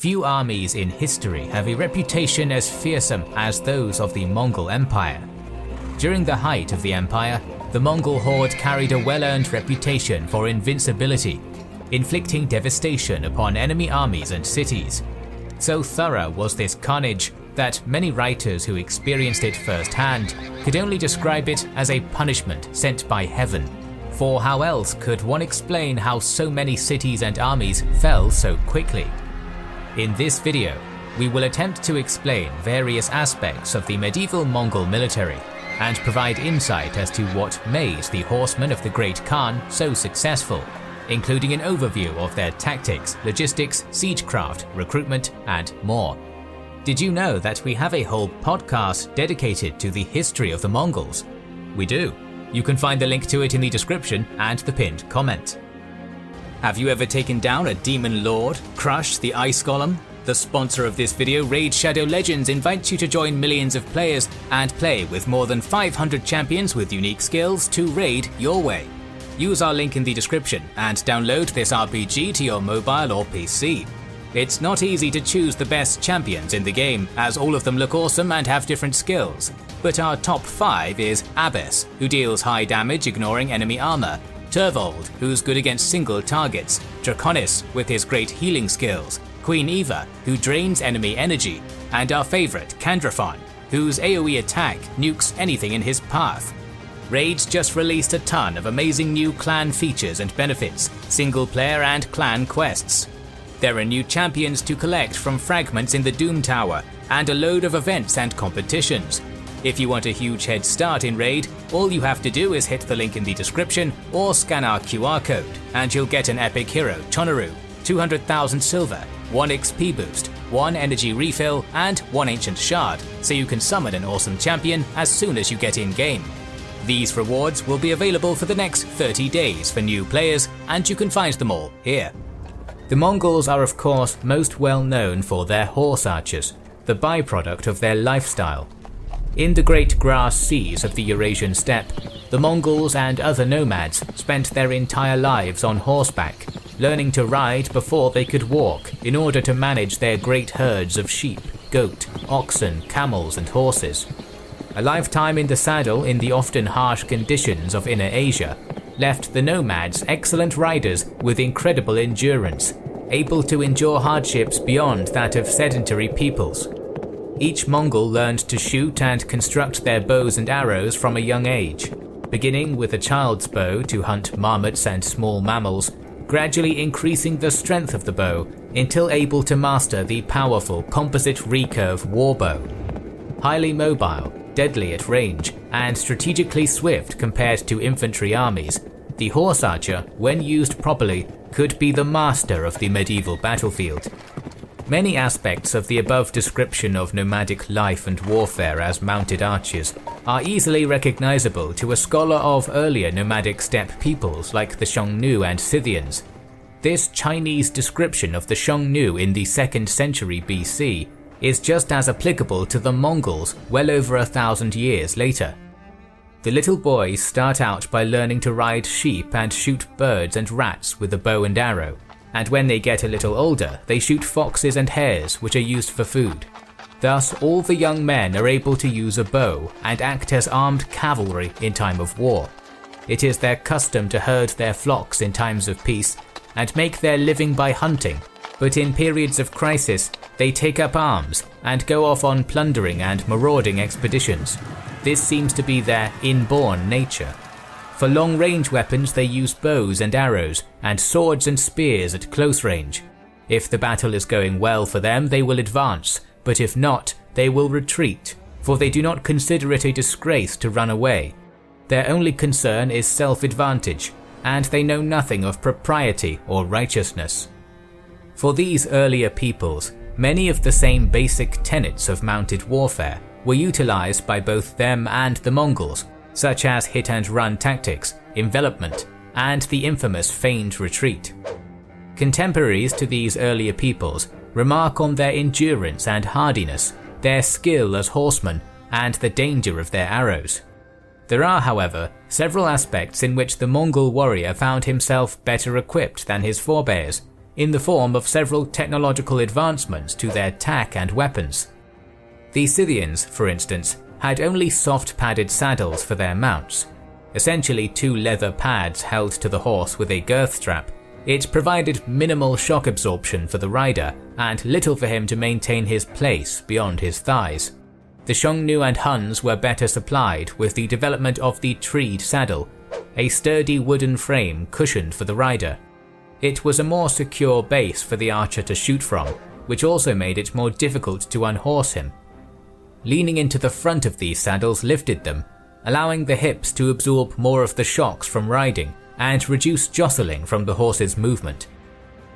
Few armies in history have a reputation as fearsome as those of the Mongol Empire. During the height of the empire, the Mongol horde carried a well-earned reputation for invincibility, inflicting devastation upon enemy armies and cities. So thorough was this carnage that many writers who experienced it firsthand could only describe it as a punishment sent by heaven. For how else could one explain how so many cities and armies fell so quickly? In this video, we will attempt to explain various aspects of the medieval Mongol military and provide insight as to what made the horsemen of the Great Khan so successful, including an overview of their tactics, logistics, siegecraft, recruitment, and more. Did you know that we have a whole podcast dedicated to the history of the Mongols? We do. You can find the link to it in the description and the pinned comment. Have you ever taken down a demon lord, crushed the ice golem? The sponsor of this video, Raid Shadow Legends, invites you to join millions of players and play with more than 500 champions with unique skills to raid your way. Use our link in the description and download this RPG to your mobile or PC. It's not easy to choose the best champions in the game, as all of them look awesome and have different skills. But our top 5 is Abbess, who deals high damage ignoring enemy armor, Turvold, who's good against single targets, Draconis with his great healing skills, Queen Eva, who drains enemy energy, and our favourite, Candraphon, whose AoE attack nukes anything in his path. Raids just released a ton of amazing new clan features and benefits, single player and clan quests. There are new champions to collect from fragments in the Doom Tower, and a load of events and competitions. If you want a huge head start in Raid, all you have to do is hit the link in the description or scan our QR code, and you'll get an epic hero, Chonaru, 200,000 silver, 1 XP boost, 1 energy refill, and 1 ancient shard, so you can summon an awesome champion as soon as you get in-game. These rewards will be available for the next 30 days for new players, and you can find them all here. The Mongols are of course most well known for their horse archers, the byproduct of their lifestyle. In the great grass seas of the Eurasian steppe, the Mongols and other nomads spent their entire lives on horseback, learning to ride before they could walk in order to manage their great herds of sheep, goat, oxen, camels and horses. A lifetime in the saddle in the often harsh conditions of Inner Asia left the nomads excellent riders with incredible endurance, able to endure hardships beyond that of sedentary peoples. Each Mongol learned to shoot and construct their bows and arrows from a young age, beginning with a child's bow to hunt marmots and small mammals, gradually increasing the strength of the bow until able to master the powerful composite recurve warbow. Highly mobile, deadly at range, and strategically swift compared to infantry armies, the horse archer, when used properly, could be the master of the medieval battlefield. Many aspects of the above description of nomadic life and warfare as mounted archers are easily recognizable to a scholar of earlier nomadic steppe peoples like the Xiongnu and Scythians. This Chinese description of the Xiongnu in the 2nd century BC is just as applicable to the Mongols well over 1,000 years later. The little boys start out by learning to ride sheep and shoot birds and rats with a bow and arrow, and when they get a little older they shoot foxes and hares which are used for food. Thus all the young men are able to use a bow and act as armed cavalry in time of war. It is their custom to herd their flocks in times of peace and make their living by hunting, but in periods of crisis they take up arms and go off on plundering and marauding expeditions. This seems to be their inborn nature. For long-range weapons they use bows and arrows, and swords and spears at close range. If the battle is going well for them they will advance, but if not, they will retreat, for they do not consider it a disgrace to run away. Their only concern is self-advantage, and they know nothing of propriety or righteousness. For these earlier peoples, many of the same basic tenets of mounted warfare were utilized by both them and the Mongols, such as hit-and-run tactics, envelopment, and the infamous feigned retreat. Contemporaries to these earlier peoples remark on their endurance and hardiness, their skill as horsemen, and the danger of their arrows. There are, however, several aspects in which the Mongol warrior found himself better equipped than his forebears, in the form of several technological advancements to their tack and weapons. The Scythians, for instance, had only soft padded saddles for their mounts, essentially 2 leather pads held to the horse with a girth strap. It provided minimal shock absorption for the rider and little for him to maintain his place beyond his thighs. The Xiongnu and Huns were better supplied with the development of the treed saddle, a sturdy wooden frame cushioned for the rider. It was a more secure base for the archer to shoot from, which also made it more difficult to unhorse him. Leaning into the front of these saddles lifted them, allowing the hips to absorb more of the shocks from riding and reduce jostling from the horse's movement.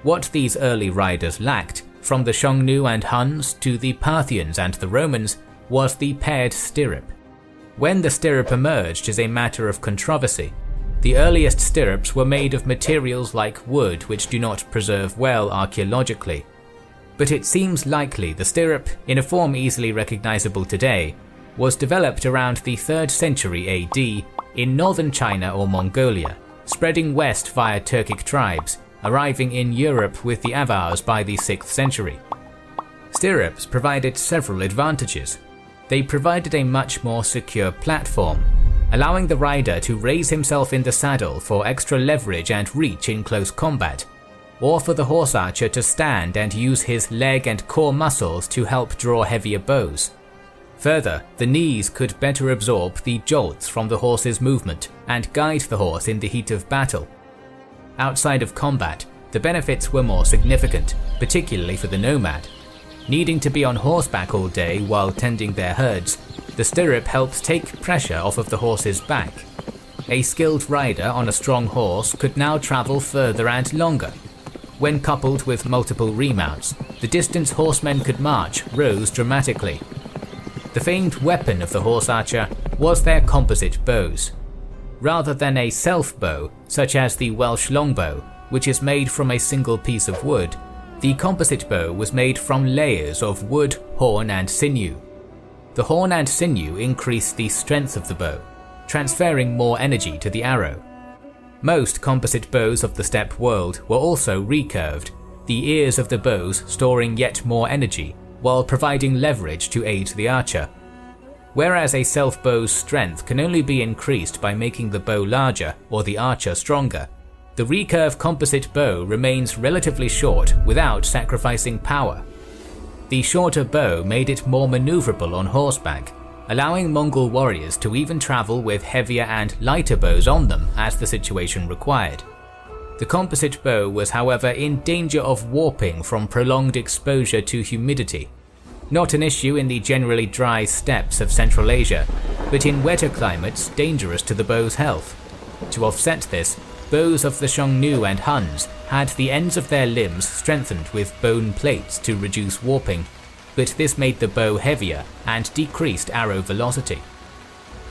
What these early riders lacked, from the Xiongnu and Huns to the Parthians and the Romans, was the paired stirrup. When the stirrup emerged is a matter of controversy. The earliest stirrups were made of materials like wood which do not preserve well archaeologically, but it seems likely the stirrup, in a form easily recognizable today, was developed around the 3rd century AD in northern China or Mongolia, spreading west via Turkic tribes, arriving in Europe with the Avars by the 6th century. Stirrups provided several advantages. They provided a much more secure platform, allowing the rider to raise himself in the saddle for extra leverage and reach in close combat, or for the horse archer to stand and use his leg and core muscles to help draw heavier bows. Further, the knees could better absorb the jolts from the horse's movement and guide the horse in the heat of battle. Outside of combat, the benefits were more significant, particularly for the nomad. Needing to be on horseback all day while tending their herds, the stirrup helps take pressure off of the horse's back. A skilled rider on a strong horse could now travel further and longer. When coupled with multiple remounts, the distance horsemen could march rose dramatically. The famed weapon of the horse archer was their composite bows. Rather than a self-bow, such as the Welsh longbow, which is made from a single piece of wood, the composite bow was made from layers of wood, horn and sinew. The horn and sinew increased the strength of the bow, transferring more energy to the arrow. Most composite bows of the steppe world were also recurved, the ears of the bows storing yet more energy, while providing leverage to aid the archer. Whereas a self-bow's strength can only be increased by making the bow larger or the archer stronger, the recurve composite bow remains relatively short without sacrificing power. The shorter bow made it more maneuverable on horseback, allowing Mongol warriors to even travel with heavier and lighter bows on them as the situation required. The composite bow was, however, in danger of warping from prolonged exposure to humidity. Not an issue in the generally dry steppes of Central Asia, but in wetter climates dangerous to the bow's health. To offset this, bows of the Xiongnu and Huns had the ends of their limbs strengthened with bone plates to reduce warping, but this made the bow heavier and decreased arrow velocity.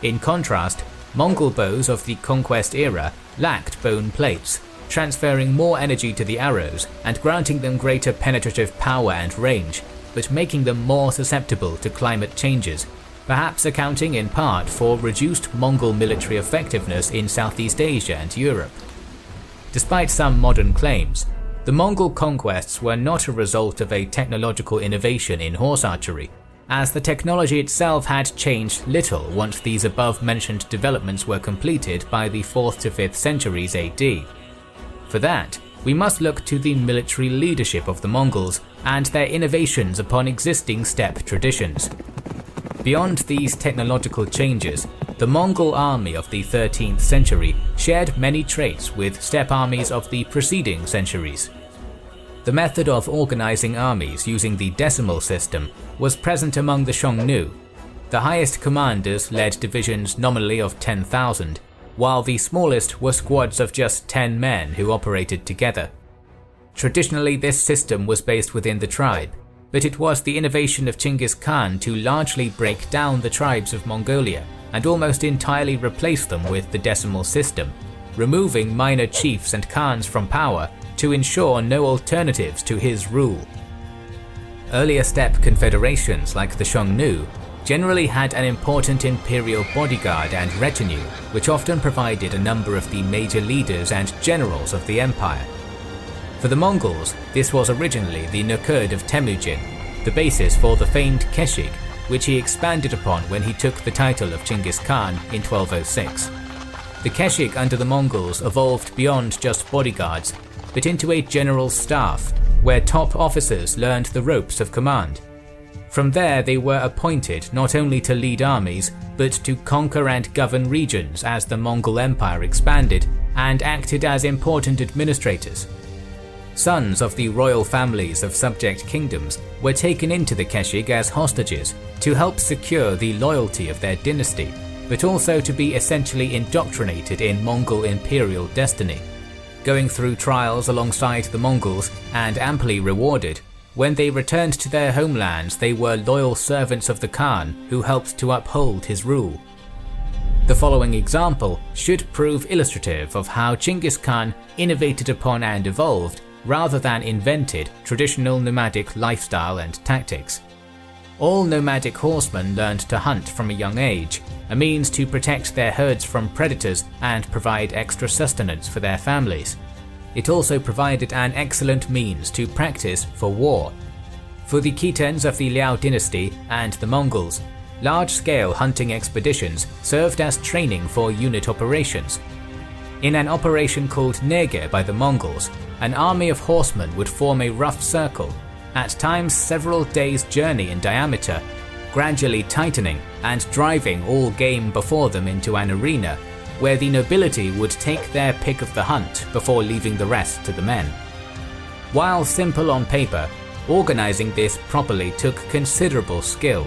In contrast, Mongol bows of the conquest era lacked bone plates, transferring more energy to the arrows and granting them greater penetrative power and range, but making them more susceptible to climate changes, perhaps accounting in part for reduced Mongol military effectiveness in Southeast Asia and Europe. Despite some modern claims, the Mongol conquests were not a result of a technological innovation in horse archery, as the technology itself had changed little once these above-mentioned developments were completed by the 4th to 5th centuries AD. For that, we must look to the military leadership of the Mongols and their innovations upon existing steppe traditions. Beyond these technological changes, the Mongol army of the 13th century shared many traits with steppe armies of the preceding centuries. The method of organizing armies using the decimal system was present among the Xiongnu. The highest commanders led divisions nominally of 10,000, while the smallest were squads of just 10 men who operated together. Traditionally, this system was based within the tribe, but it was the innovation of Chinggis Khan to largely break down the tribes of Mongolia and almost entirely replace them with the decimal system, removing minor chiefs and khans from power to ensure no alternatives to his rule. Earlier steppe confederations like the Xiongnu generally had an important imperial bodyguard and retinue, which often provided a number of the major leaders and generals of the empire. For the Mongols, this was originally the Nukud of Temujin, the basis for the famed Keshig, which he expanded upon when he took the title of Chinggis Khan in 1206. The Keshig under the Mongols evolved beyond just bodyguards, but into a general staff, where top officers learned the ropes of command. From there they were appointed not only to lead armies, but to conquer and govern regions as the Mongol Empire expanded, and acted as important administrators. Sons of the royal families of subject kingdoms were taken into the Keshig as hostages to help secure the loyalty of their dynasty, but also to be essentially indoctrinated in Mongol imperial destiny, going through trials alongside the Mongols and amply rewarded. When they returned to their homelands, they were loyal servants of the Khan who helped to uphold his rule. The following example should prove illustrative of how Chinggis Khan innovated upon and evolved rather than invented traditional nomadic lifestyle and tactics. All nomadic horsemen learned to hunt from a young age, a means to protect their herds from predators and provide extra sustenance for their families. It also provided an excellent means to practice for war. For the Khitans of the Liao dynasty and the Mongols, large-scale hunting expeditions served as training for unit operations. In an operation called Nege by the Mongols, an army of horsemen would form a rough circle, at times several days' journey in diameter, gradually tightening and driving all game before them into an arena where the nobility would take their pick of the hunt before leaving the rest to the men. While simple on paper, organizing this properly took considerable skill.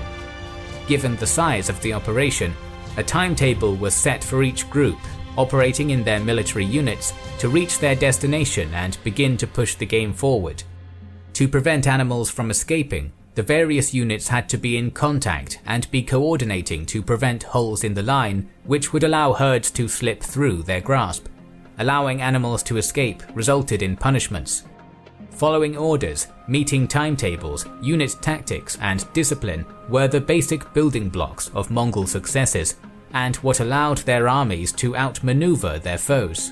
Given the size of the operation, a timetable was set for each group, operating in their military units, to reach their destination and begin to push the game forward. To prevent animals from escaping, the various units had to be in contact and be coordinating to prevent holes in the line, which would allow herds to slip through their grasp. Allowing animals to escape resulted in punishments. Following orders, meeting timetables, unit tactics, and discipline were the basic building blocks of Mongol successes, and what allowed their armies to outmaneuver their foes.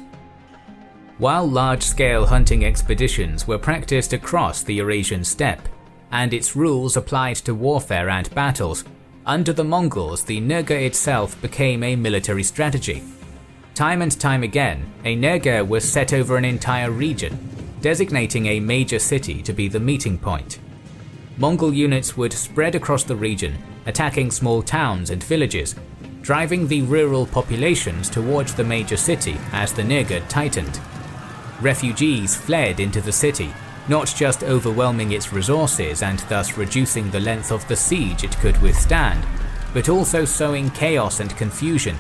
While large-scale hunting expeditions were practiced across the Eurasian steppe, and its rules applied to warfare and battles, under the Mongols the Nurga itself became a military strategy. Time and time again, a Nurga was set over an entire region, designating a major city to be the meeting point. Mongol units would spread across the region, attacking small towns and villages, driving the rural populations towards the major city as the Nurga tightened. Refugees fled into the city, not just overwhelming its resources and thus reducing the length of the siege it could withstand, but also sowing chaos and confusion,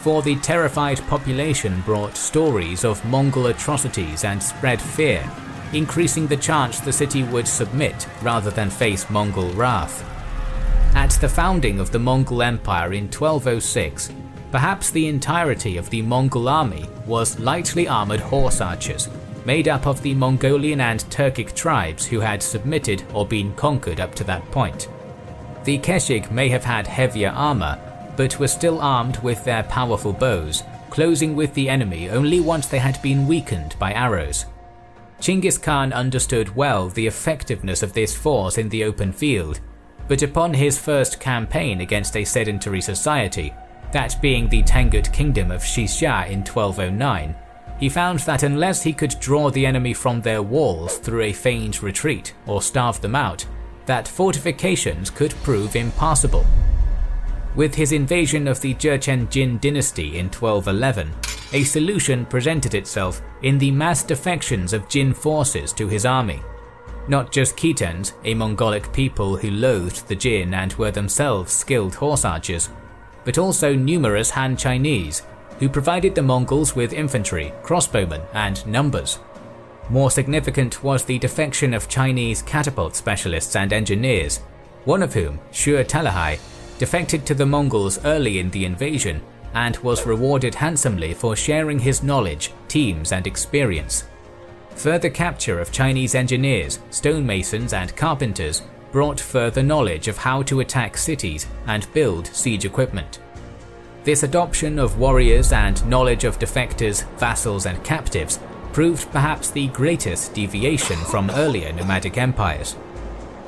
for the terrified population brought stories of Mongol atrocities and spread fear, increasing the chance the city would submit rather than face Mongol wrath. At the founding of the Mongol Empire in 1206, perhaps the entirety of the Mongol army was lightly armoured horse archers, made up of the Mongolian and Turkic tribes who had submitted or been conquered up to that point. The Keshig may have had heavier armour, but were still armed with their powerful bows, closing with the enemy only once they had been weakened by arrows. Chinggis Khan understood well the effectiveness of this force in the open field, but upon his first campaign against a sedentary society, that being the Tangut kingdom of Xixia in 1209, he found that unless he could draw the enemy from their walls through a feigned retreat or starve them out, that fortifications could prove impassable. With his invasion of the Jurchen Jin dynasty in 1211, a solution presented itself in the mass defections of Jin forces to his army. Not just Khitans, a Mongolic people who loathed the Jin and were themselves skilled horse archers, but also numerous Han Chinese, who provided the Mongols with infantry, crossbowmen, and numbers. More significant was the defection of Chinese catapult specialists and engineers, one of whom, Shur Talahai, defected to the Mongols early in the invasion and was rewarded handsomely for sharing his knowledge, teams, and experience. Further capture of Chinese engineers, stonemasons, and carpenters brought further knowledge of how to attack cities and build siege equipment. This adoption of warriors and knowledge of defectors, vassals, and captives proved perhaps the greatest deviation from earlier nomadic empires.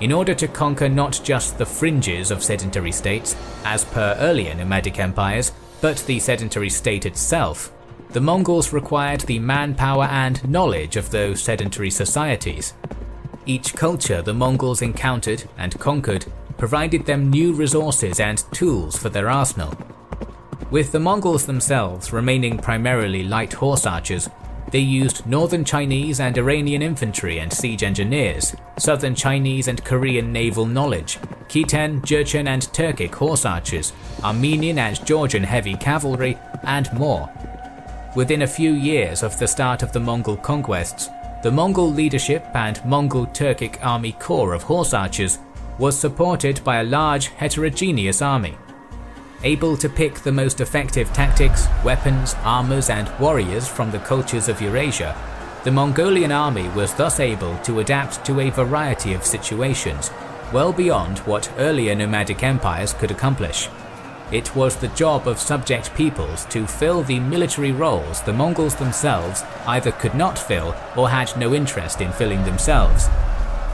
In order to conquer not just the fringes of sedentary states, as per earlier nomadic empires, but the sedentary state itself, the Mongols required the manpower and knowledge of those sedentary societies. Each culture the Mongols encountered and conquered provided them new resources and tools for their arsenal. With the Mongols themselves remaining primarily light horse archers, they used northern Chinese and Iranian infantry and siege engineers, southern Chinese and Korean naval knowledge, Khitan, Jurchen and Turkic horse archers, Armenian and Georgian heavy cavalry, and more. Within a few years of the start of the Mongol conquests, the Mongol leadership and Mongol-Turkic army corps of horse archers was supported by a large heterogeneous army. Able to pick the most effective tactics, weapons, armors and warriors from the cultures of Eurasia, the Mongolian army was thus able to adapt to a variety of situations, well beyond what earlier nomadic empires could accomplish. It was the job of subject peoples to fill the military roles the Mongols themselves either could not fill or had no interest in filling themselves.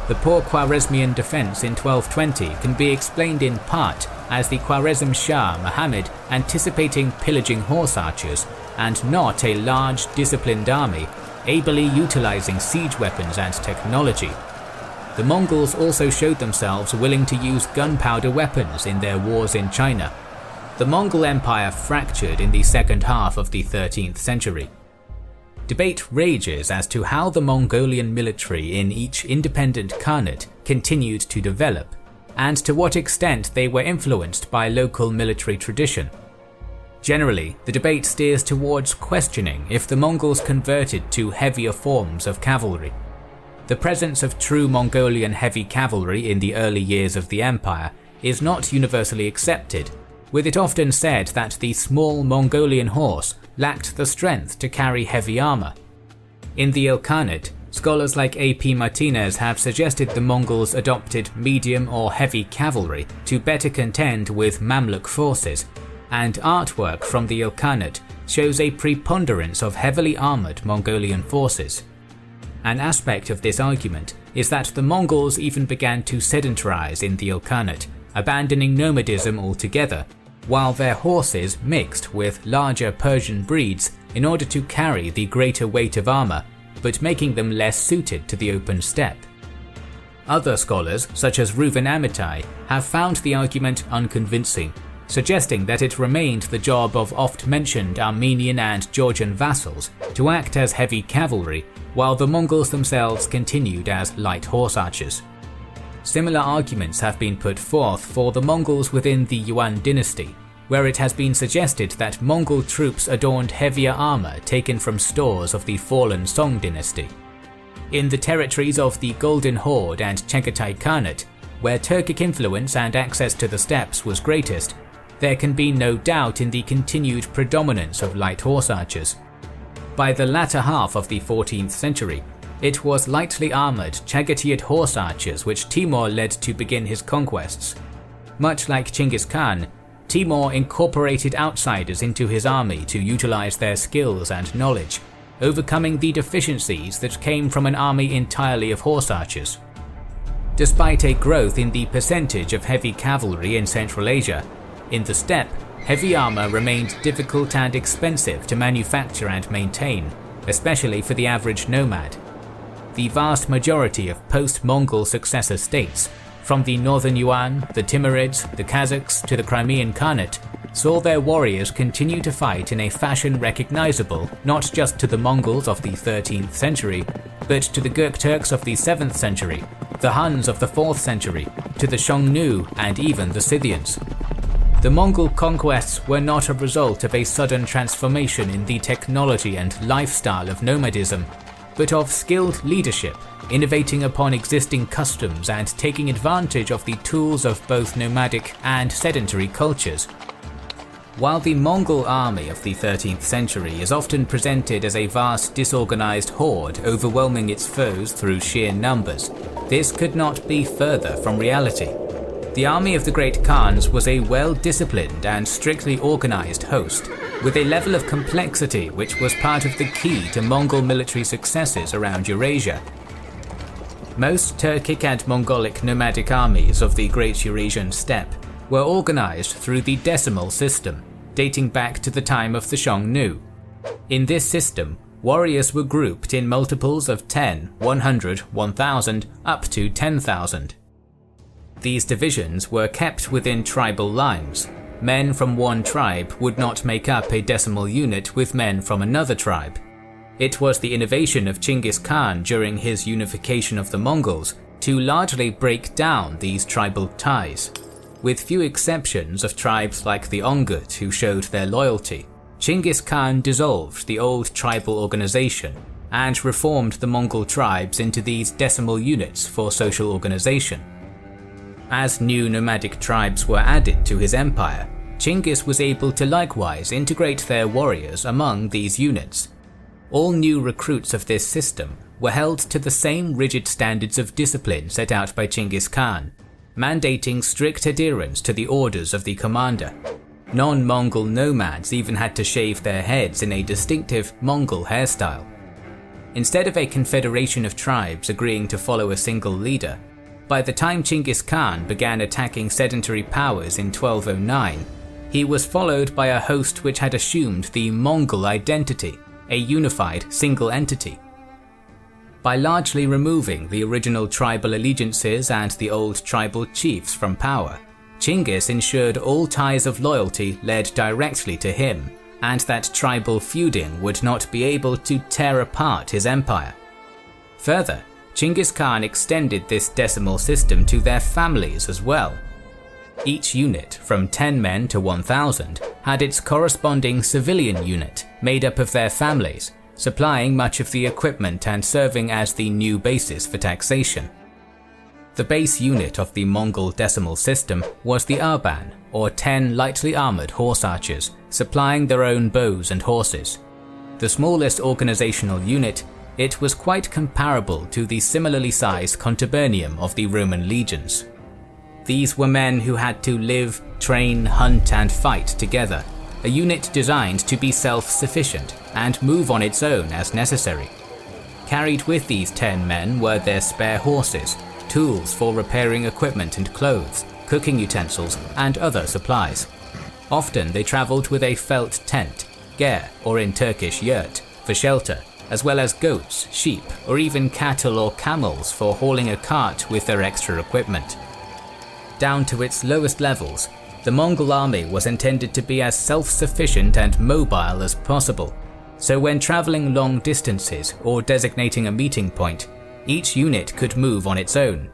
The poor Khwarezmian defense in 1220 can be explained in part as the Khwarezm Shah Muhammad anticipating pillaging horse archers, and not a large, disciplined army, ably utilizing siege weapons and technology. The Mongols also showed themselves willing to use gunpowder weapons in their wars in China. The Mongol Empire fractured in the second half of the 13th century. Debate rages as to how the Mongolian military in each independent Khanate continued to develop, and to what extent they were influenced by local military tradition. Generally, the debate steers towards questioning if the Mongols converted to heavier forms of cavalry. The presence of true Mongolian heavy cavalry in the early years of the empire is not universally accepted, with it often said that the small Mongolian horse lacked the strength to carry heavy armor. In the Ilkhanate, scholars like A.P. Martinez have suggested the Mongols adopted medium or heavy cavalry to better contend with Mamluk forces, and artwork from the Ilkhanate shows a preponderance of heavily armored Mongolian forces. An aspect of this argument is that the Mongols even began to sedentarize in the Ilkhanate, abandoning nomadism altogether, while their horses mixed with larger Persian breeds in order to carry the greater weight of armor, but making them less suited to the open steppe. Other scholars, such as Reuven Amitai, have found the argument unconvincing, suggesting that it remained the job of oft-mentioned Armenian and Georgian vassals to act as heavy cavalry, while the Mongols themselves continued as light horse archers. Similar arguments have been put forth for the Mongols within the Yuan dynasty, where it has been suggested that Mongol troops adorned heavier armor taken from stores of the fallen Song dynasty. In the territories of the Golden Horde and Chagatai Khanate, where Turkic influence and access to the steppes was greatest, there can be no doubt in the continued predominance of light horse archers. By the latter half of the 14th century, it was lightly armoured Chagatai horse archers which Timur led to begin his conquests. Much like Chinggis Khan, Timur incorporated outsiders into his army to utilize their skills and knowledge, overcoming the deficiencies that came from an army entirely of horse archers. Despite a growth in the percentage of heavy cavalry in Central Asia, in the steppe, heavy armour remained difficult and expensive to manufacture and maintain, especially for the average nomad. The vast majority of post-Mongol successor states, from the northern Yuan, the Timurids, the Kazakhs to the Crimean Khanate, saw their warriors continue to fight in a fashion recognizable not just to the Mongols of the 13th century, but to the Gurk Turks of the 7th century, the Huns of the 4th century, to the Xiongnu and even the Scythians. The Mongol conquests were not a result of a sudden transformation in the technology and lifestyle of nomadism, but of skilled leadership, innovating upon existing customs and taking advantage of the tools of both nomadic and sedentary cultures. While the Mongol army of the 13th century is often presented as a vast disorganized horde overwhelming its foes through sheer numbers, this could not be further from reality. The army of the Great Khans was a well-disciplined and strictly organized host, with a level of complexity which was part of the key to Mongol military successes around Eurasia. Most Turkic and Mongolic nomadic armies of the Great Eurasian Steppe were organized through the decimal system, dating back to the time of the Xiongnu. In this system, warriors were grouped in multiples of 10, 100, 1000, up to 10,000. These divisions were kept within tribal lines. Men from one tribe would not make up a decimal unit with men from another tribe. It was the innovation of Chinggis Khan during his unification of the Mongols to largely break down these tribal ties. With few exceptions of tribes like the Ongut who showed their loyalty, Chinggis Khan dissolved the old tribal organization and reformed the Mongol tribes into these decimal units for social organization. As new nomadic tribes were added to his empire, Chinggis was able to likewise integrate their warriors among these units. All new recruits of this system were held to the same rigid standards of discipline set out by Chinggis Khan, mandating strict adherence to the orders of the commander. Non-Mongol nomads even had to shave their heads in a distinctive Mongol hairstyle. Instead of a confederation of tribes agreeing to follow a single leader, by the time Chinggis Khan began attacking sedentary powers in 1209, he was followed by a host which had assumed the Mongol identity, a unified single entity. By largely removing the original tribal allegiances and the old tribal chiefs from power, Chinggis ensured all ties of loyalty led directly to him, and that tribal feuding would not be able to tear apart his empire. Further, Chinggis Khan extended this decimal system to their families as well. Each unit, from 10 men to 1,000, had its corresponding civilian unit made up of their families, supplying much of the equipment and serving as the new basis for taxation. The base unit of the Mongol decimal system was the Arban, or 10 lightly armoured horse archers, supplying their own bows and horses. The smallest organizational unit, it was quite comparable to the similarly sized contubernium of the Roman legions. These were men who had to live, train, hunt and fight together, a unit designed to be self-sufficient and move on its own as necessary. Carried with these 10 men were their spare horses, tools for repairing equipment and clothes, cooking utensils and other supplies. Often they travelled with a felt tent, ger or in Turkish yurt, for shelter, as well as goats, sheep or even cattle or camels for hauling a cart with their extra equipment. Down to its lowest levels, the Mongol army was intended to be as self-sufficient and mobile as possible, so when travelling long distances or designating a meeting point, each unit could move on its own.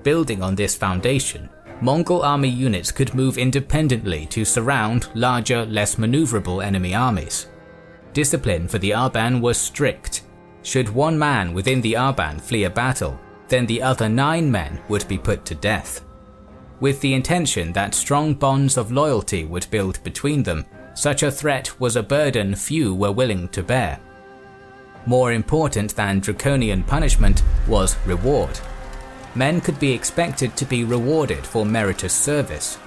Building on this foundation, Mongol army units could move independently to surround larger, less maneuverable enemy armies. Discipline for the Arban was strict. Should one man within the Arban flee a battle, then the other 9 men would be put to death. With the intention that strong bonds of loyalty would build between them, such a threat was a burden few were willing to bear. More important than draconian punishment was reward. Men could be expected to be rewarded for meritorious service.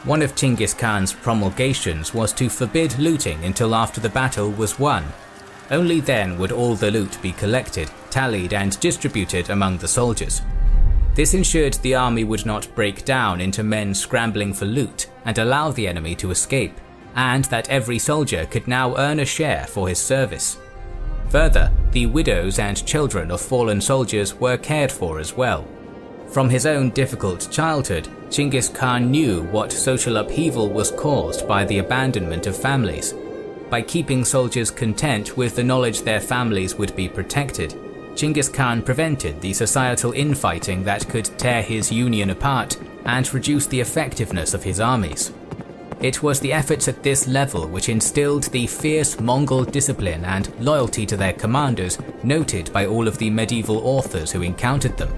One of Chinggis Khan's promulgations was to forbid looting until after the battle was won. Only then would all the loot be collected, tallied and distributed among the soldiers. This ensured the army would not break down into men scrambling for loot and allow the enemy to escape, and that every soldier could now earn a share for his service. Further, the widows and children of fallen soldiers were cared for as well. From his own difficult childhood, Chinggis Khan knew what social upheaval was caused by the abandonment of families. By keeping soldiers content with the knowledge their families would be protected, Chinggis Khan prevented the societal infighting that could tear his union apart and reduce the effectiveness of his armies. It was the efforts at this level which instilled the fierce Mongol discipline and loyalty to their commanders noted by all of the medieval authors who encountered them.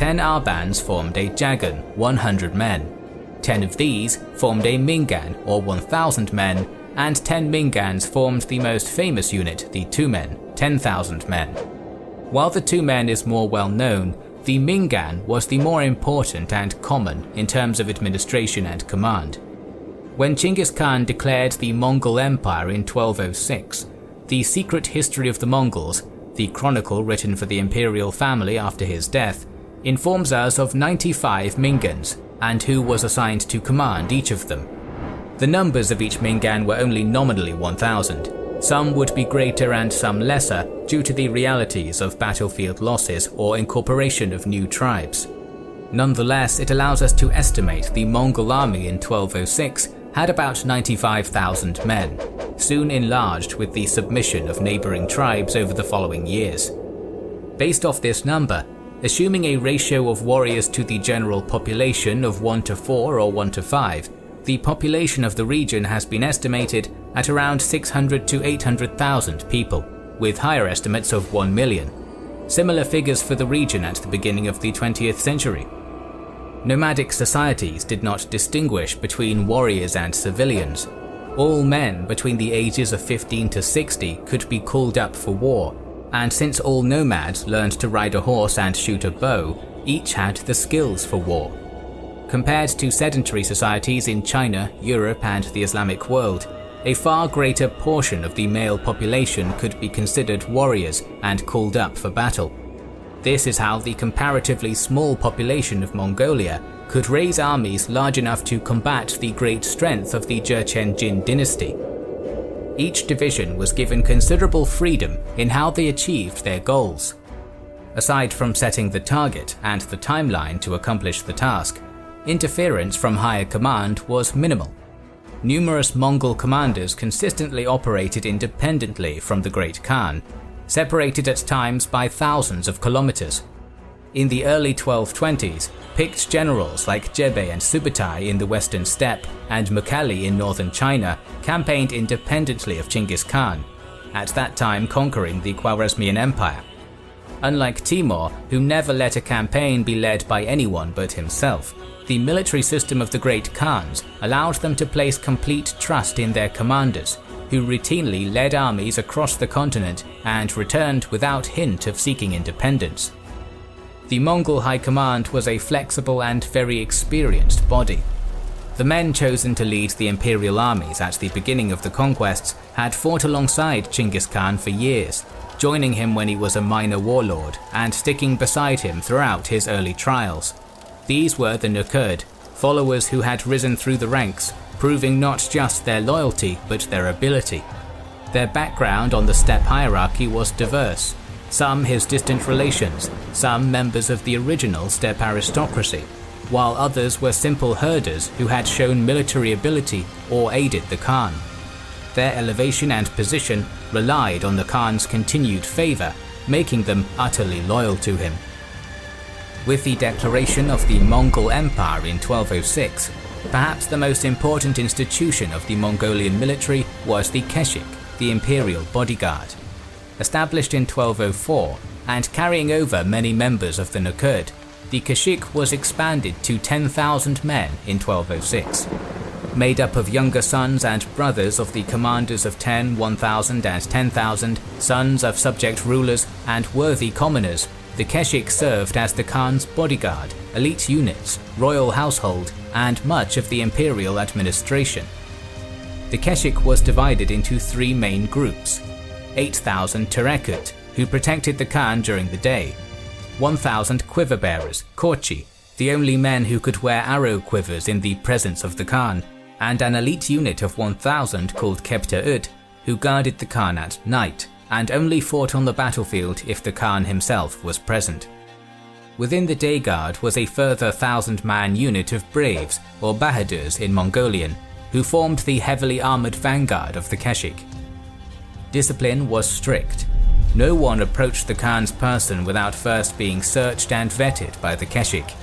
10 Arbans formed a Jagan, 100 men. 10 of these formed a Mingan, or 1,000 men, and 10 Mingans formed the most famous unit, the 2 men, 10,000 men. While the 2 men is more well known, the Mingan was the more important and common in terms of administration and command. When Chinggis Khan declared the Mongol Empire in 1206, the Secret History of the Mongols, the chronicle written for the imperial family after his death, informs us of 95 Mingans and who was assigned to command each of them. The numbers of each Mingan were only nominally 1,000. Some would be greater and some lesser due to the realities of battlefield losses or incorporation of new tribes. Nonetheless, it allows us to estimate the Mongol army in 1206 had about 95,000 men, soon enlarged with the submission of neighbouring tribes over the following years. Based off this number, assuming a ratio of warriors to the general population of 1 to 4 or 1 to 5, the population of the region has been estimated at around 600 to 800,000 people, with higher estimates of 1 million. Similar figures for the region at the beginning of the 20th century. Nomadic societies did not distinguish between warriors and civilians. All men between the ages of 15 to 60 could be called up for war, and since all nomads learned to ride a horse and shoot a bow, each had the skills for war. Compared to sedentary societies in China, Europe and the Islamic world, a far greater portion of the male population could be considered warriors and called up for battle. This is how the comparatively small population of Mongolia could raise armies large enough to combat the great strength of the Jurchen Jin dynasty. Each division was given considerable freedom in how they achieved their goals. Aside from setting the target and the timeline to accomplish the task, interference from higher command was minimal. Numerous Mongol commanders consistently operated independently from the Great Khan, separated at times by thousands of kilometers. In the early 1220s, picked generals like Jebe and Subutai in the western steppe and Mukhali in northern China campaigned independently of Chinggis Khan, at that time conquering the Khwarezmian Empire. Unlike Timur, who never let a campaign be led by anyone but himself, the military system of the Great Khans allowed them to place complete trust in their commanders, who routinely led armies across the continent and returned without hint of seeking independence. The Mongol High Command was a flexible and very experienced body. The men chosen to lead the imperial armies at the beginning of the conquests had fought alongside Chinggis Khan for years, joining him when he was a minor warlord and sticking beside him throughout his early trials. These were the Nukurd, followers who had risen through the ranks, proving not just their loyalty but their ability. Their background on the steppe hierarchy was diverse, some his distant relations, some members of the original steppe aristocracy, while others were simple herders who had shown military ability or aided the Khan. Their elevation and position relied on the Khan's continued favour, making them utterly loyal to him. With the declaration of the Mongol Empire in 1206, perhaps the most important institution of the Mongolian military was the Keshik, the imperial bodyguard. Established in 1204 and carrying over many members of the Nukurd, the Keshik was expanded to 10,000 men in 1206. Made up of younger sons and brothers of the commanders of 10, 1,000 and 10,000, sons of subject rulers and worthy commoners, the Keshik served as the Khan's bodyguard, elite units, royal household, and much of the imperial administration. The Keshik was divided into three main groups: 8,000 Terekut, who protected the Khan during the day; 1,000 quiver bearers, Korchi, the only men who could wear arrow quivers in the presence of the Khan; and an elite unit of 1,000 called Kepta-ut, who guarded the Khan at night, and only fought on the battlefield if the Khan himself was present. Within the day guard was a further 1,000-man unit of braves, or bahadurs in Mongolian, who formed the heavily armoured vanguard of the Keshik. Discipline was strict. No one approached the Khan's person without first being searched and vetted by the Keshik.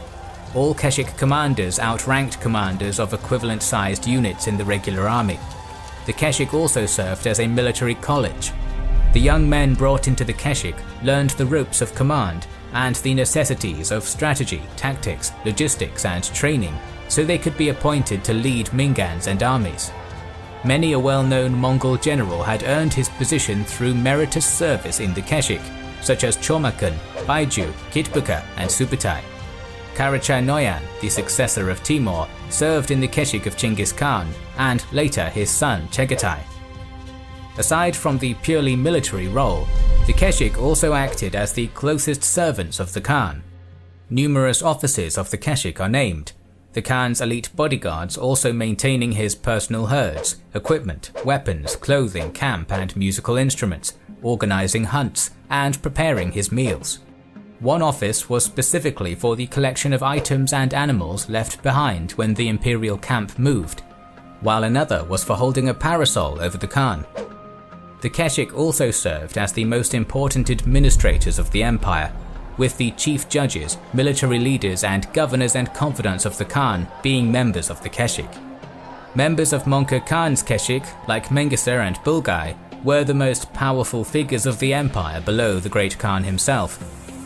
All Keshik commanders outranked commanders of equivalent-sized units in the regular army. The Keshik also served as a military college. The young men brought into the Keshik learned the ropes of command and the necessities of strategy, tactics, logistics and training, so they could be appointed to lead Mingans and armies. Many a well-known Mongol general had earned his position through meritorious service in the Keshik, such as Chomakun, Baiju, Kitbuka and Subutai. Karacha Noyan, the successor of Timur, served in the Keshik of Chinggis Khan, and later his son Chagatai. Aside from the purely military role, the Keshik also acted as the closest servants of the Khan. Numerous officers of the Keshik are named, the Khan's elite bodyguards also maintaining his personal herds, equipment, weapons, clothing, camp and musical instruments, organizing hunts, and preparing his meals. One office was specifically for the collection of items and animals left behind when the imperial camp moved, while another was for holding a parasol over the Khan. The Keshik also served as the most important administrators of the empire, with the chief judges, military leaders and governors and confidants of the Khan being members of the Keshik. Members of Mongol Khan's Keshik, like Mengisar and Bulgai, were the most powerful figures of the empire below the Great Khan himself,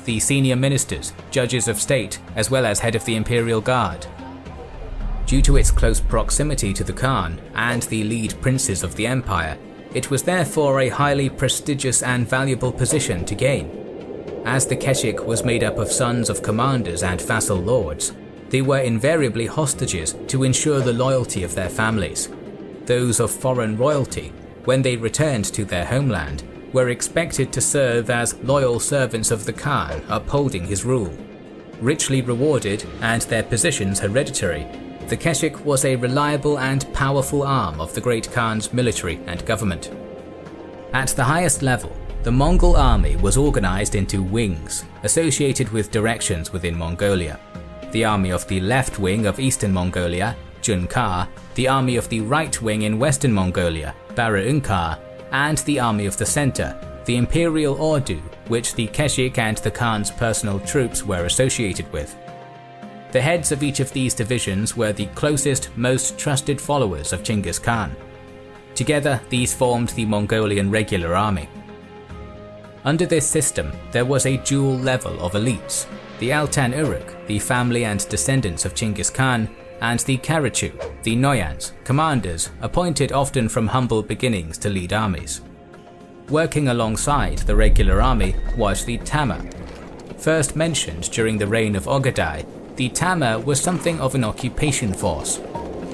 the senior ministers, judges of state, as well as head of the imperial guard. Due to its close proximity to the Khan and the lead princes of the empire, it was therefore a highly prestigious and valuable position to gain. As the Keshik was made up of sons of commanders and vassal lords, they were invariably hostages to ensure the loyalty of their families. Those of foreign royalty, when they returned to their homeland, were expected to serve as loyal servants of the Khan upholding his rule. Richly rewarded and their positions hereditary, the Keshik was a reliable and powerful arm of the Great Khan's military and government. At the highest level, the Mongol army was organized into wings, associated with directions within Mongolia. The army of the left wing of Eastern Mongolia, Junkar, the army of the right wing in Western Mongolia, Bara-Unkar, and the army of the center, the Imperial Ordu, which the Keshik and the Khan's personal troops were associated with. The heads of each of these divisions were the closest, most trusted followers of Chinggis Khan. Together, these formed the Mongolian Regular Army. Under this system, there was a dual level of elites, the Altan Uruk, the family and descendants of Chinggis Khan, and the Karachu, the Noyans, commanders appointed often from humble beginnings to lead armies. Working alongside the regular army was the Tama. First mentioned during the reign of Ogadai, the Tama was something of an occupation force,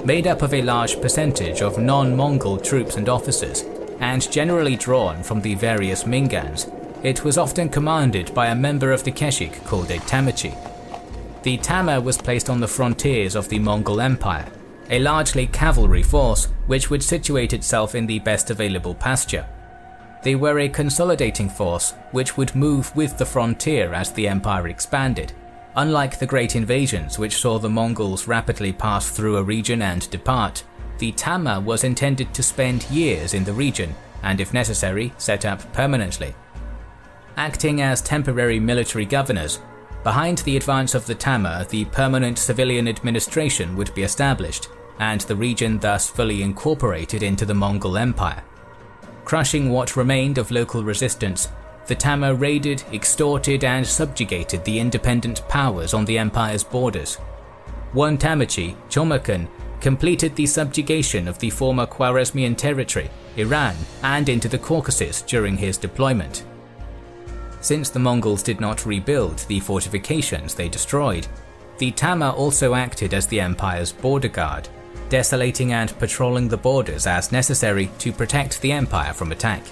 made up of a large percentage of non-Mongol troops and officers, and generally drawn from the various Mingans. It was often commanded by a member of the Keshik called a Tamachi. The Tama was placed on the frontiers of the Mongol Empire, a largely cavalry force which would situate itself in the best available pasture. They were a consolidating force which would move with the frontier as the empire expanded. Unlike the great invasions which saw the Mongols rapidly pass through a region and depart, the Tama was intended to spend years in the region and, if necessary, set up permanently. Acting as temporary military governors, behind the advance of the Tama, the permanent civilian administration would be established, and the region thus fully incorporated into the Mongol Empire. Crushing what remained of local resistance, the Tama raided, extorted, and subjugated the independent powers on the empire's borders. One Tamachi, Chomakun, completed the subjugation of the former Khwarezmian territory, Iran, and into the Caucasus during his deployment. Since the Mongols did not rebuild the fortifications they destroyed, the Tama also acted as the empire's border guard, desolating and patrolling the borders as necessary to protect the empire from attack.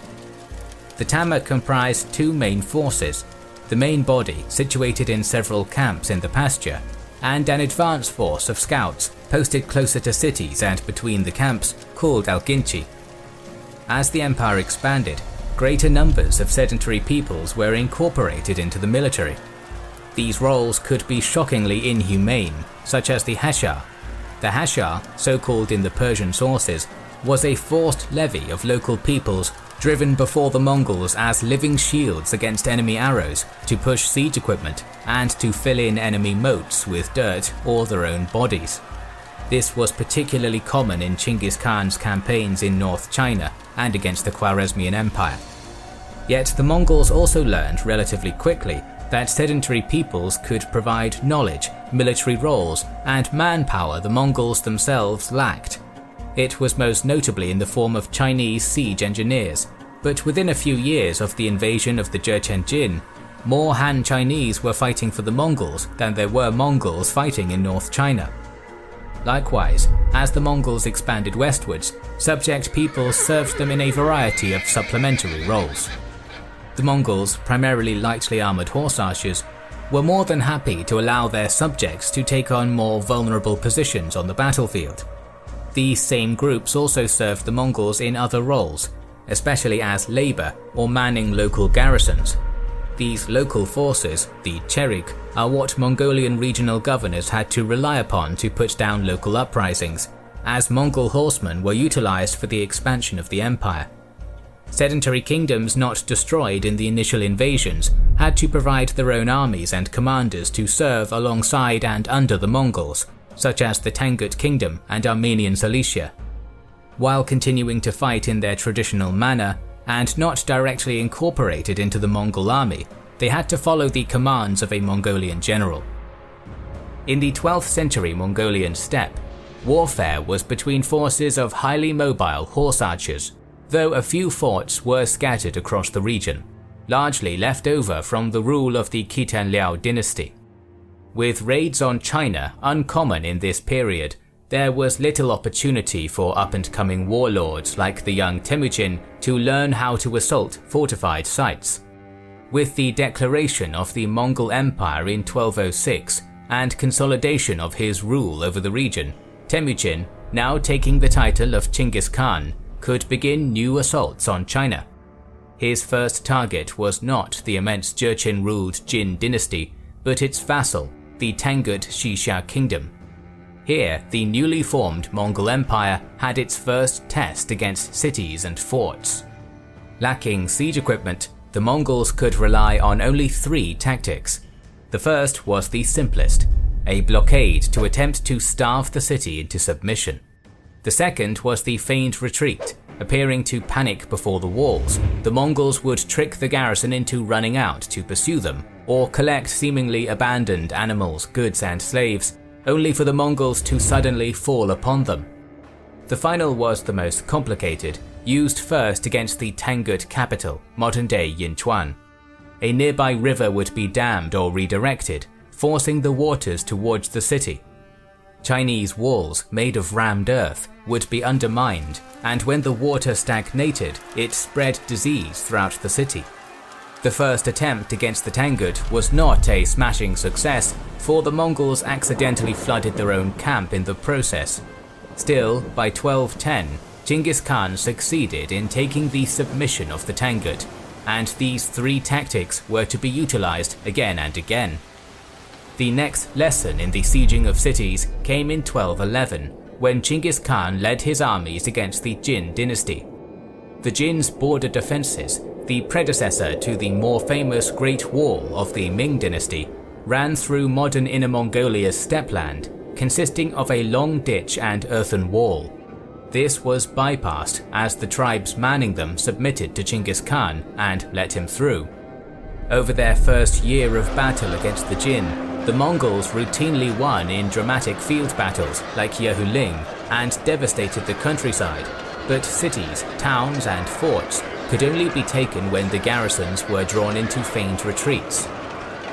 The Tama comprised two main forces, the main body situated in several camps in the pasture, and an advance force of scouts posted closer to cities and between the camps called Alginchi. As the empire expanded, greater numbers of sedentary peoples were incorporated into the military. These roles could be shockingly inhumane, such as the Hashar. The Hashar, so called in the Persian sources, was a forced levy of local peoples driven before the Mongols as living shields against enemy arrows to push siege equipment and to fill in enemy moats with dirt or their own bodies. This was particularly common in Chinggis Khan's campaigns in North China and against the Khwarezmian Empire. Yet the Mongols also learned relatively quickly that sedentary peoples could provide knowledge, military roles, and manpower the Mongols themselves lacked. It was most notably in the form of Chinese siege engineers, but within a few years of the invasion of the Jurchen Jin, more Han Chinese were fighting for the Mongols than there were Mongols fighting in North China. Likewise, as the Mongols expanded westwards, subject peoples served them in a variety of supplementary roles. The Mongols, primarily lightly armoured horse archers, were more than happy to allow their subjects to take on more vulnerable positions on the battlefield. These same groups also served the Mongols in other roles, especially as labour or manning local garrisons. These local forces, the Cherik, are what Mongolian regional governors had to rely upon to put down local uprisings, as Mongol horsemen were utilised for the expansion of the empire. Sedentary kingdoms not destroyed in the initial invasions had to provide their own armies and commanders to serve alongside and under the Mongols, such as the Tangut Kingdom and Armenian Cilicia. While continuing to fight in their traditional manner, and not directly incorporated into the Mongol army, they had to follow the commands of a Mongolian general. In the 12th century Mongolian steppe, warfare was between forces of highly mobile horse archers, though a few forts were scattered across the region, largely left over from the rule of the Khitan Liao dynasty. With raids on China uncommon in this period, there was little opportunity for up-and-coming warlords like the young Temujin to learn how to assault fortified sites. With the declaration of the Mongol Empire in 1206 and consolidation of his rule over the region, Temujin, now taking the title of Chinggis Khan, could begin new assaults on China. His first target was not the immense Jurchen-ruled Jin dynasty, but its vassal, the Tangut Xixia Kingdom. Here, the newly formed Mongol Empire had its first test against cities and forts. Lacking siege equipment, the Mongols could rely on only 3 tactics. The first was the simplest, a blockade to attempt to starve the city into submission. The second was the feigned retreat. Appearing to panic before the walls, the Mongols would trick the garrison into running out to pursue them, or collect seemingly abandoned animals, goods and slaves, only for the Mongols to suddenly fall upon them. The final was the most complicated, used first against the Tangut capital, modern-day Yinchuan. A nearby river would be dammed or redirected, forcing the waters towards the city. Chinese walls, made of rammed earth, would be undermined, and when the water stagnated, it spread disease throughout the city. The first attempt against the Tangut was not a smashing success, for the Mongols accidentally flooded their own camp in the process. Still, by 1210, Chinggis Khan succeeded in taking the submission of the Tangut, and these 3 tactics were to be utilized again and again. The next lesson in the sieging of cities came in 1211, when Chinggis Khan led his armies against the Jin dynasty. The Jin's border defenses, the predecessor to the more famous Great Wall of the Ming dynasty, ran through modern Inner Mongolia's steppeland, consisting of a long ditch and earthen wall. This was bypassed as the tribes manning them submitted to Chinggis Khan and let him through. Over their first year of battle against the Jin, the Mongols routinely won in dramatic field battles like Yehuling and devastated the countryside, but cities, towns and forts could only be taken when the garrisons were drawn into feigned retreats.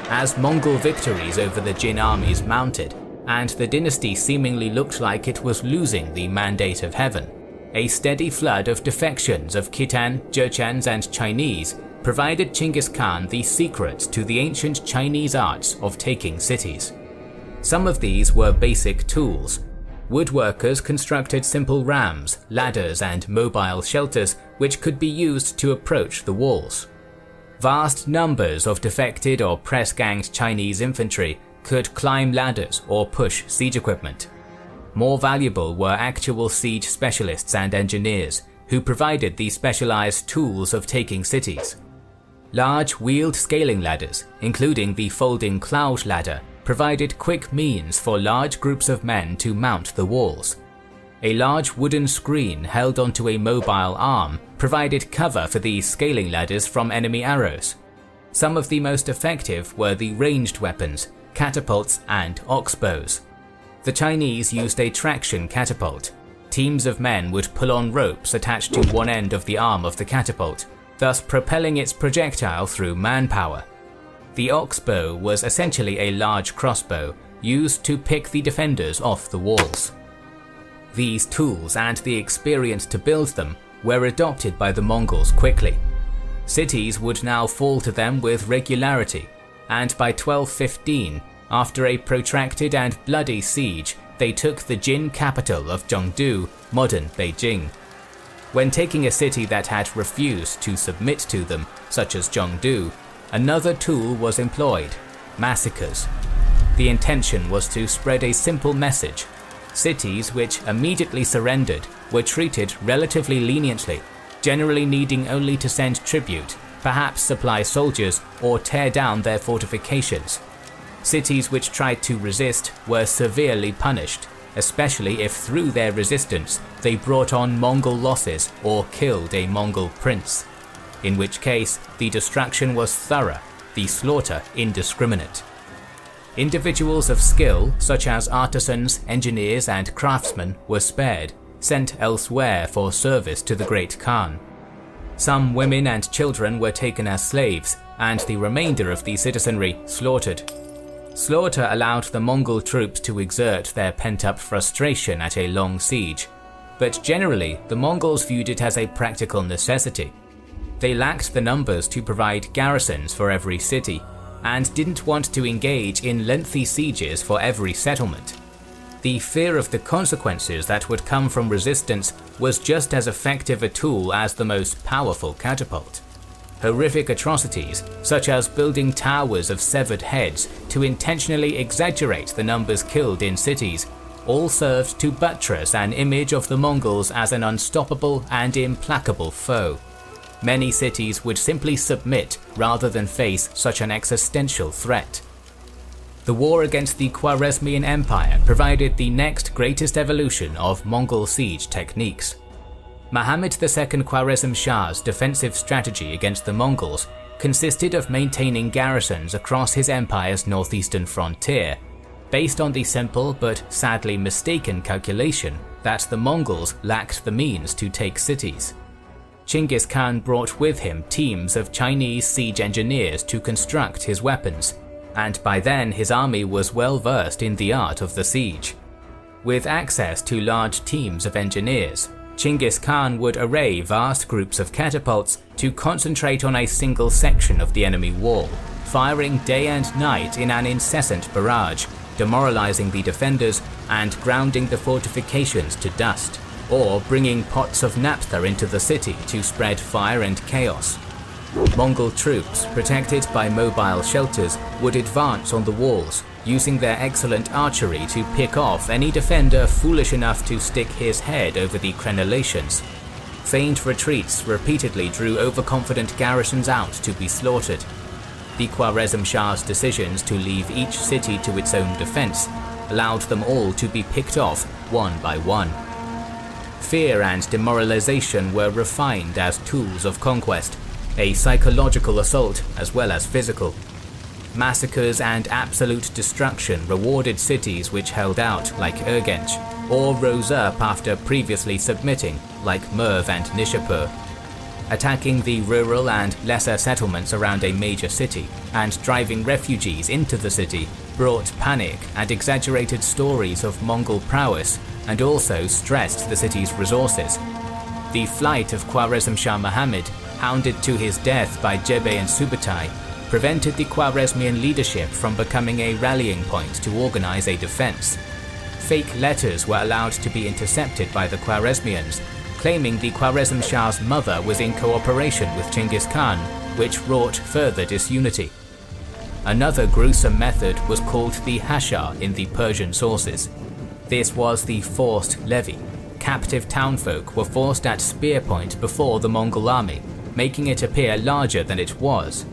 As Mongol victories over the Jin armies mounted, and the dynasty seemingly looked like it was losing the mandate of heaven, a steady flood of defections of Khitan, Jurchens and Chinese provided Chinggis Khan the secrets to the ancient Chinese arts of taking cities. Some of these were basic tools. Woodworkers constructed simple rams, ladders and mobile shelters which could be used to approach the walls. Vast numbers of defected or press-ganged Chinese infantry could climb ladders or push siege equipment. More valuable were actual siege specialists and engineers who provided the specialized tools of taking cities. Large wheeled scaling ladders, including the folding cloud ladder, provided quick means for large groups of men to mount the walls. A large wooden screen held onto a mobile arm provided cover for these scaling ladders from enemy arrows. Some of the most effective were the ranged weapons, catapults and oxbows. The Chinese used a traction catapult. Teams of men would pull on ropes attached to one end of the arm of the catapult, thus propelling its projectile through manpower. The oxbow was essentially a large crossbow used to pick the defenders off the walls. These tools and the experience to build them were adopted by the Mongols quickly. Cities would now fall to them with regularity, and by 1215, after a protracted and bloody siege, they took the Jin capital of Zhengdu, modern Beijing. When taking a city that had refused to submit to them, such as Zhengdu, another tool was employed: massacres. The intention was to spread a simple message. Cities which immediately surrendered were treated relatively leniently, generally needing only to send tribute, perhaps supply soldiers, or tear down their fortifications. Cities which tried to resist were severely punished, especially if through their resistance they brought on Mongol losses or killed a Mongol prince, in which case the destruction was thorough, the slaughter indiscriminate. Individuals of skill, such as artisans, engineers, and craftsmen, were spared, sent elsewhere for service to the Great Khan. Some women and children were taken as slaves, and the remainder of the citizenry slaughtered. Slaughter allowed the Mongol troops to exert their pent-up frustration at a long siege, but generally the Mongols viewed it as a practical necessity. They lacked the numbers to provide garrisons for every city, and didn't want to engage in lengthy sieges for every settlement. The fear of the consequences that would come from resistance was just as effective a tool as the most powerful catapult. Horrific atrocities, such as building towers of severed heads to intentionally exaggerate the numbers killed in cities, all served to buttress an image of the Mongols as an unstoppable and implacable foe. Many cities would simply submit rather than face such an existential threat. The war against the Khwarezmian Empire provided the next greatest evolution of Mongol siege techniques. Muhammad II Khwarezm Shah's defensive strategy against the Mongols consisted of maintaining garrisons across his empire's northeastern frontier, based on the simple but sadly mistaken calculation that the Mongols lacked the means to take cities. Chinggis Khan brought with him teams of Chinese siege engineers to construct his weapons, and by then his army was well versed in the art of the siege. With access to large teams of engineers, Chinggis Khan would array vast groups of catapults to concentrate on a single section of the enemy wall, firing day and night in an incessant barrage, demoralizing the defenders and grounding the fortifications to dust, or bringing pots of naphtha into the city to spread fire and chaos. Mongol troops, protected by mobile shelters, would advance on the walls, using their excellent archery to pick off any defender foolish enough to stick his head over the crenellations. Feigned retreats repeatedly drew overconfident garrisons out to be slaughtered. The Khwarezm Shah's decisions to leave each city to its own defense allowed them all to be picked off one by one. Fear and demoralization were refined as tools of conquest, a psychological assault as well as physical. Massacres and absolute destruction rewarded cities which held out, like Urgench, or rose up after previously submitting, like Merv and Nishapur. Attacking the rural and lesser settlements around a major city and driving refugees into the city brought panic and exaggerated stories of Mongol prowess, and also stressed the city's resources. The flight of Khwarezm Shah Muhammad, hounded to his death by Jebe and Subutai, prevented the Khwarezmian leadership from becoming a rallying point to organize a defense. Fake letters were allowed to be intercepted by the Khwarezmians, claiming the Khwarezm Shah's mother was in cooperation with Chinggis Khan, which wrought further disunity. Another gruesome method was called the hashar in the Persian sources. This was the forced levy. Captive townfolk were forced at spear point before the Mongol army, making it appear larger than it was.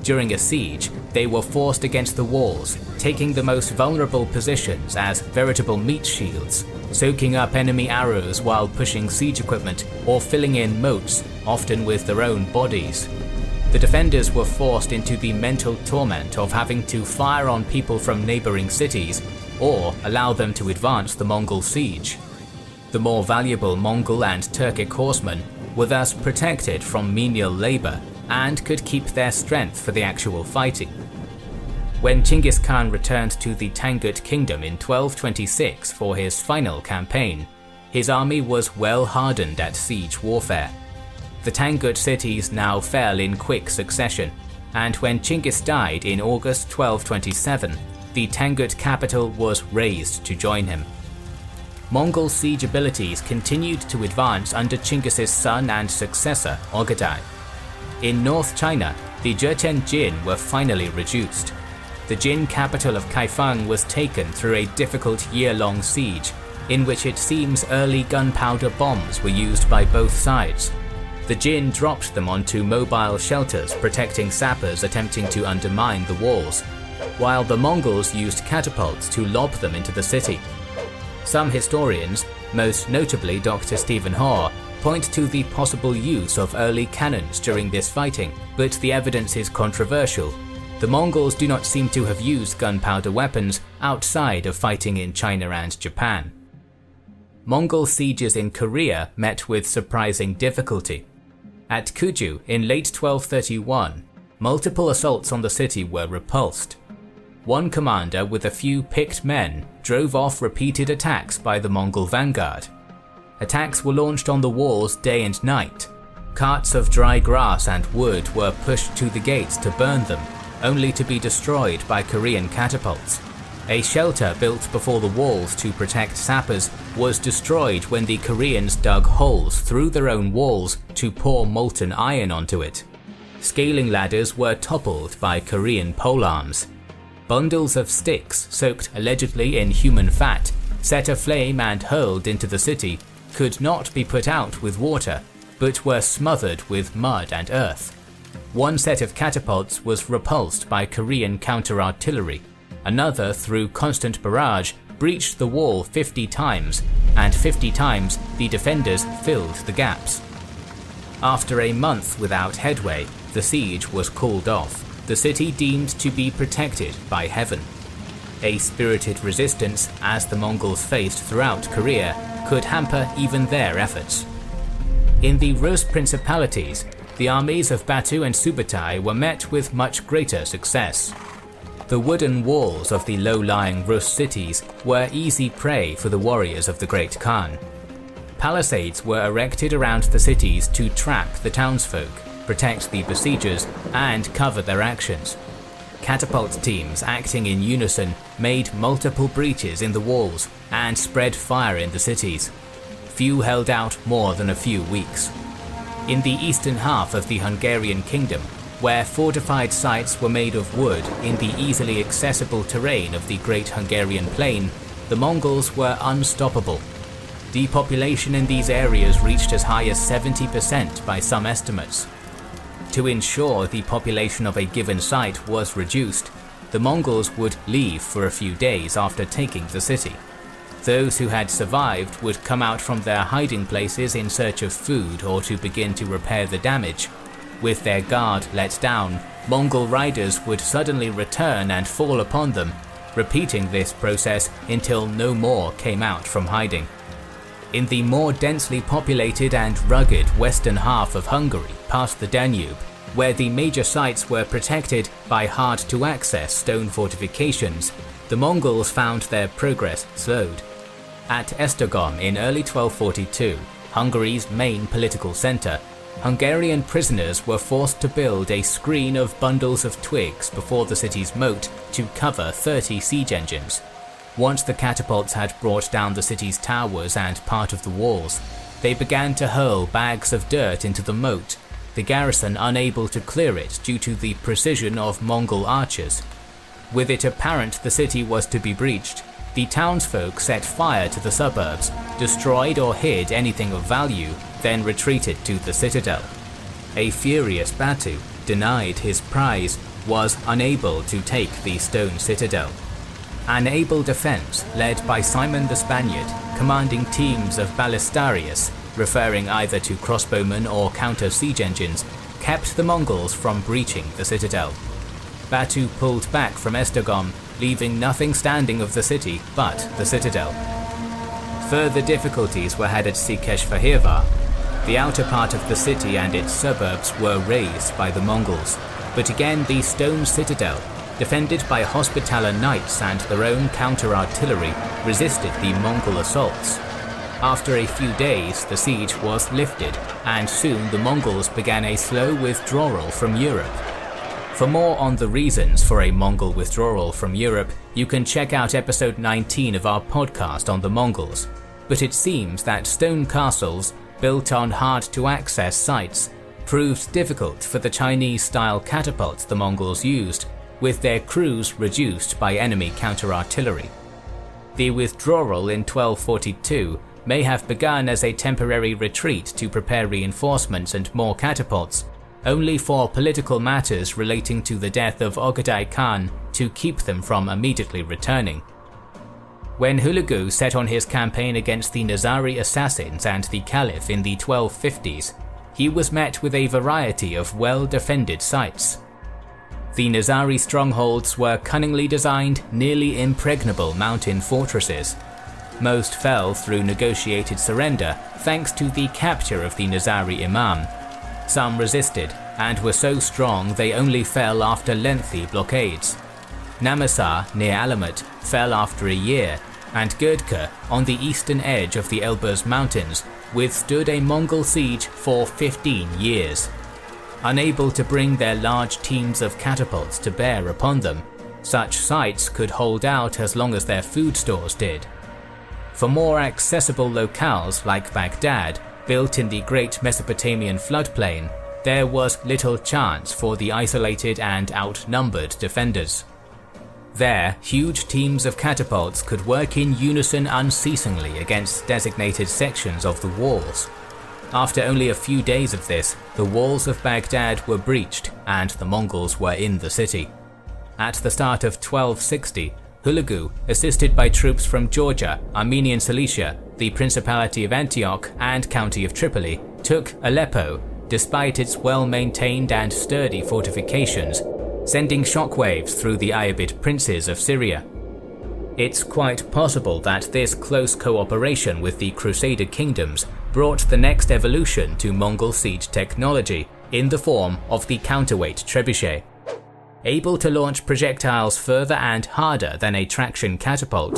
During a siege, they were forced against the walls, taking the most vulnerable positions as veritable meat shields, soaking up enemy arrows while pushing siege equipment or filling in moats, often with their own bodies. The defenders were forced into the mental torment of having to fire on people from neighboring cities or allow them to advance the Mongol siege. The more valuable Mongol and Turkic horsemen were thus protected from menial labor and could keep their strength for the actual fighting, When Chinggis Khan returned to the Tangut Kingdom in 1226 for his final campaign, his army was well hardened at siege warfare. The Tangut cities now fell in quick succession, and when Chinggis died in August 1227, the Tangut capital was razed to join him. Mongol siege abilities continued to advance under Chinggis's son and successor, Ogadai. In North China, the Jurchen Jin were finally reduced. The Jin capital of Kaifeng was taken through a difficult year-long siege, in which it seems early gunpowder bombs were used by both sides. The Jin dropped them onto mobile shelters protecting sappers attempting to undermine the walls, while the Mongols used catapults to lob them into the city. Some historians, most notably Dr. Stephen Hoare, point to the possible use of early cannons during this fighting, but the evidence is controversial. The Mongols do not seem to have used gunpowder weapons outside of fighting in China and Japan. Mongol sieges in Korea met with surprising difficulty. At Kuju in late 1231, multiple assaults on the city were repulsed. One commander with a few picked men drove off repeated attacks by the Mongol vanguard. Attacks were launched on the walls day and night. Carts of dry grass and wood were pushed to the gates to burn them, only to be destroyed by Korean catapults. A shelter built before the walls to protect sappers was destroyed when the Koreans dug holes through their own walls to pour molten iron onto it. Scaling ladders were toppled by Korean polearms. Bundles of sticks soaked allegedly in human fat, set aflame and hurled into the city, could not be put out with water, but were smothered with mud and earth. One set of catapults was repulsed by Korean counter-artillery. Another, through constant barrage, breached the wall 50 times, and 50 times the defenders filled the gaps. After a month without headway, the siege was called off, the city deemed to be protected by heaven. A spirited resistance, as the Mongols faced throughout Korea, could hamper even their efforts. In the Rus principalities, the armies of Batu and Subutai were met with much greater success. The wooden walls of the low-lying Rus cities were easy prey for the warriors of the Great Khan. Palisades were erected around the cities to trap the townsfolk, protect the besiegers, and cover their actions. Catapult teams acting in unison made multiple breaches in the walls and spread fire in the cities. Few held out more than a few weeks. In the eastern half of the Hungarian kingdom, where fortified sites were made of wood in the easily accessible terrain of the Great Hungarian Plain, the Mongols were unstoppable. Depopulation in these areas reached as high as 70% by some estimates. To ensure the population of a given site was reduced, the Mongols would leave for a few days after taking the city. Those who had survived would come out from their hiding places in search of food or to begin to repair the damage. With their guard let down, Mongol riders would suddenly return and fall upon them, repeating this process until no more came out from hiding. In the more densely populated and rugged western half of Hungary past the Danube, where the major sites were protected by hard-to-access stone fortifications, the Mongols found their progress slowed. At Esztergom in early 1242, Hungary's main political centre, Hungarian prisoners were forced to build a screen of bundles of twigs before the city's moat to cover 30 siege engines. Once the catapults had brought down the city's towers and part of the walls, they began to hurl bags of dirt into the moat, the garrison unable to clear it due to the precision of Mongol archers. With it apparent the city was to be breached, the townsfolk set fire to the suburbs, destroyed or hid anything of value, then retreated to the citadel. A furious Batu, denied his prize, was unable to take the stone citadel. An able defense, led by Simon the Spaniard, commanding teams of ballistarius, referring either to crossbowmen or counter-siege engines, kept the Mongols from breaching the citadel. Batu pulled back from Esztergom, leaving nothing standing of the city but the citadel. Further difficulties were had at Székesfehérvár. The outer part of the city and its suburbs were razed by the Mongols, but again the stone citadel, defended by Hospitaller knights and their own counter-artillery, resisted the Mongol assaults. After a few days, the siege was lifted, and soon the Mongols began a slow withdrawal from Europe. For more on the reasons for a Mongol withdrawal from Europe, you can check out episode 19 of our podcast on the Mongols. But it seems that stone castles, built on hard-to-access sites, proved difficult for the Chinese-style catapults the Mongols used, with their crews reduced by enemy counter-artillery. The withdrawal in 1242 may have begun as a temporary retreat to prepare reinforcements and more catapults, only for political matters relating to the death of Ogedai Khan to keep them from immediately returning. When Hulagu set on his campaign against the Nizari assassins and the Caliph in the 1250s, he was met with a variety of well-defended sites. The Nizari strongholds were cunningly designed, nearly impregnable mountain fortresses. Most fell through negotiated surrender thanks to the capture of the Nizari Imam. Some resisted, and were so strong they only fell after lengthy blockades. Namasar, near Alamat, fell after a year, and Girdka, on the eastern edge of the Elburz Mountains, withstood a Mongol siege for 15 years. Unable to bring their large teams of catapults to bear upon them, such sites could hold out as long as their food stores did. For more accessible locales like Baghdad, built in the great Mesopotamian floodplain, there was little chance for the isolated and outnumbered defenders. There, huge teams of catapults could work in unison unceasingly against designated sections of the walls. After only a few days of this, the walls of Baghdad were breached and the Mongols were in the city. At the start of 1260, Hulagu, assisted by troops from Georgia, Armenian Cilicia, the Principality of Antioch and County of Tripoli, took Aleppo, despite its well-maintained and sturdy fortifications, sending shockwaves through the Ayyubid princes of Syria. It's quite possible that this close cooperation with the Crusader kingdoms brought the next evolution to Mongol siege technology in the form of the counterweight trebuchet. Able to launch projectiles further and harder than a traction catapult,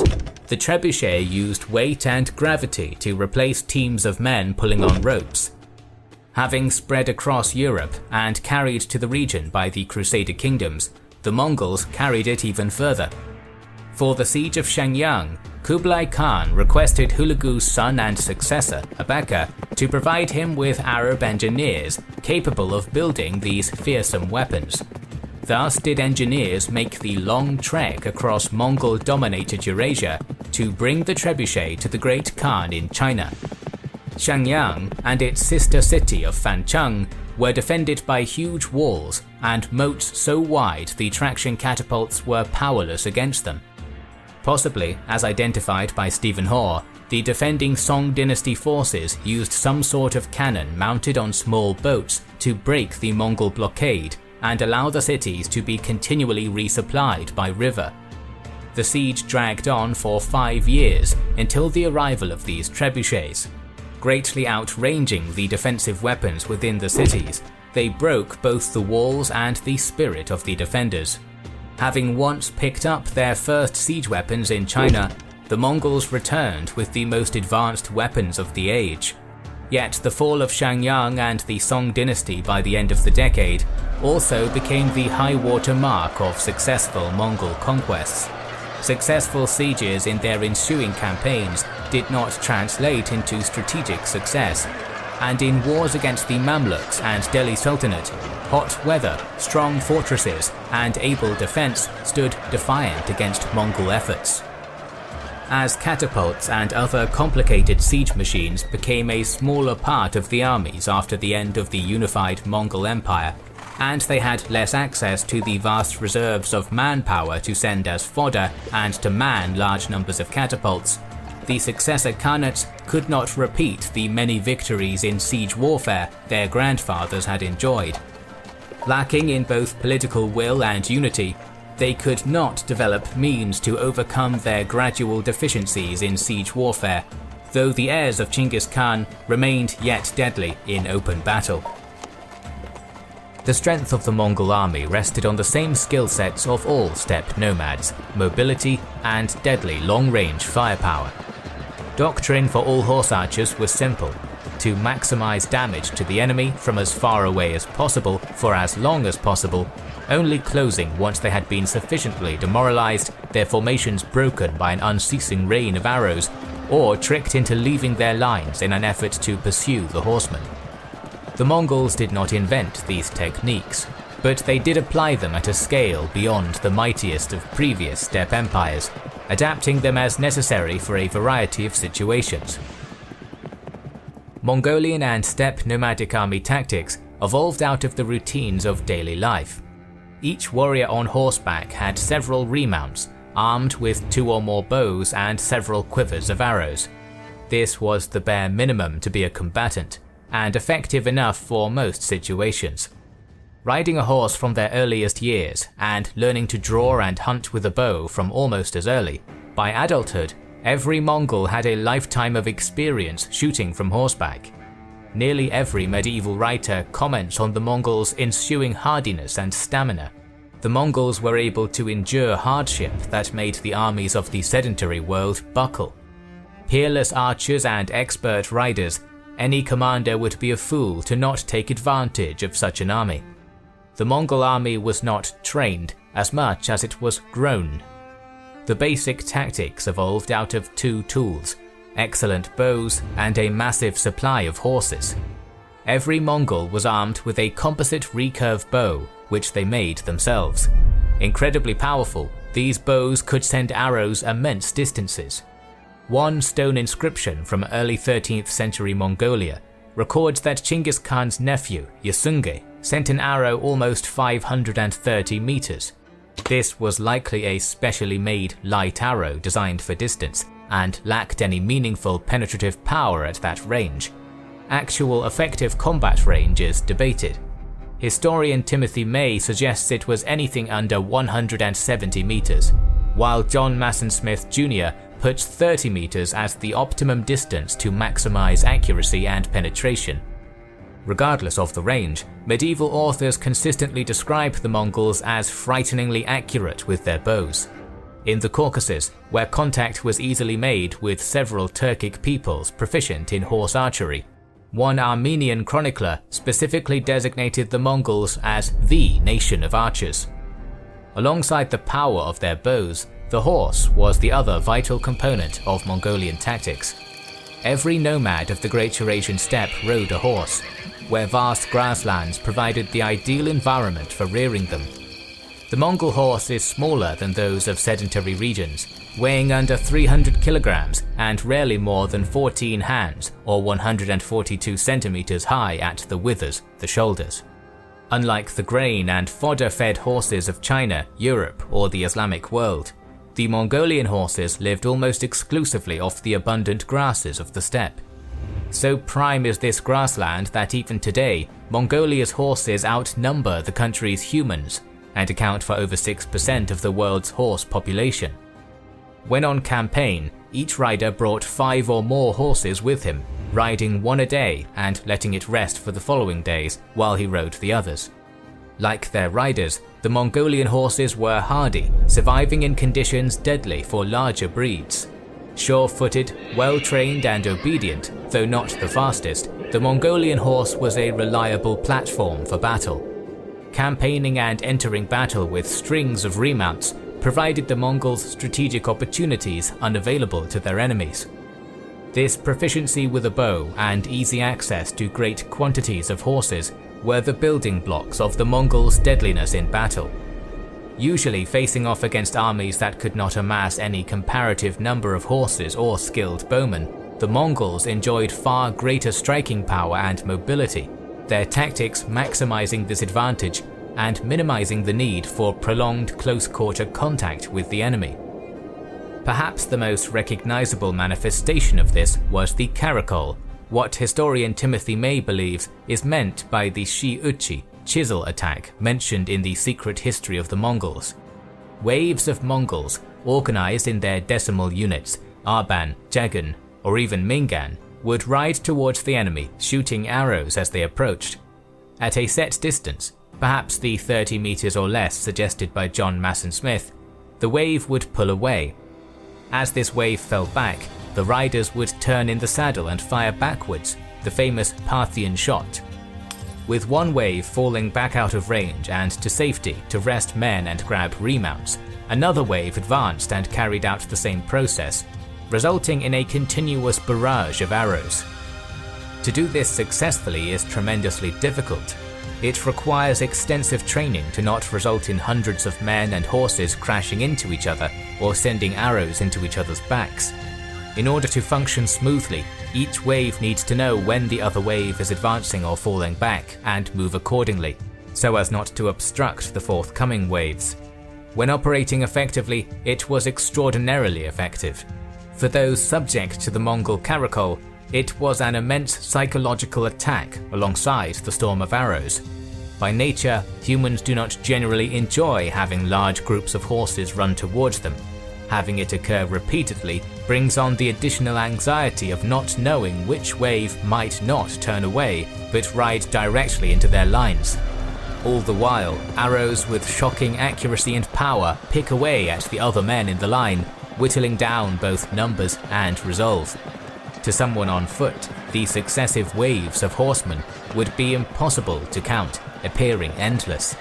the trebuchet used weight and gravity to replace teams of men pulling on ropes. Having spread across Europe and carried to the region by the Crusader kingdoms, the Mongols carried it even further. For the siege of Shenyang, Kublai Khan requested Hulagu's son and successor, Abaka, to provide him with Arab engineers capable of building these fearsome weapons. Thus did engineers make the long trek across Mongol-dominated Eurasia to bring the trebuchet to the Great Khan in China. Shenyang and its sister city of Fancheng were defended by huge walls and moats so wide the traction catapults were powerless against them. Possibly, as identified by Stephen Hoare, the defending Song dynasty forces used some sort of cannon mounted on small boats to break the Mongol blockade and allow the cities to be continually resupplied by river. The siege dragged on for 5 years until the arrival of these trebuchets. Greatly outranging the defensive weapons within the cities, they broke both the walls and the spirit of the defenders. Having once picked up their first siege weapons in China, the Mongols returned with the most advanced weapons of the age. Yet the fall of Shenyang and the Song dynasty by the end of the decade also became the high-water mark of successful Mongol conquests. Successful sieges in their ensuing campaigns did not translate into strategic success, and in wars against the Mamluks and Delhi Sultanate, hot weather, strong fortresses, and able defense stood defiant against Mongol efforts. As catapults and other complicated siege machines became a smaller part of the armies after the end of the unified Mongol Empire, and they had less access to the vast reserves of manpower to send as fodder and to man large numbers of catapults, the successor Khanates could not repeat the many victories in siege warfare their grandfathers had enjoyed. Lacking in both political will and unity, they could not develop means to overcome their gradual deficiencies in siege warfare, though the heirs of Chinggis Khan remained yet deadly in open battle. The strength of the Mongol army rested on the same skill sets of all steppe nomads: mobility and deadly long-range firepower. Doctrine for all horse archers was simple: to maximize damage to the enemy from as far away as possible for as long as possible, only closing once they had been sufficiently demoralized, their formations broken by an unceasing rain of arrows, or tricked into leaving their lines in an effort to pursue the horsemen. The Mongols did not invent these techniques, but they did apply them at a scale beyond the mightiest of previous steppe empires, adapting them as necessary for a variety of situations. Mongolian and steppe nomadic army tactics evolved out of the routines of daily life. Each warrior on horseback had several remounts, armed with 2 or more bows and several quivers of arrows. This was the bare minimum to be a combatant, and effective enough for most situations. Riding a horse from their earliest years, and learning to draw and hunt with a bow from almost as early, by adulthood, every Mongol had a lifetime of experience shooting from horseback. Nearly every medieval writer comments on the Mongols' ensuing hardiness and stamina. The Mongols were able to endure hardship that made the armies of the sedentary world buckle. Peerless archers and expert riders, any commander would be a fool to not take advantage of such an army. The Mongol army was not trained as much as it was grown. The basic tactics evolved out of 2 tools: excellent bows and a massive supply of horses. Every Mongol was armed with a composite recurve bow, which they made themselves. Incredibly powerful, these bows could send arrows immense distances. One stone inscription from early 13th century Mongolia records that Chinggis Khan's nephew, Yasunge, sent an arrow almost 530 meters. This was likely a specially made light arrow designed for distance, and lacked any meaningful penetrative power at that range. Actual effective combat range is debated. Historian Timothy May suggests it was anything under 170 meters, while John Masson Smith Jr. puts 30 meters as the optimum distance to maximize accuracy and penetration. Regardless of the range, medieval authors consistently describe the Mongols as frighteningly accurate with their bows. In the Caucasus, where contact was easily made with several Turkic peoples proficient in horse archery, one Armenian chronicler specifically designated the Mongols as the nation of archers. Alongside the power of their bows, the horse was the other vital component of Mongolian tactics. Every nomad of the Great Eurasian steppe rode a horse, where vast grasslands provided the ideal environment for rearing them. The Mongol horse is smaller than those of sedentary regions, weighing under 300 kilograms and rarely more than 14 hands or 142 centimeters high at the withers, the shoulders. Unlike the grain and fodder-fed horses of China, Europe, or the Islamic world, the Mongolian horses lived almost exclusively off the abundant grasses of the steppe. So prime is this grassland that even today, Mongolia's horses outnumber the country's humans and account for over 6% of the world's horse population. When on campaign, each rider brought 5 or more horses with him, riding one a day and letting it rest for the following days while he rode the others. Like their riders, the Mongolian horses were hardy, surviving in conditions deadly for larger breeds. Sure-footed, well-trained and obedient, though not the fastest, the Mongolian horse was a reliable platform for battle. Campaigning and entering battle with strings of remounts provided the Mongols strategic opportunities unavailable to their enemies. This proficiency with a bow and easy access to great quantities of horses were the building blocks of the Mongols' deadliness in battle. Usually facing off against armies that could not amass any comparative number of horses or skilled bowmen, the Mongols enjoyed far greater striking power and mobility, their tactics maximizing this advantage and minimizing the need for prolonged close-quarter contact with the enemy. Perhaps the most recognizable manifestation of this was the caracole, what historian Timothy May believes is meant by the shi-uchi, chisel attack mentioned in the Secret History of the Mongols. Waves of Mongols, organized in their decimal units, Arban, Jagan, or even Mingan, would ride towards the enemy, shooting arrows as they approached. At a set distance, perhaps the 30 meters or less suggested by John Masson Smith, the wave would pull away. As this wave fell back, the riders would turn in the saddle and fire backwards, the famous Parthian shot. With one wave falling back out of range and to safety to rest men and grab remounts, another wave advanced and carried out the same process, resulting in a continuous barrage of arrows. To do this successfully is tremendously difficult. It requires extensive training to not result in hundreds of men and horses crashing into each other or sending arrows into each other's backs. In order to function smoothly, each wave needs to know when the other wave is advancing or falling back and move accordingly, so as not to obstruct the forthcoming waves. When operating effectively, it was extraordinarily effective. For those subject to the Mongol caracole, it was an immense psychological attack alongside the storm of arrows. By nature, humans do not generally enjoy having large groups of horses run towards them. Having it occur repeatedly brings on the additional anxiety of not knowing which wave might not turn away but ride directly into their lines. All the while, arrows with shocking accuracy and power pick away at the other men in the line, whittling down both numbers and resolve. To someone on foot, the successive waves of horsemen would be impossible to count, appearing endless.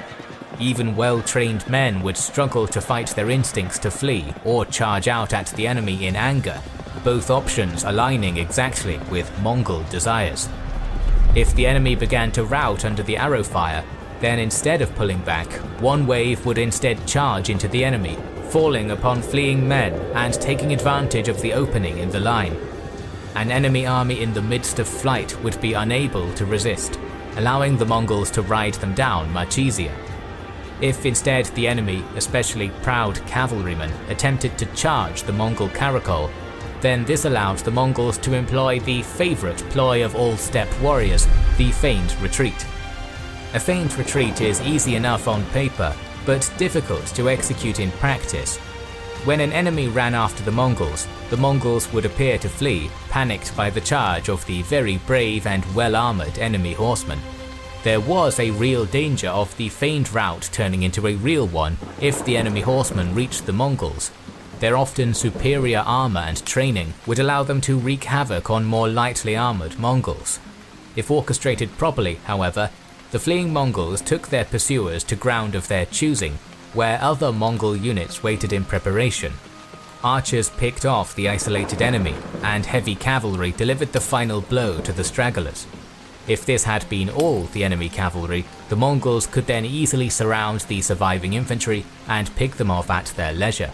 Even well-trained men would struggle to fight their instincts to flee or charge out at the enemy in anger, both options aligning exactly with Mongol desires. If the enemy began to rout under the arrow fire, then instead of pulling back, one wave would instead charge into the enemy, falling upon fleeing men and taking advantage of the opening in the line. An enemy army in the midst of flight would be unable to resist, allowing the Mongols to ride them down much easier. If instead the enemy, especially proud cavalrymen, attempted to charge the Mongol caracole, then this allowed the Mongols to employ the favourite ploy of all steppe warriors, the feigned retreat. A feigned retreat is easy enough on paper, but difficult to execute in practice. When an enemy ran after the Mongols would appear to flee, panicked by the charge of the very brave and well-armoured enemy horsemen. There was a real danger of the feigned rout turning into a real one if the enemy horsemen reached the Mongols. Their often superior armour and training would allow them to wreak havoc on more lightly armoured Mongols. If orchestrated properly, however, the fleeing Mongols took their pursuers to ground of their choosing, where other Mongol units waited in preparation. Archers picked off the isolated enemy, and heavy cavalry delivered the final blow to the stragglers. If this had been all the enemy cavalry, the Mongols could then easily surround the surviving infantry and pick them off at their leisure.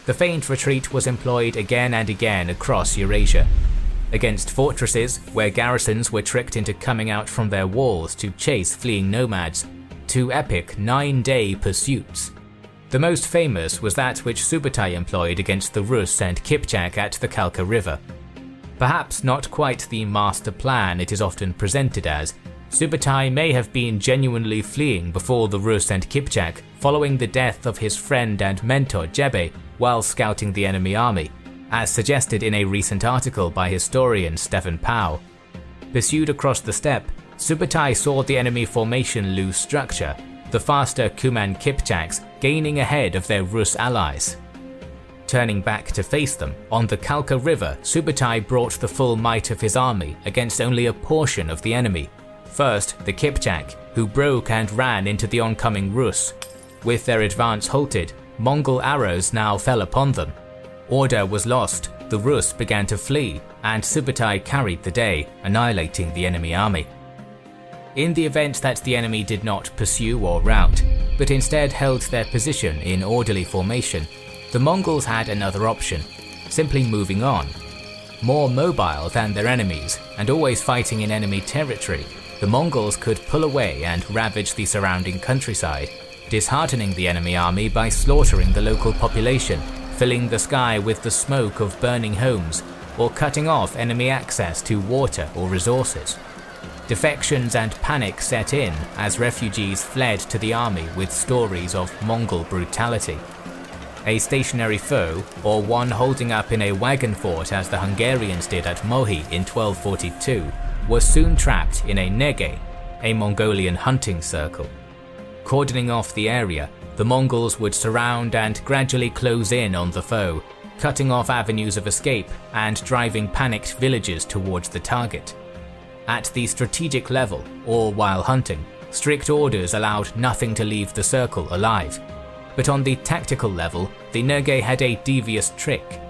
The feigned retreat was employed again and again across Eurasia. Against fortresses, where garrisons were tricked into coming out from their walls to chase fleeing nomads, to epic 9-day pursuits. The most famous was that which Subutai employed against the Rus and Kipchak at the Kalka River. Perhaps not quite the master plan it is often presented as, Subutai may have been genuinely fleeing before the Rus and Kipchak following the death of his friend and mentor Jebe while scouting the enemy army, as suggested in a recent article by historian Stefan Pau. Pursued across the steppe, Subutai saw the enemy formation lose structure, the faster Kuman Kipchaks gaining ahead of their Rus allies. Turning back to face them, on the Kalka River, Subutai brought the full might of his army against only a portion of the enemy. First, the Kipchak, who broke and ran into the oncoming Rus. With their advance halted, Mongol arrows now fell upon them. Order was lost, the Rus began to flee, and Subutai carried the day, annihilating the enemy army. In the event that the enemy did not pursue or rout, but instead held their position in orderly formation, the Mongols had another option, simply moving on. More mobile than their enemies, and always fighting in enemy territory, the Mongols could pull away and ravage the surrounding countryside, disheartening the enemy army by slaughtering the local population, filling the sky with the smoke of burning homes, or cutting off enemy access to water or resources. Defections and panic set in as refugees fled to the army with stories of Mongol brutality. A stationary foe, or one holding up in a wagon fort as the Hungarians did at Mohi in 1242, was soon trapped in a nege, a Mongolian hunting circle. Cordoning off the area, the Mongols would surround and gradually close in on the foe, cutting off avenues of escape and driving panicked villagers towards the target. At the strategic level, or while hunting, strict orders allowed nothing to leave the circle alive. But on the tactical level, the Nöge had a devious trick.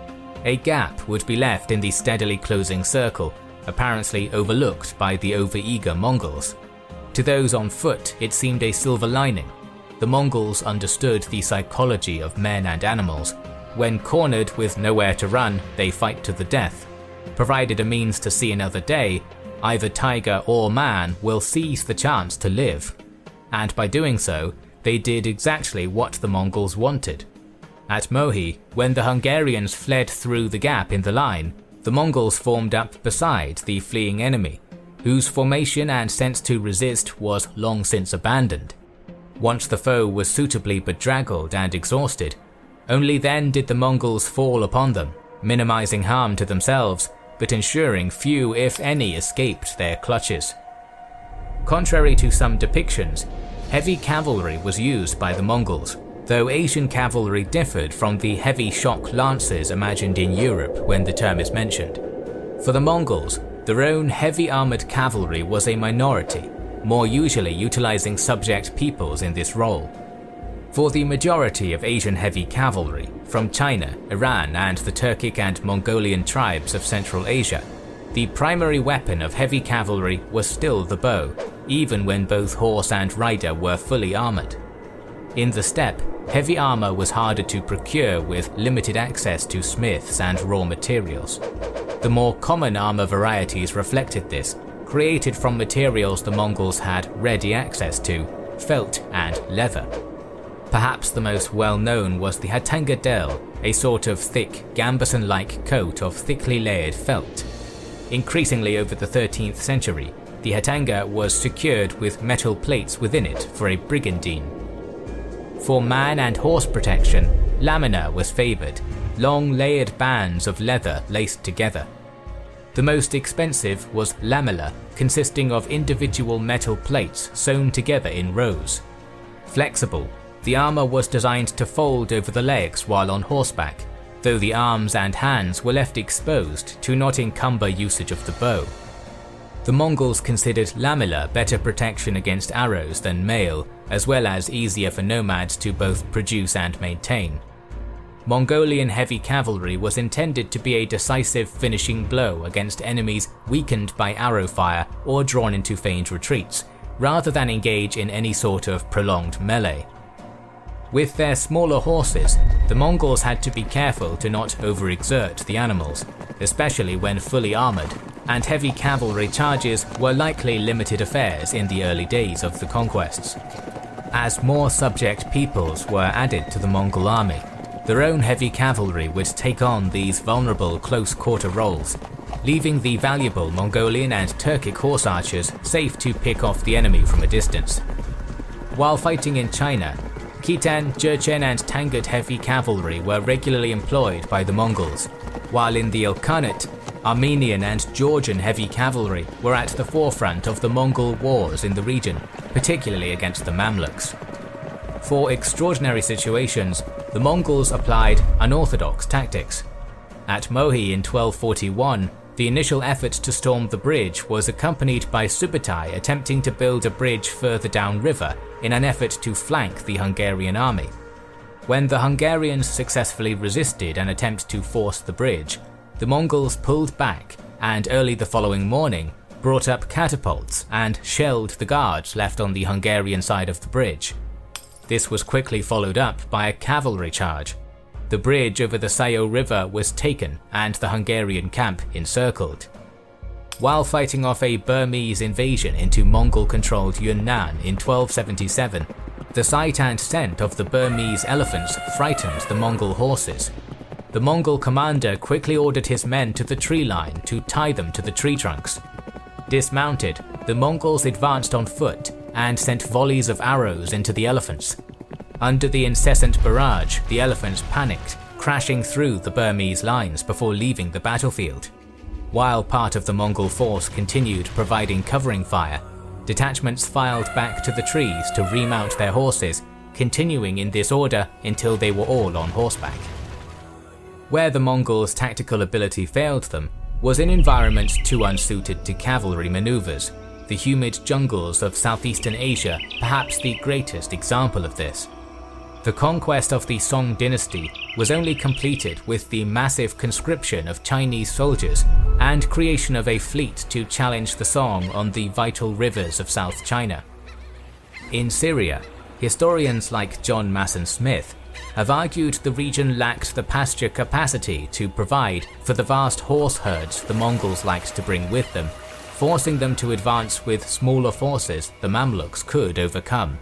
A gap would be left in the steadily closing circle, apparently overlooked by the overeager Mongols. To those on foot, it seemed a silver lining. The Mongols understood the psychology of men and animals. When cornered with nowhere to run, they fight to the death. Provided a means to see another day, either tiger or man will seize the chance to live. And by doing so, they did exactly what the Mongols wanted. At Mohi, when the Hungarians fled through the gap in the line, the Mongols formed up beside the fleeing enemy, whose formation and sense to resist was long since abandoned. Once the foe was suitably bedraggled and exhausted, only then did the Mongols fall upon them, minimizing harm to themselves, but ensuring few if any escaped their clutches. Contrary to some depictions, heavy cavalry was used by the Mongols, though Asian cavalry differed from the heavy shock lancers imagined in Europe when the term is mentioned. For the Mongols, their own heavy armoured cavalry was a minority, more usually utilizing subject peoples in this role. For the majority of Asian heavy cavalry, from China, Iran and the Turkic and Mongolian tribes of Central Asia, the primary weapon of heavy cavalry was still the bow, even when both horse and rider were fully armoured. In the steppe, heavy armour was harder to procure with limited access to smiths and raw materials. The more common armour varieties reflected this, created from materials the Mongols had ready access to, felt and leather. Perhaps the most well-known was the hatanga del, a sort of thick, gambeson-like coat of thickly layered felt. Increasingly over the 13th century, the hatanga was secured with metal plates within it for a brigandine. For man and horse protection, lamina was favoured, long layered bands of leather laced together. The most expensive was lamella, consisting of individual metal plates sewn together in rows. Flexible, the armour was designed to fold over the legs while on horseback, though the arms and hands were left exposed to not encumber usage of the bow. The Mongols considered lamella better protection against arrows than mail, as well as easier for nomads to both produce and maintain. Mongolian heavy cavalry was intended to be a decisive finishing blow against enemies weakened by arrow fire or drawn into feigned retreats, rather than engage in any sort of prolonged melee. With their smaller horses, the Mongols had to be careful to not overexert the animals, especially when fully armoured, and heavy cavalry charges were likely limited affairs in the early days of the conquests. As more subject peoples were added to the Mongol army, their own heavy cavalry would take on these vulnerable close-quarter roles, leaving the valuable Mongolian and Turkic horse archers safe to pick off the enemy from a distance. While fighting in China, Khitan, Jurchen and Tangut heavy cavalry were regularly employed by the Mongols, while in the Ilkhanate, Armenian and Georgian heavy cavalry were at the forefront of the Mongol wars in the region, particularly against the Mamluks. For extraordinary situations, the Mongols applied unorthodox tactics. At Mohi in 1241, the initial effort to storm the bridge was accompanied by Subutai attempting to build a bridge further downriver in an effort to flank the Hungarian army. When the Hungarians successfully resisted an attempt to force the bridge, the Mongols pulled back and early the following morning brought up catapults and shelled the guards left on the Hungarian side of the bridge. This was quickly followed up by a cavalry charge. The bridge over the Sayo River was taken and the Hungarian camp encircled. While fighting off a Burmese invasion into Mongol-controlled Yunnan in 1277, the sight and scent of the Burmese elephants frightened the Mongol horses. The Mongol commander quickly ordered his men to the tree line to tie them to the tree trunks. Dismounted, the Mongols advanced on foot and sent volleys of arrows into the elephants. Under the incessant barrage, the elephants panicked, crashing through the Burmese lines before leaving the battlefield. While part of the Mongol force continued providing covering fire, Detachments filed back to the trees to remount their horses, continuing in this order until they were all on horseback. Where the Mongols' tactical ability failed them was in environments too unsuited to cavalry maneuvers. The humid jungles of Southeastern Asia, perhaps the greatest example of this. The conquest of the Song dynasty was only completed with the massive conscription of Chinese soldiers and creation of a fleet to challenge the Song on the vital rivers of South China. In Syria, historians like John Masson Smith have argued the region lacked the pasture capacity to provide for the vast horse herds the Mongols liked to bring with them, forcing them to advance with smaller forces the Mamluks could overcome.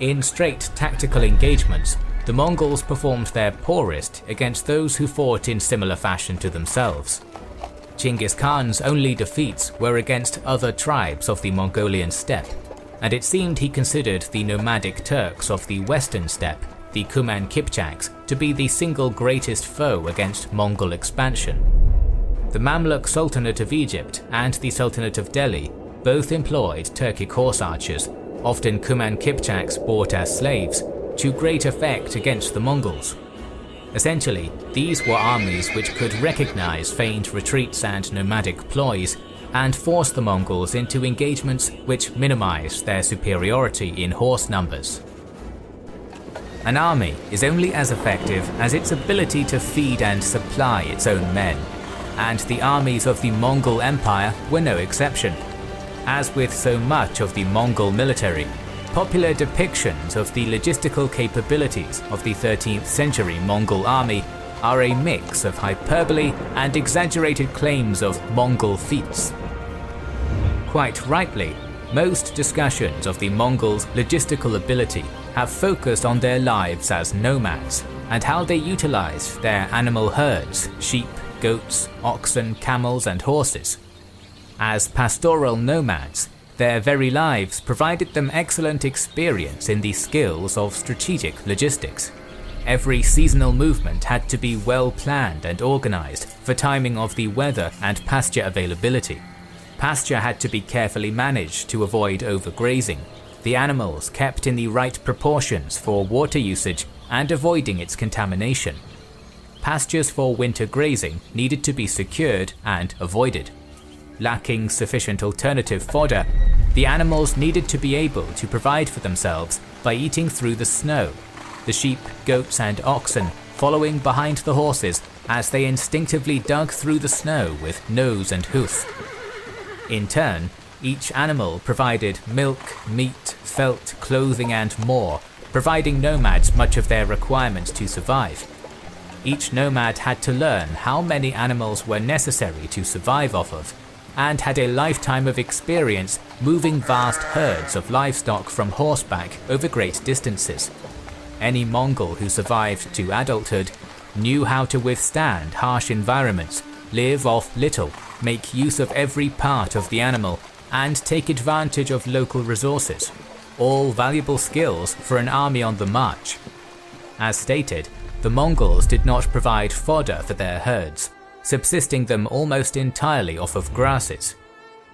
In straight tactical engagements, the Mongols performed their poorest against those who fought in similar fashion to themselves. Chinggis Khan's only defeats were against other tribes of the Mongolian steppe, and it seemed he considered the nomadic Turks of the western steppe, the Kuman Kipchaks, to be the single greatest foe against Mongol expansion. The Mamluk Sultanate of Egypt and the Sultanate of Delhi both employed Turkic horse archers, often Kuman Kipchaks bought as slaves, to great effect against the Mongols. Essentially, these were armies which could recognize feigned retreats and nomadic ploys, and force the Mongols into engagements which minimized their superiority in horse numbers. An army is only as effective as its ability to feed and supply its own men, and the armies of the Mongol Empire were no exception. As with so much of the Mongol military, popular depictions of the logistical capabilities of the 13th century Mongol army are a mix of hyperbole and exaggerated claims of Mongol feats. Quite rightly, most discussions of the Mongols' logistical ability have focused on their lives as nomads and how they utilized their animal herds, sheep, goats, oxen, camels, and horses. As pastoral nomads, their very lives provided them excellent experience in the skills of strategic logistics. Every seasonal movement had to be well planned and organized for timing of the weather and pasture availability. Pasture had to be carefully managed to avoid overgrazing, the animals kept in the right proportions for water usage and avoiding its contamination. Pastures for winter grazing needed to be secured and avoided. Lacking sufficient alternative fodder, the animals needed to be able to provide for themselves by eating through the snow, the sheep, goats, and oxen following behind the horses as they instinctively dug through the snow with nose and hoof. In turn, each animal provided milk, meat, felt, clothing, and more, providing nomads much of their requirements to survive. Each nomad had to learn how many animals were necessary to survive off of, and had a lifetime of experience moving vast herds of livestock from horseback over great distances. Any Mongol who survived to adulthood knew how to withstand harsh environments, live off little, make use of every part of the animal, and take advantage of local resources, all valuable skills for an army on the march. As stated, the Mongols did not provide fodder for their herds, subsisting them almost entirely off of grasses.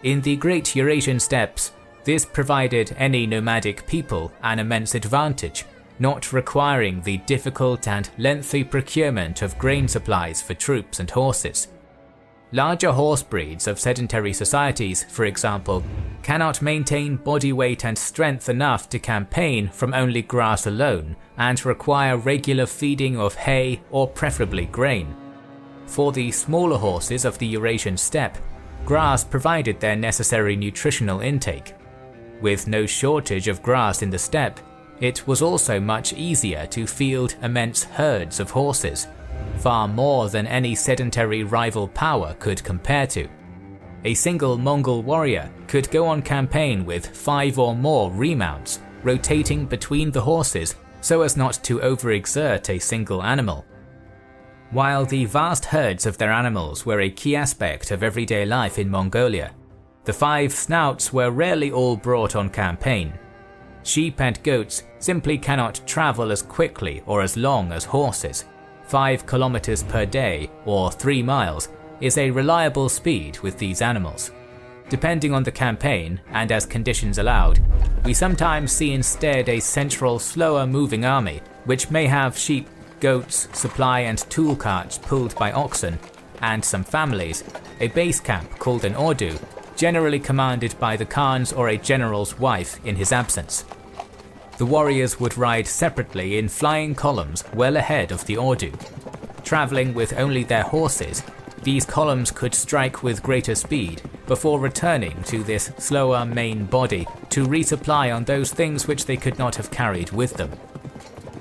In the Great Eurasian Steppes, this provided any nomadic people an immense advantage, not requiring the difficult and lengthy procurement of grain supplies for troops and horses. Larger horse breeds of sedentary societies, for example, cannot maintain body weight and strength enough to campaign from only grass alone and require regular feeding of hay or preferably grain. For the smaller horses of the Eurasian steppe, grass provided their necessary nutritional intake. With no shortage of grass in the steppe, it was also much easier to field immense herds of horses, far more than any sedentary rival power could compare to. A single Mongol warrior could go on campaign with 5 or more remounts, rotating between the horses so as not to overexert a single animal. While the vast herds of their animals were a key aspect of everyday life in Mongolia, the 5 snouts were rarely all brought on campaign. Sheep and goats simply cannot travel as quickly or as long as horses. 5 kilometers per day, or 3 miles, is a reliable speed with these animals. Depending on the campaign, and as conditions allowed, we sometimes see instead a central, slower-moving army, which may have sheep, goats, supply and tool carts pulled by oxen, and some families, a base camp called an ordu, generally commanded by the Khan's or a general's wife in his absence. The warriors would ride separately in flying columns well ahead of the ordu. Traveling with only their horses, these columns could strike with greater speed before returning to this slower main body to resupply on those things which they could not have carried with them.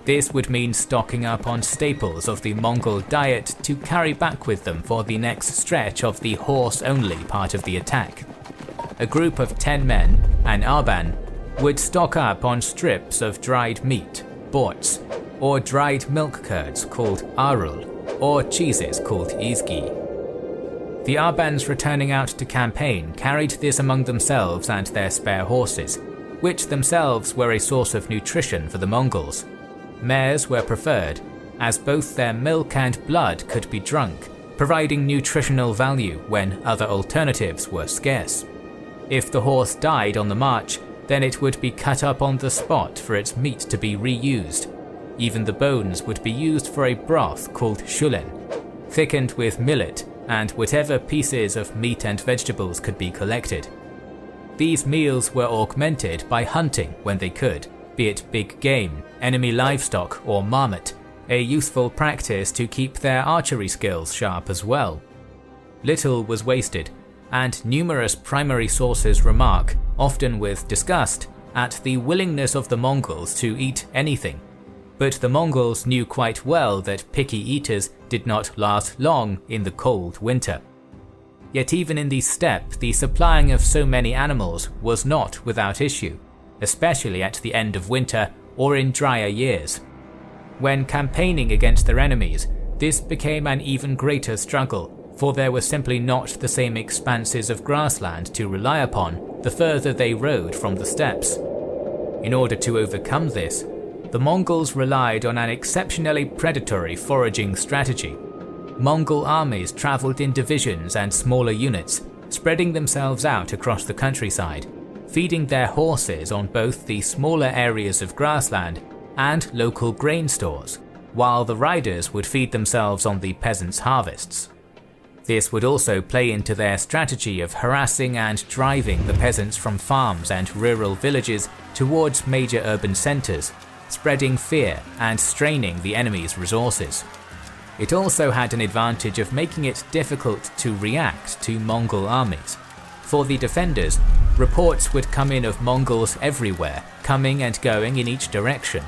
This would mean stocking up on staples of the Mongol diet to carry back with them for the next stretch of the horse-only part of the attack. A group of 10 men, an arban, would stock up on strips of dried meat, borts, or dried milk curds called arul, or cheeses called izgi. The arbans returning out to campaign carried this among themselves and their spare horses, which themselves were a source of nutrition for the Mongols. Mares were preferred, as both their milk and blood could be drunk, providing nutritional value when other alternatives were scarce. If the horse died on the march, then it would be cut up on the spot for its meat to be reused. Even the bones would be used for a broth called shulen, thickened with millet and whatever pieces of meat and vegetables could be collected. These meals were augmented by hunting when they could, be it big game, enemy livestock or marmot, a useful practice to keep their archery skills sharp as well. Little was wasted, and numerous primary sources remark, often with disgust, at the willingness of the Mongols to eat anything. But the Mongols knew quite well that picky eaters did not last long in the cold winter. Yet even in the steppe, the supplying of so many animals was not without issue, especially at the end of winter or in drier years. When campaigning against their enemies, this became an even greater struggle, for there were simply not the same expanses of grassland to rely upon the further they rode from the steppes. In order to overcome this, the Mongols relied on an exceptionally predatory foraging strategy. Mongol armies travelled in divisions and smaller units, spreading themselves out across the countryside, feeding their horses on both the smaller areas of grassland and local grain stores, while the riders would feed themselves on the peasants' harvests. This would also play into their strategy of harassing and driving the peasants from farms and rural villages towards major urban centres, spreading fear and straining the enemy's resources. It also had an advantage of making it difficult to react to Mongol armies. For the defenders, reports would come in of Mongols everywhere, coming and going in each direction.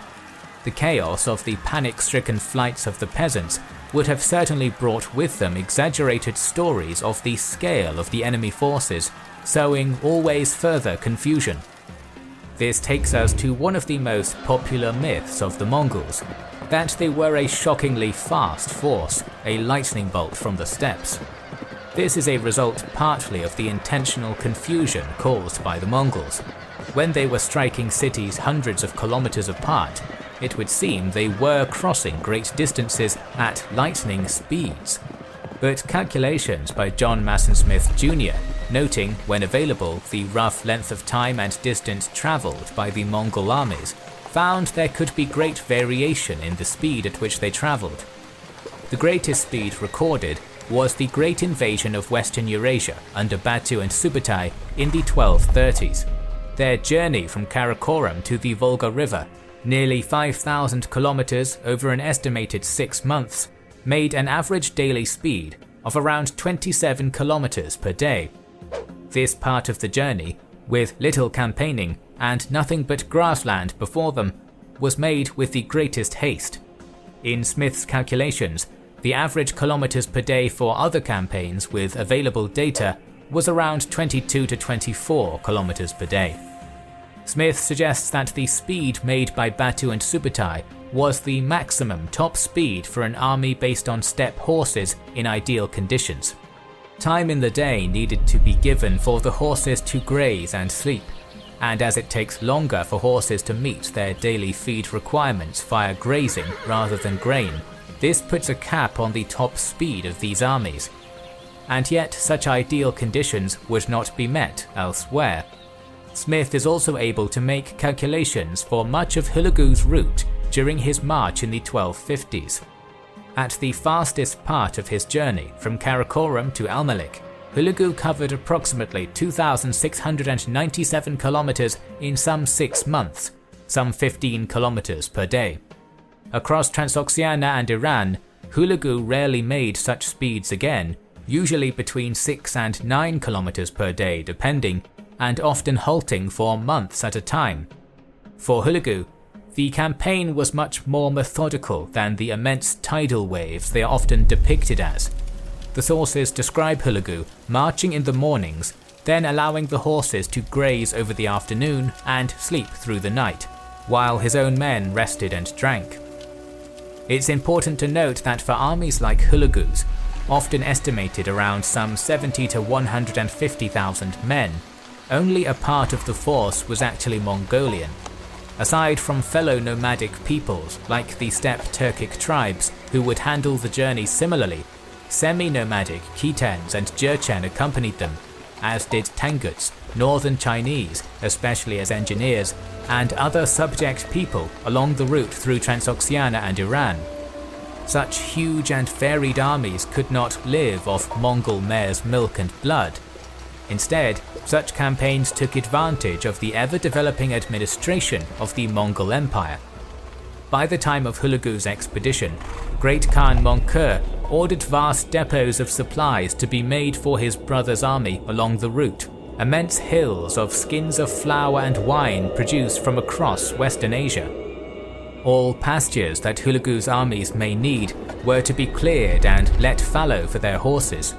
The chaos of the panic-stricken flights of the peasants would have certainly brought with them exaggerated stories of the scale of the enemy forces, sowing always further confusion. This takes us to one of the most popular myths of the Mongols, that they were a shockingly fast force, a lightning bolt from the steppes. This is a result partly of the intentional confusion caused by the Mongols. When they were striking cities hundreds of kilometers apart, it would seem they were crossing great distances at lightning speeds. But calculations by John Mason Smith Jr., noting, when available, the rough length of time and distance travelled by the Mongol armies, found there could be great variation in the speed at which they travelled. The greatest speed recorded was the Great Invasion of Western Eurasia under Batu and Subutai in the 1230s. Their journey from Karakoram to the Volga River, nearly 5,000 kilometers over an estimated 6 months, made an average daily speed of around 27 kilometers per day. This part of the journey, with little campaigning and nothing but grassland before them, was made with the greatest haste. In Smith's calculations, the average kilometers per day for other campaigns with available data was around 22 to 24 kilometers per day. Smith suggests that the speed made by Batu and Subutai was the maximum top speed for an army based on steppe horses in ideal conditions. Time in the day needed to be given for the horses to graze and sleep, and as it takes longer for horses to meet their daily feed requirements via grazing rather than grain, this puts a cap on the top speed of these armies. and yet such ideal conditions would not be met elsewhere. Smith is also able to make calculations for much of Hulagu's route during his march in the 1250s. At the fastest part of his journey from Karakoram to Almalik, Hulagu covered approximately 2,697 kilometers in some 6 months, some 15 kilometers per day. Across Transoxiana and Iran, Hulagu rarely made such speeds again, usually between 6 and 9 kilometers per day depending, and often halting for months at a time. For Hulagu, the campaign was much more methodical than the immense tidal waves they are often depicted as. The sources describe Hulagu marching in the mornings, then allowing the horses to graze over the afternoon and sleep through the night, while his own men rested and drank. It's important to note that for armies like Hulagu's, often estimated around some 70 to 150,000 men, only a part of the force was actually Mongolian. Aside from fellow nomadic peoples like the steppe Turkic tribes who would handle the journey similarly, semi-nomadic Khitans and Jurchen accompanied them, as did Tanguts, northern Chinese, especially as engineers, and other subject people along the route through Transoxiana and Iran. Such huge and varied armies could not live off Mongol mares' milk and blood. Instead, such campaigns took advantage of the ever-developing administration of the Mongol Empire. By the time of Hulagu's expedition, Great Khan Möngke ordered vast depots of supplies to be made for his brother's army along the route, immense hills of skins of flour and wine produced from across Western Asia. All pastures that Hulagu's armies may need were to be cleared and let fallow for their horses.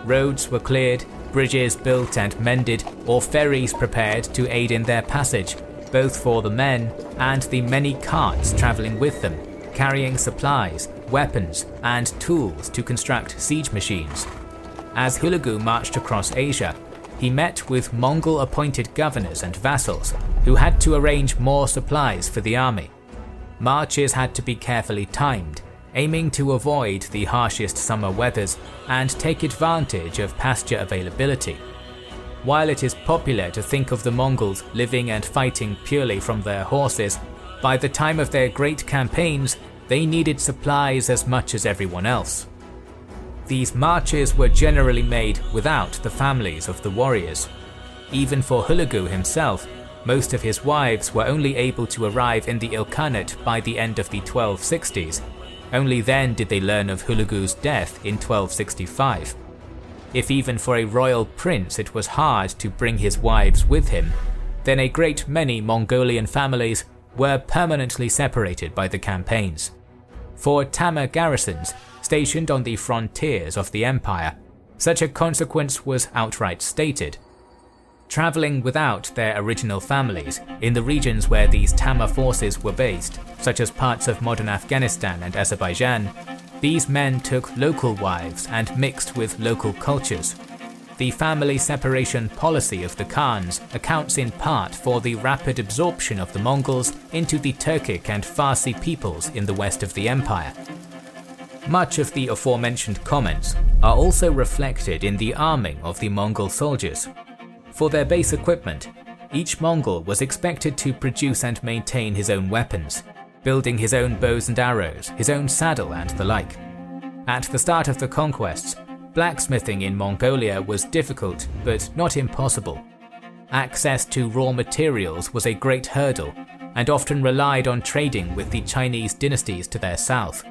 Roads were cleared, bridges built and mended, or ferries prepared to aid in their passage, both for the men and the many carts travelling with them, carrying supplies, weapons, and tools to construct siege machines. As Hulagu marched across Asia, he met with Mongol-appointed governors and vassals, who had to arrange more supplies for the army. Marches had to be carefully timed, aiming to avoid the harshest summer weathers and take advantage of pasture availability. While it is popular to think of the Mongols living and fighting purely from their horses, by the time of their great campaigns, they needed supplies as much as everyone else. These marches were generally made without the families of the warriors. Even for Hulagu himself, most of his wives were only able to arrive in the Ilkhanate by the end of the 1260s. Only then did they learn of Hulagu's death in 1265. If even for a royal prince it was hard to bring his wives with him, then a great many Mongolian families were permanently separated by the campaigns. For Tama garrisons stationed on the frontiers of the empire, such a consequence was outright stated. Travelling without their original families in the regions where these Tama forces were based, such as parts of modern Afghanistan and Azerbaijan, these men took local wives and mixed with local cultures. The family separation policy of the Khans accounts in part for the rapid absorption of the Mongols into the Turkic and Farsi peoples in the west of the empire. Much of the aforementioned comments are also reflected in the arming of the Mongol soldiers. For their base equipment, each Mongol was expected to produce and maintain his own weapons, building his own bows and arrows, his own saddle and the like. At the start of the conquests, blacksmithing in Mongolia was difficult but not impossible. Access to raw materials was a great hurdle and often relied on trading with the Chinese dynasties to their south.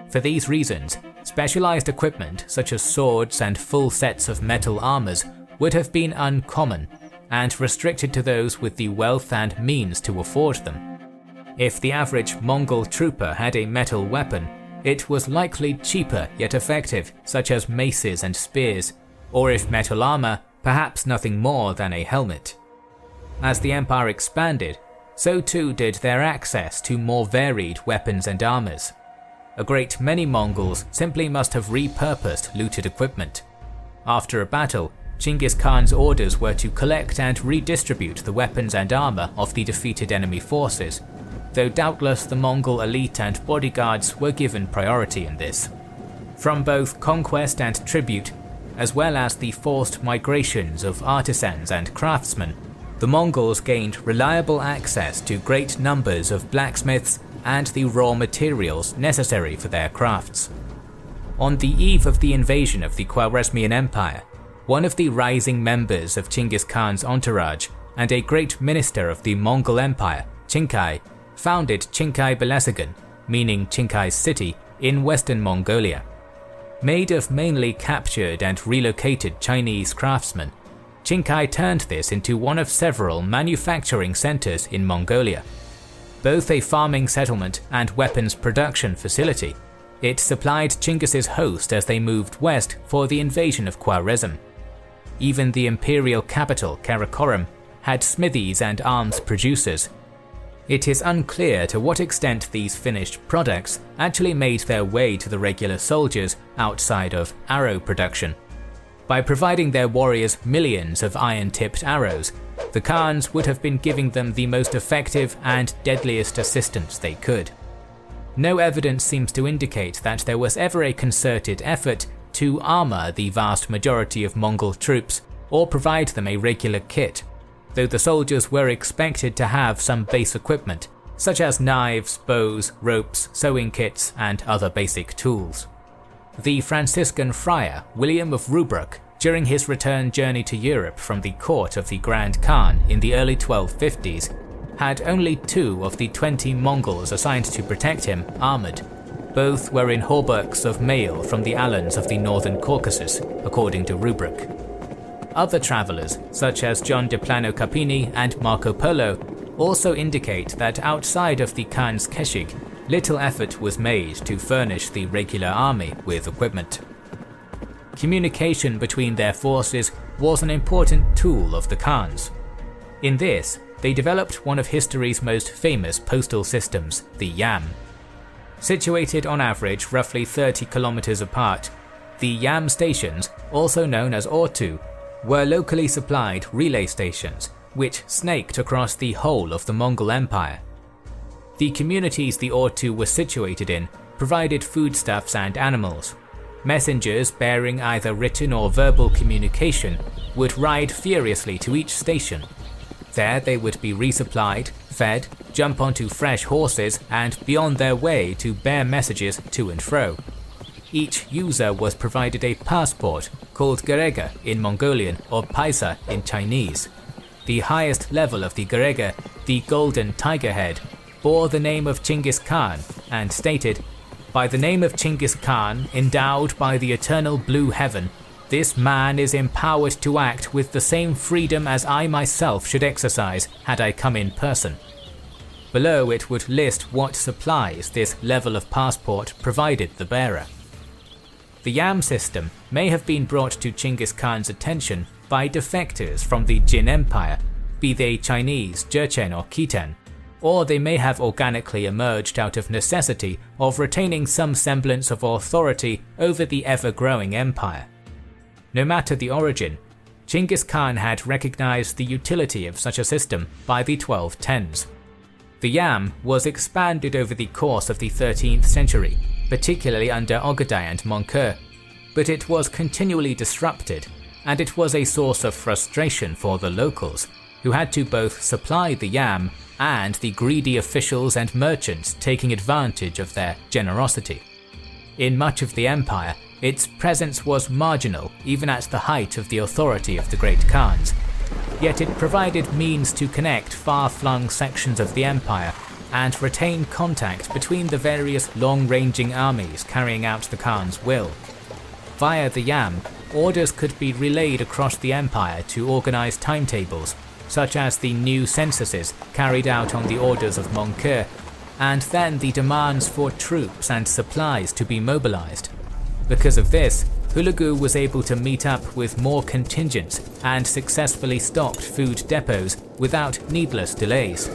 For these reasons, specialized equipment such as swords and full sets of metal armors would have been uncommon and restricted to those with the wealth and means to afford them. If the average Mongol trooper had a metal weapon, it was likely cheaper yet effective, such as maces and spears, or if metal armor, perhaps nothing more than a helmet. As the empire expanded, so too did their access to more varied weapons and armors. A great many Mongols simply must have repurposed looted equipment. After a battle, Genghis Khan's orders were to collect and redistribute the weapons and armor of the defeated enemy forces, though doubtless the Mongol elite and bodyguards were given priority in this. From both conquest and tribute, as well as the forced migrations of artisans and craftsmen, the Mongols gained reliable access to great numbers of blacksmiths and the raw materials necessary for their crafts. On the eve of the invasion of the Khwarezmian Empire, one of the rising members of Chinggis Khan's entourage and a great minister of the Mongol Empire, Chinkai, founded Chinkai Belasagun, meaning Chinkai's city, in western Mongolia. Made of mainly captured and relocated Chinese craftsmen, Chinkai turned this into one of several manufacturing centers in Mongolia. Both a farming settlement and weapons production facility, it supplied Chinggis's host as they moved west for the invasion of Khwarezm. Even the imperial capital, Karakorum, had smithies and arms producers. It is unclear to what extent these finished products actually made their way to the regular soldiers outside of arrow production. By providing their warriors millions of iron-tipped arrows, the Khans would have been giving them the most effective and deadliest assistance they could. No evidence seems to indicate that there was ever a concerted effort to armor the vast majority of Mongol troops or provide them a regular kit, though the soldiers were expected to have some base equipment, such as knives, bows, ropes, sewing kits, and other basic tools. The Franciscan friar William of Rubruck, during his return journey to Europe from the court of the Grand Khan in the early 1250s, had only 2 of the 20 Mongols assigned to protect him armored. Both were in hauberks of mail from the Alans of the northern Caucasus, according to Rubruck. Other travelers, such as John de Plano Carpini and Marco Polo, also indicate that outside of the Khan's Keshig, little effort was made to furnish the regular army with equipment. Communication between their forces was an important tool of the Khans. In this, they developed one of history's most famous postal systems, the Yam. Situated on average roughly 30 kilometers apart, the Yam stations, also known as Ortu, were locally supplied relay stations, which snaked across the whole of the Mongol Empire. The communities the Ortu were situated in provided foodstuffs and animals. Messengers bearing either written or verbal communication would ride furiously to each station. There they would be resupplied, fed, jump onto fresh horses, and be on their way to bear messages to and fro. Each user was provided a passport called Garega in Mongolian or Paisa in Chinese. The highest level of the Garega, the golden tiger head, bore the name of Chinggis Khan and stated, "By the name of Chinggis Khan, endowed by the eternal blue heaven, this man is empowered to act with the same freedom as I myself should exercise had I come in person." Below it would list what supplies this level of passport provided the bearer. The Yam system may have been brought to Chinggis Khan's attention by defectors from the Jin Empire, be they Chinese, Jurchen or Khitan, or they may have organically emerged out of necessity of retaining some semblance of authority over the ever-growing empire. No matter the origin, Chinggis Khan had recognized the utility of such a system by the 1210s. The Yam was expanded over the course of the 13th century, particularly under Ogadai and Moncur, but it was continually disrupted, and it was a source of frustration for the locals, who had to both supply the Yam and the greedy officials and merchants taking advantage of their generosity. In much of the empire, its presence was marginal even at the height of the authority of the great Khans, yet it provided means to connect far-flung sections of the empire and retain contact between the various long-ranging armies carrying out the Khan's will. Via the Yam, orders could be relayed across the empire to organize timetables, such as the new censuses carried out on the orders of Moncur, and then the demands for troops and supplies to be mobilized. Because of this, Hulagu was able to meet up with more contingents and successfully stocked food depots without needless delays.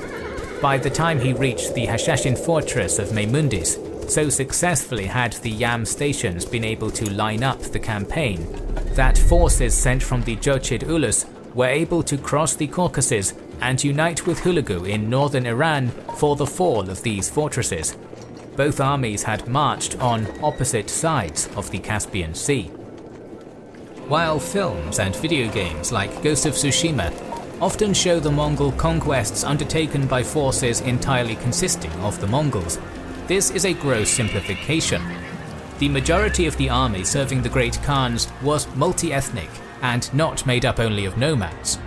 By the time he reached the Hashashin fortress of Maimundis, so successfully had the Yam stations been able to line up the campaign, that forces sent from the Jochid Ulus were able to cross the Caucasus and unite with Hulagu in northern Iran for the fall of these fortresses. Both armies had marched on opposite sides of the Caspian Sea. while films and video games like Ghost of Tsushima often show the Mongol conquests undertaken by forces entirely consisting of the Mongols, this is a gross simplification. The majority of the army serving the Great Khans was multi-ethnic and not made up only of nomads.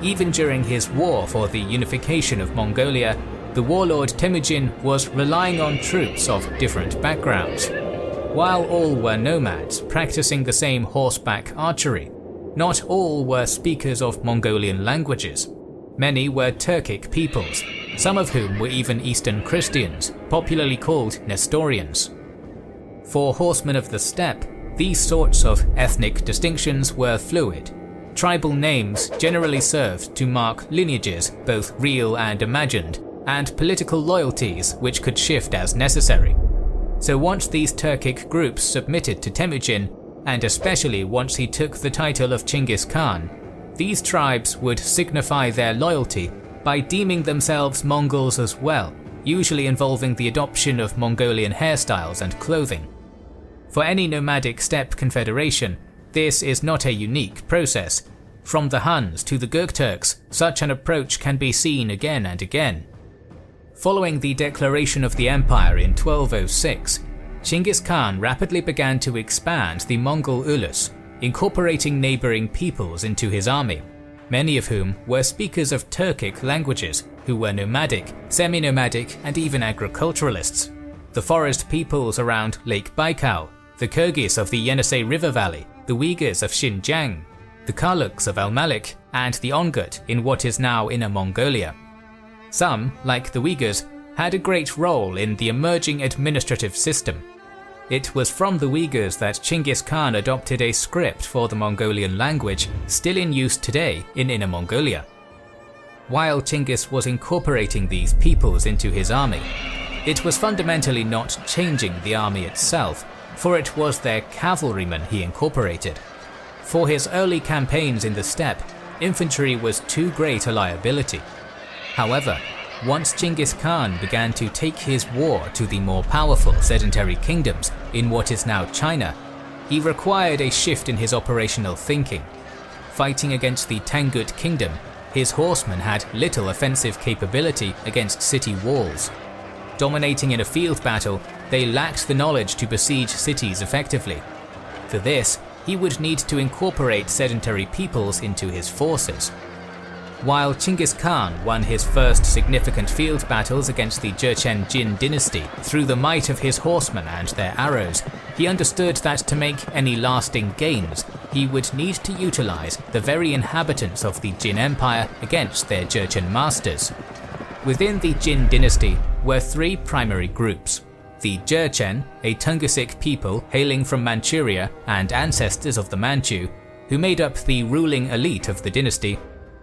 Even during his war for the unification of Mongolia, the warlord Temujin was relying on troops of different backgrounds. While all were nomads practicing the same horseback archery, not all were speakers of Mongolian languages. Many were Turkic peoples, some of whom were even Eastern Christians, popularly called Nestorians. For horsemen of the steppe, these sorts of ethnic distinctions were fluid. Tribal names generally served to mark lineages, both real and imagined, and political loyalties which could shift as necessary. So once these Turkic groups submitted to Temujin, and especially once he took the title of Chinggis Khan, these tribes would signify their loyalty by deeming themselves Mongols as well, usually involving the adoption of Mongolian hairstyles and clothing. For any nomadic steppe confederation, this is not a unique process. From the Huns to the Gokturks, such an approach can be seen again and again. Following the declaration of the empire in 1206, Chinggis Khan rapidly began to expand the Mongol Ulus, incorporating neighboring peoples into his army, many of whom were speakers of Turkic languages, who were nomadic, semi-nomadic, and even agriculturalists. The forest peoples around Lake Baikal, the Kyrgyz of the Yenisei River Valley, the Uyghurs of Xinjiang, the Karluks of Al-Malik, and the Ongut in what is now Inner Mongolia. Some, like the Uyghurs, had a great role in the emerging administrative system. It was from the Uyghurs that Chinggis Khan adopted a script for the Mongolian language, still in use today in Inner Mongolia. While Chinggis was incorporating these peoples into his army, it was fundamentally not changing the army itself, for it was their cavalrymen he incorporated. For his early campaigns in the steppe, infantry was too great a liability. However, once Chinggis Khan began to take his war to the more powerful sedentary kingdoms in what is now China, he required a shift in his operational thinking. Fighting against the Tangut kingdom, his horsemen had little offensive capability against city walls. Dominating in a field battle, they lacked the knowledge to besiege cities effectively. For this, he would need to incorporate sedentary peoples into his forces. While Chinggis Khan won his first significant field battles against the Jurchen Jin dynasty through the might of his horsemen and their arrows, he understood that to make any lasting gains, he would need to utilize the very inhabitants of the Jin Empire against their Jurchen masters. Within the Jin dynasty were three primary groups: the Jurchen, a Tungusic people hailing from Manchuria and ancestors of the Manchu, who made up the ruling elite of the dynasty;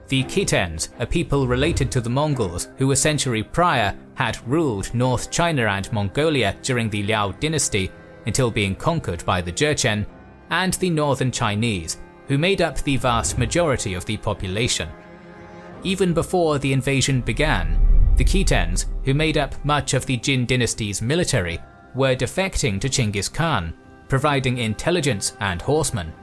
the Khitans, a people related to the Mongols who a century prior had ruled North China and Mongolia during the Liao dynasty until being conquered by the Jurchen; and the Northern Chinese, who made up the vast majority of the population. Even before the invasion began, the Khitans, who made up much of the Jin dynasty's military, were defecting to Chinggis Khan, providing intelligence and horsemen.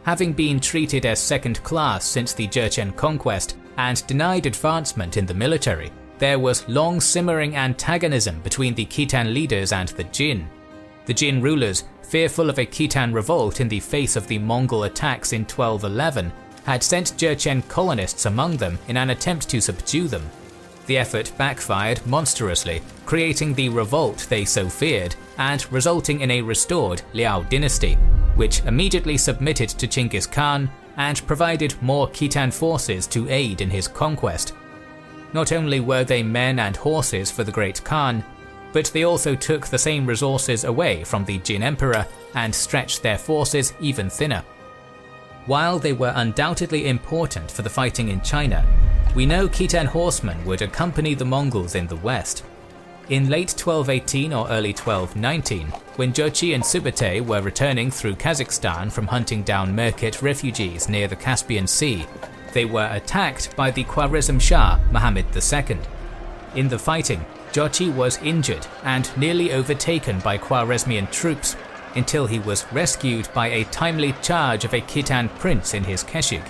Having been treated as second class since the Jurchen conquest and denied advancement in the military, there was long simmering antagonism between the Khitan leaders and the Jin. The Jin rulers, fearful of a Khitan revolt in the face of the Mongol attacks in 1211, had sent Jurchen colonists among them in an attempt to subdue them. The effort backfired monstrously, creating the revolt they so feared and resulting in a restored Liao dynasty, which immediately submitted to Chinggis Khan and provided more Khitan forces to aid in his conquest. Not only were they men and horses for the Great Khan, but they also took the same resources away from the Jin Emperor and stretched their forces even thinner. While they were undoubtedly important for the fighting in China, we know Khitan horsemen would accompany the Mongols in the west. In late 1218 or early 1219, when Jochi and Subutai were returning through Kazakhstan from hunting down Merkit refugees near the Caspian Sea, they were attacked by the Khwarezm Shah Muhammad II. In the fighting, Jochi was injured and nearly overtaken by Khwarezmian troops, until he was rescued by a timely charge of a Khitan prince in his keshik.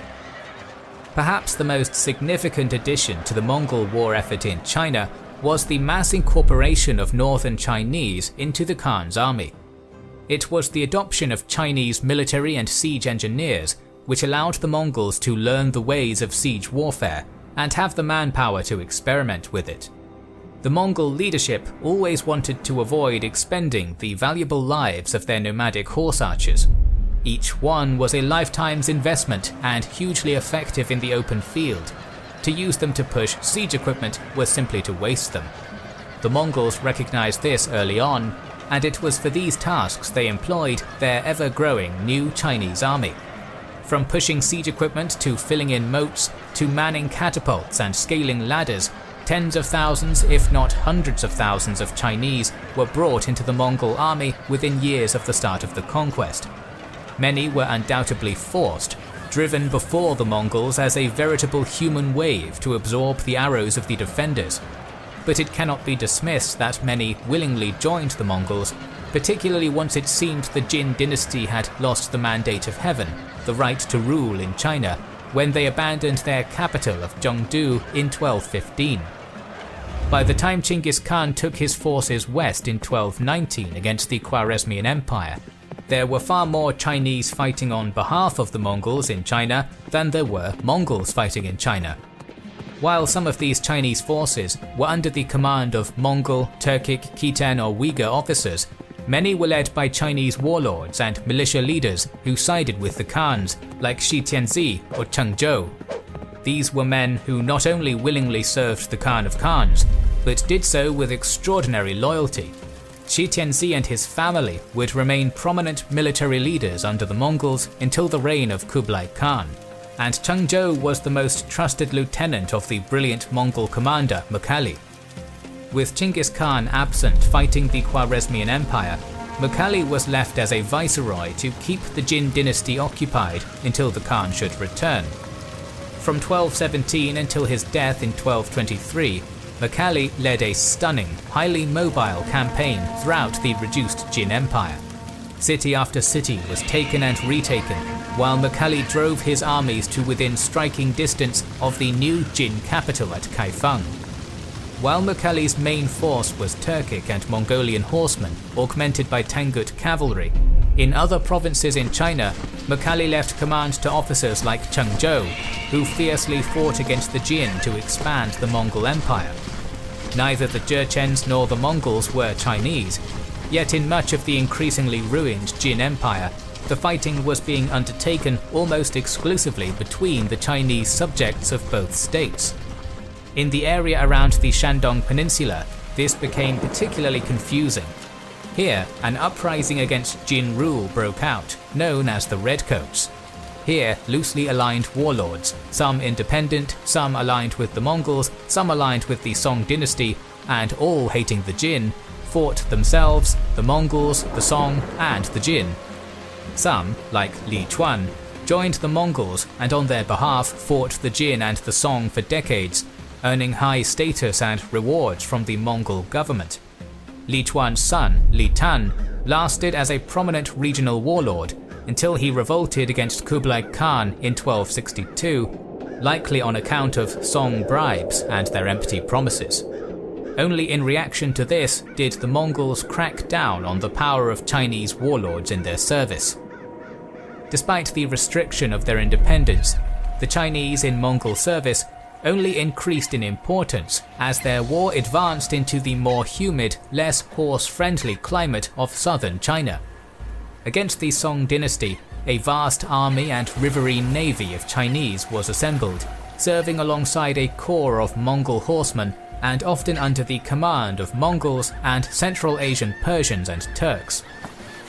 Perhaps the most significant addition to the Mongol war effort in China was the mass incorporation of northern Chinese into the Khan's army. It was the adoption of Chinese military and siege engineers which allowed the Mongols to learn the ways of siege warfare and have the manpower to experiment with it. The Mongol leadership always wanted to avoid expending the valuable lives of their nomadic horse archers. Each one was a lifetime's investment and hugely effective in the open field. To use them to push siege equipment was simply to waste them. The Mongols recognized this early on, and it was for these tasks they employed their ever-growing new Chinese army. From pushing siege equipment to filling in moats, to manning catapults and scaling ladders, tens of thousands, if not hundreds of thousands of Chinese were brought into the Mongol army within years of the start of the conquest. Many were undoubtedly forced, driven before the Mongols as a veritable human wave to absorb the arrows of the defenders. But it cannot be dismissed that many willingly joined the Mongols, particularly once it seemed the Jin dynasty had lost the mandate of heaven, the right to rule in China, when they abandoned their capital of Zhengdu in 1215. By the time Chinggis Khan took his forces west in 1219 against the Khwarezmian Empire, there were far more Chinese fighting on behalf of the Mongols in China than there were Mongols fighting in China. While some of these Chinese forces were under the command of Mongol, Turkic, Khitan or Uyghur officers, many were led by Chinese warlords and militia leaders who sided with the Khans, like Shi Tianzi or Cheng Zhou. These were men who not only willingly served the Khan of Khans, but did so with extraordinary loyalty. Shi Tianzi and his family would remain prominent military leaders under the Mongols until the reign of Kublai Khan, and Cheng Zhou was the most trusted lieutenant of the brilliant Mongol commander Mukhali. With Chinggis Khan absent fighting the Khwarezmian Empire, Mukhali was left as a viceroy to keep the Jin dynasty occupied until the Khan should return. From 1217 until his death in 1223, Mukhali led a stunning, highly mobile campaign throughout the reduced Jin Empire. City after city was taken and retaken, while Mukhali drove his armies to within striking distance of the new Jin capital at Kaifeng. While Mukhali's main force was Turkic and Mongolian horsemen, augmented by Tangut cavalry, in other provinces in China, Mukhali left command to officers like Cheng Zhou, who fiercely fought against the Jin to expand the Mongol Empire. Neither the Jurchens nor the Mongols were Chinese, yet in much of the increasingly ruined Jin Empire, the fighting was being undertaken almost exclusively between the Chinese subjects of both states. In the area around the Shandong Peninsula, this became particularly confusing. Here, an uprising against Jin rule broke out, known as the Redcoats. Here, loosely aligned warlords, some independent, some aligned with the Mongols, some aligned with the Song dynasty, and all hating the Jin, fought themselves, the Mongols, the Song, and the Jin. Some, like Li Chuan, joined the Mongols and on their behalf fought the Jin and the Song for decades, earning high status and rewards from the Mongol government. Li Chuan's son, Li Tan, lasted as a prominent regional warlord until he revolted against Kublai Khan in 1262, likely on account of Song bribes and their empty promises. Only in reaction to this did the Mongols crack down on the power of Chinese warlords in their service. Despite the restriction of their independence, the Chinese in Mongol service only increased in importance as their war advanced into the more humid, less horse-friendly climate of southern China. Against the Song dynasty, a vast army and riverine navy of Chinese was assembled, serving alongside a corps of Mongol horsemen and often under the command of Mongols and Central Asian Persians and Turks.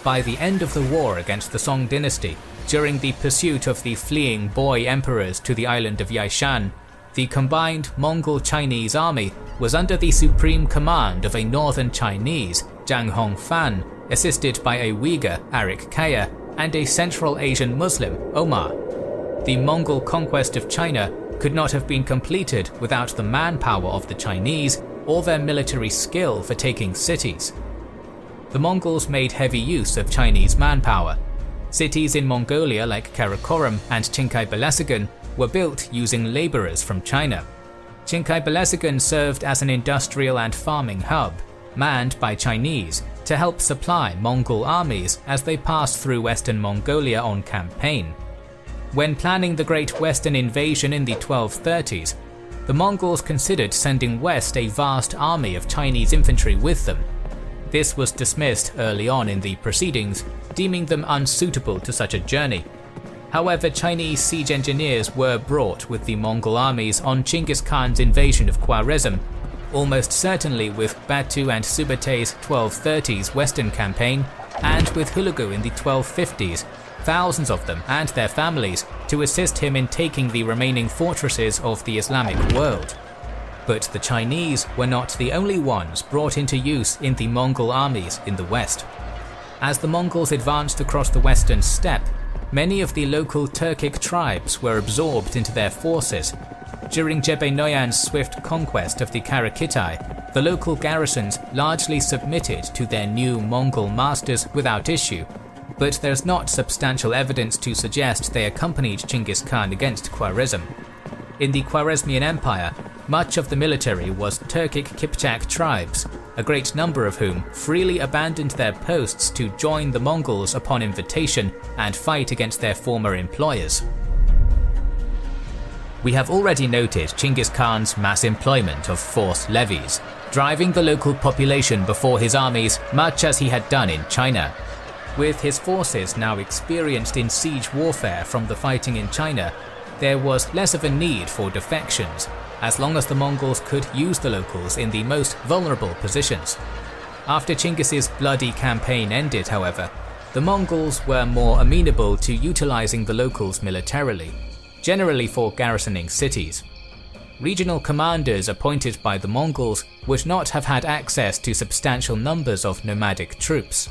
By the end of the war against the Song dynasty, during the pursuit of the fleeing boy emperors to the island of Yaishan, the combined Mongol-Chinese army was under the supreme command of a northern Chinese, Zhang Hongfan, assisted by a Uyghur, Arik Kaya, and a Central Asian Muslim, Omar. The Mongol conquest of China could not have been completed without the manpower of the Chinese or their military skill for taking cities. the Mongols made heavy use of Chinese manpower. Cities in Mongolia like Karakoram and Chinkay-Balasagun were built using laborers from China. Chinkay-Balasagun served as an industrial and farming hub, manned by Chinese, to help supply Mongol armies as they passed through Western Mongolia on campaign. When planning the Great Western Invasion in the 1230s, the Mongols considered sending west a vast army of Chinese infantry with them. This was dismissed early on in the proceedings, deeming them unsuitable to such a journey. However, Chinese siege engineers were brought with the Mongol armies on Chinggis Khan's invasion of Khwarezm, almost certainly with Batu and Subutais' 1230s Western campaign, and with Hulagu in the 1250s, thousands of them and their families, to assist him in taking the remaining fortresses of the Islamic world. But the Chinese were not the only ones brought into use in the Mongol armies in the west. As the Mongols advanced across the western steppe, many of the local Turkic tribes were absorbed into their forces. During Jebe Noyan's swift conquest of the Karakitai, the local garrisons largely submitted to their new Mongol masters without issue, but there's not substantial evidence to suggest they accompanied Chinggis Khan against Khwarezm. In the Khwarezmian Empire, much of the military was Turkic Kipchak tribes, a great number of whom freely abandoned their posts to join the Mongols upon invitation and fight against their former employers. We have already noted Chinggis Khan's mass employment of forced levies, driving the local population before his armies much as he had done in China. With his forces now experienced in siege warfare from the fighting in China, there was less of a need for defections, as long as the Mongols could use the locals in the most vulnerable positions. After Chinggis's bloody campaign ended, however, the Mongols were more amenable to utilizing the locals militarily, generally for garrisoning cities. Regional commanders appointed by the Mongols would not have had access to substantial numbers of nomadic troops.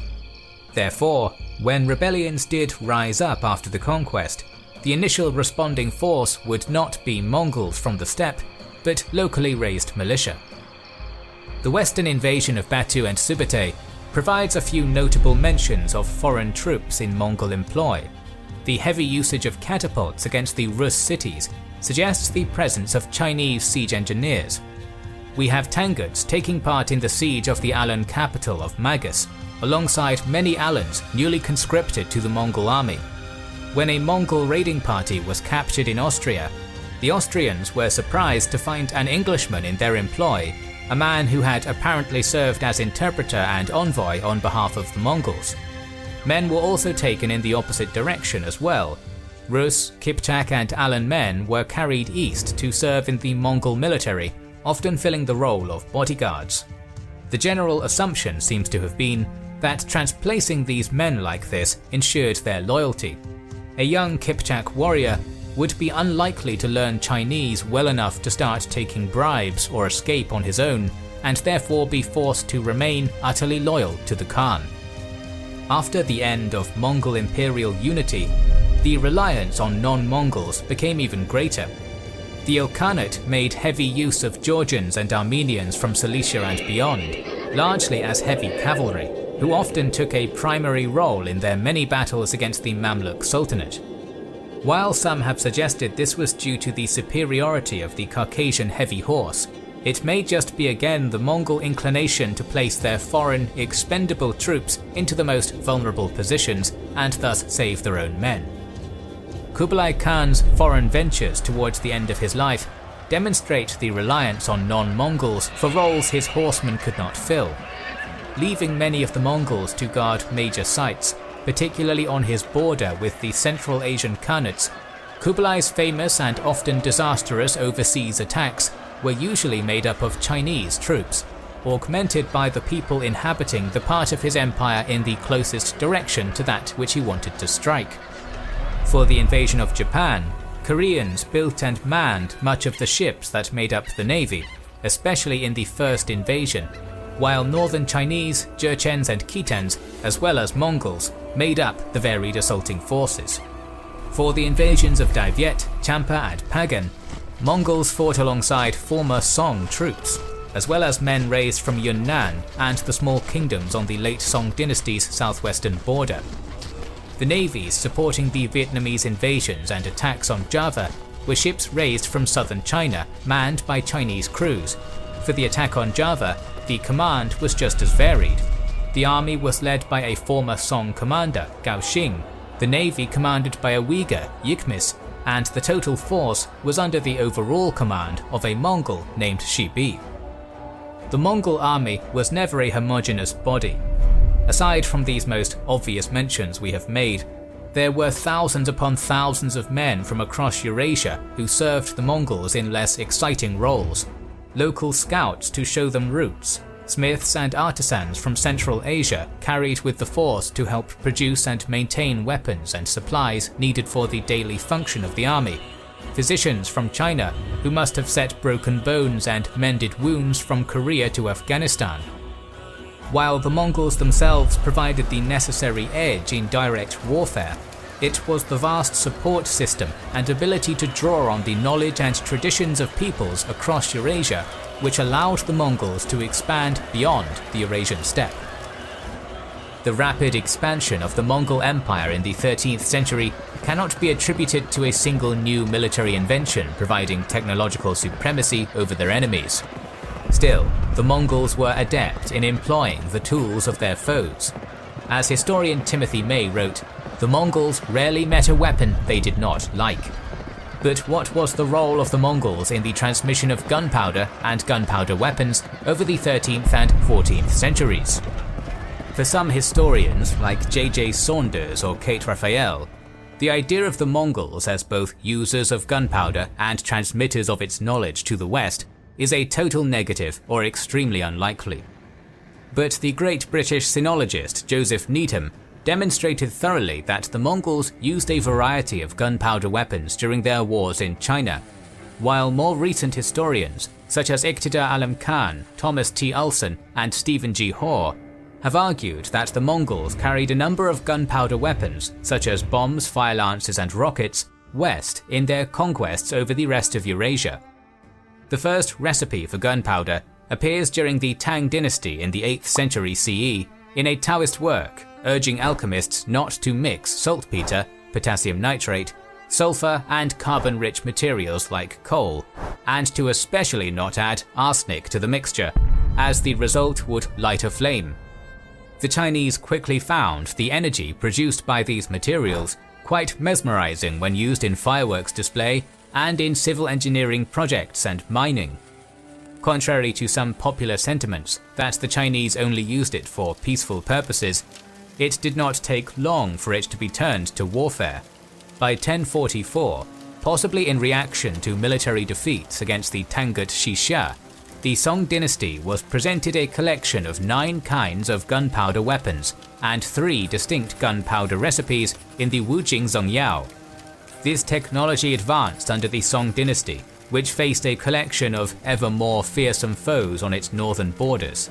Therefore, when rebellions did rise up after the conquest, the initial responding force would not be Mongols from the steppe, but locally raised militia. The western invasion of Batu and Subutai provides a few notable mentions of foreign troops in Mongol employ. The heavy usage of catapults against the Rus cities suggests the presence of Chinese siege engineers. We have Tanguts taking part in the siege of the Alan capital of Magus, alongside many Alans newly conscripted to the Mongol army. When a Mongol raiding party was captured in Austria, the Austrians were surprised to find an Englishman in their employ, a man who had apparently served as interpreter and envoy on behalf of the Mongols. Men were also taken in the opposite direction as well. Rus, Kipchak and Alan men were carried east to serve in the Mongol military, often filling the role of bodyguards. The general assumption seems to have been that transplacing these men like this ensured their loyalty. A young Kipchak warrior would be unlikely to learn Chinese well enough to start taking bribes or escape on his own, and therefore be forced to remain utterly loyal to the Khan. After the end of Mongol imperial unity, the reliance on non-Mongols became even greater. The Ilkhanate made heavy use of Georgians and Armenians from Cilicia and beyond, largely as heavy cavalry, who often took a primary role in their many battles against the Mamluk Sultanate. While some have suggested this was due to the superiority of the Caucasian heavy horse, it may just be again the Mongol inclination to place their foreign, expendable troops into the most vulnerable positions and thus save their own men. Kublai Khan's foreign ventures towards the end of his life demonstrate the reliance on non-Mongols for roles his horsemen could not fill, leaving many of the Mongols to guard major sites, particularly on his border with the Central Asian Khanates. Kublai's famous and often disastrous overseas attacks were usually made up of Chinese troops, augmented by the people inhabiting the part of his empire in the closest direction to that which he wanted to strike. For the invasion of Japan, Koreans built and manned much of the ships that made up the navy, especially in the first invasion, while northern Chinese, Jurchens and Khitans, as well as Mongols, made up the varied assaulting forces. For the invasions of Daiviet, Champa and Pagan, Mongols fought alongside former Song troops. as well as men raised from Yunnan and the small kingdoms on the late Song dynasty's southwestern border. The navies supporting the Vietnamese invasions and attacks on Java were ships raised from southern China, manned by Chinese crews. For the attack on Java, the command was just as varied. The army was led by a former Song commander, Gao Xing, the navy commanded by a Uyghur, Yikmis, and the total force was under the overall command of a Mongol named Shi Bi. The Mongol army was never a homogeneous body. Aside from these most obvious mentions we have made, there were thousands upon thousands of men from across Eurasia who served the Mongols in less exciting roles. Local scouts to show them routes, smiths and artisans from Central Asia carried with the force to help produce and maintain weapons and supplies needed for the daily function of the army, physicians from China who must have set broken bones and mended wounds from Korea to Afghanistan. While the Mongols themselves provided the necessary edge in direct warfare, it was the vast support system and ability to draw on the knowledge and traditions of peoples across Eurasia which allowed the Mongols to expand beyond the Eurasian steppe. The rapid expansion of the Mongol Empire in the 13th century cannot be attributed to a single new military invention providing technological supremacy over their enemies. Still, the Mongols were adept in employing the tools of their foes. As historian Timothy May wrote, the Mongols rarely met a weapon they did not like. But what was the role of the Mongols in the transmission of gunpowder and gunpowder weapons over the 13th and 14th centuries? For some historians, like J.J. Saunders or Kate Raphael, the idea of the Mongols as both users of gunpowder and transmitters of its knowledge to the West is a total negative or extremely unlikely. But the great British sinologist Joseph Needham demonstrated thoroughly that the Mongols used a variety of gunpowder weapons during their wars in China, while more recent historians such as Iqtidar Alam Khan, Thomas T. Ulson, and Stephen G. Hoare have argued that the Mongols carried a number of gunpowder weapons such as bombs, fire lances and rockets west in their conquests over the rest of Eurasia. The first recipe for gunpowder appears during the Tang dynasty in the 8th century CE in a Taoist work urging alchemists not to mix saltpeter, potassium nitrate, sulfur and carbon-rich materials like coal, and to especially not add arsenic to the mixture, as the result would light a flame. The Chinese quickly found the energy produced by these materials quite mesmerizing when used in fireworks display and in civil engineering projects and mining. Contrary to some popular sentiments that the Chinese only used it for peaceful purposes, it did not take long for it to be turned to warfare. By 1044, possibly in reaction to military defeats against the Tangut Xixia, the Song dynasty was presented a collection of 9 kinds of gunpowder weapons and 3 distinct gunpowder recipes in the Wujing Zongyao. This technology advanced under the Song dynasty, which faced a collection of ever more fearsome foes on its northern borders.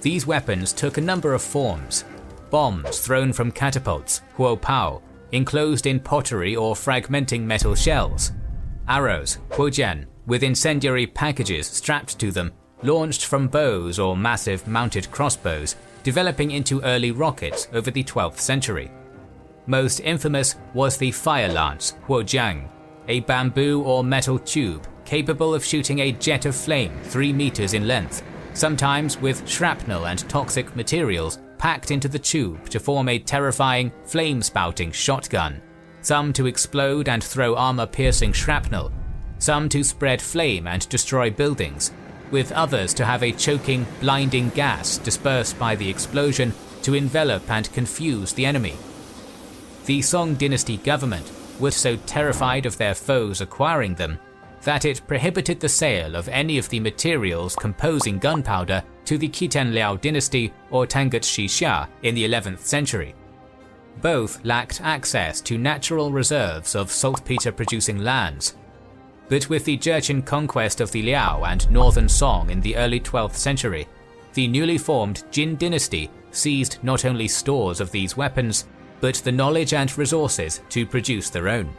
These weapons took a number of forms: bombs thrown from catapults, huopao, enclosed in pottery or fragmenting metal shells; arrows, huojian, with incendiary packages strapped to them, launched from bows or massive mounted crossbows, developing into early rockets over the 12th century. Most infamous was the fire lance, huojiang, a bamboo or metal tube capable of shooting a jet of flame 3 meters in length, sometimes with shrapnel and toxic materials packed into the tube to form a terrifying, flame-spouting shotgun, some to explode and throw armor-piercing shrapnel, some to spread flame and destroy buildings, with others to have a choking, blinding gas dispersed by the explosion to envelop and confuse the enemy. The Song dynasty government was so terrified of their foes acquiring them that it prohibited the sale of any of the materials composing gunpowder to the Khitan Liao dynasty or Tangut Xixia in the 11th century. Both lacked access to natural reserves of saltpeter-producing lands. But with the Jurchen conquest of the Liao and northern Song in the early 12th century, the newly formed Jin dynasty seized not only stores of these weapons, but the knowledge and resources to produce their own.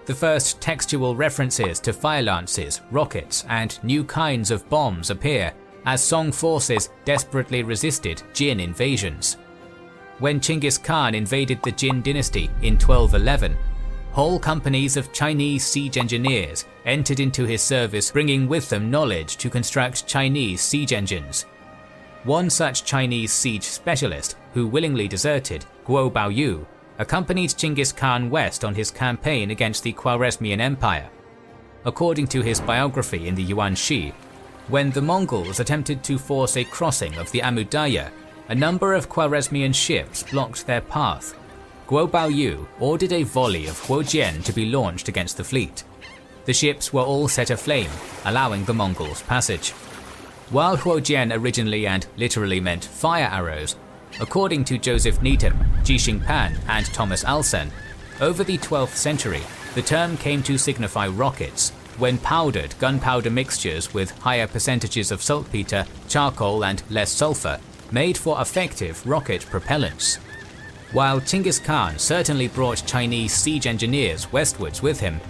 The first textual references to fire lances, rockets, and new kinds of bombs appear as Song forces desperately resisted Jin invasions. When Chinggis Khan invaded the Jin dynasty in 1211, whole companies of Chinese siege engineers entered into his service, bringing with them knowledge to construct Chinese siege engines. One such Chinese siege specialist, who willingly deserted, Guo Baoyu, accompanied Chinggis Khan west on his campaign against the Khwarezmian Empire. According to his biography in the Yuan Shi, when the Mongols attempted to force a crossing of the Amu Darya, a number of Khwarezmian ships blocked their path. Guo Baoyu ordered a volley of Huojian to be launched against the fleet. The ships were all set aflame, allowing the Mongols passage. While Huojian originally and literally meant fire arrows, according to Joseph Needham, Ji Xingpan, and Thomas Alsen, over the 12th century, the term came to signify rockets, when powdered gunpowder mixtures with higher percentages of saltpeter, charcoal, and less sulfur made for effective rocket propellants. While Chinggis Khan certainly brought Chinese siege engineers westwards with him,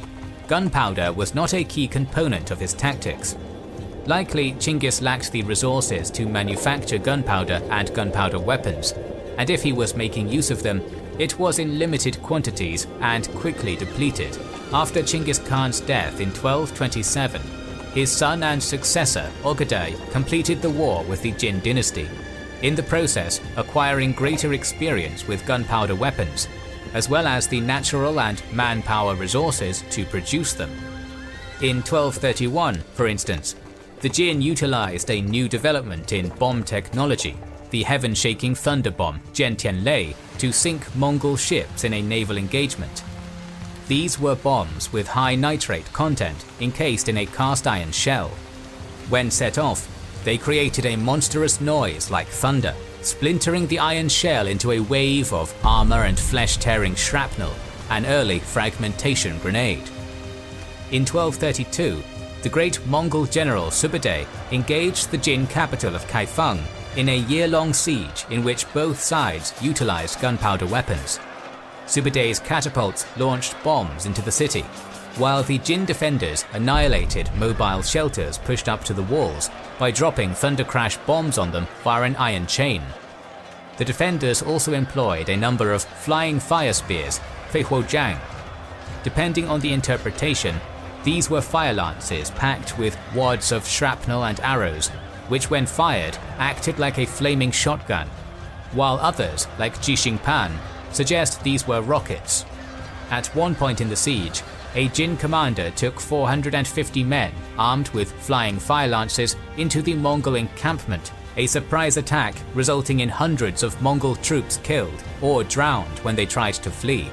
gunpowder was not a key component of his tactics. Likely, Chinggis lacked the resources to manufacture gunpowder and gunpowder weapons, and if he was making use of them, it was in limited quantities and quickly depleted. After Chinggis Khan's death in 1227, his son and successor, Ogadai, completed the war with the Jin dynasty, in the process acquiring greater experience with gunpowder weapons, as well as the natural and manpower resources to produce them. In 1231, for instance, the Jin utilized a new development in bomb technology, the heaven-shaking thunder bomb Jian Tianlei, to sink Mongol ships in a naval engagement. These were bombs with high nitrate content encased in a cast iron shell. When set off, they created a monstrous noise like thunder, splintering the iron shell into a wave of armor and flesh-tearing shrapnel, an early fragmentation grenade. In 1232, the great Mongol general Sube'etei engaged the Jin capital of Kaifeng in a year-long siege in which both sides utilized gunpowder weapons. Sube'etei's catapults launched bombs into the city, while the Jin defenders annihilated mobile shelters pushed up to the walls by dropping thunder crash bombs on them via an iron chain. The defenders also employed a number of flying fire spears, Feihuojiang. Depending on the interpretation, these were fire lances packed with wads of shrapnel and arrows, which when fired acted like a flaming shotgun, while others, like Ji Xingpan, suggest these were rockets. At one point in the siege, a Jin commander took 450 men armed with flying fire lances into the Mongol encampment, a surprise attack resulting in hundreds of Mongol troops killed or drowned when they tried to flee.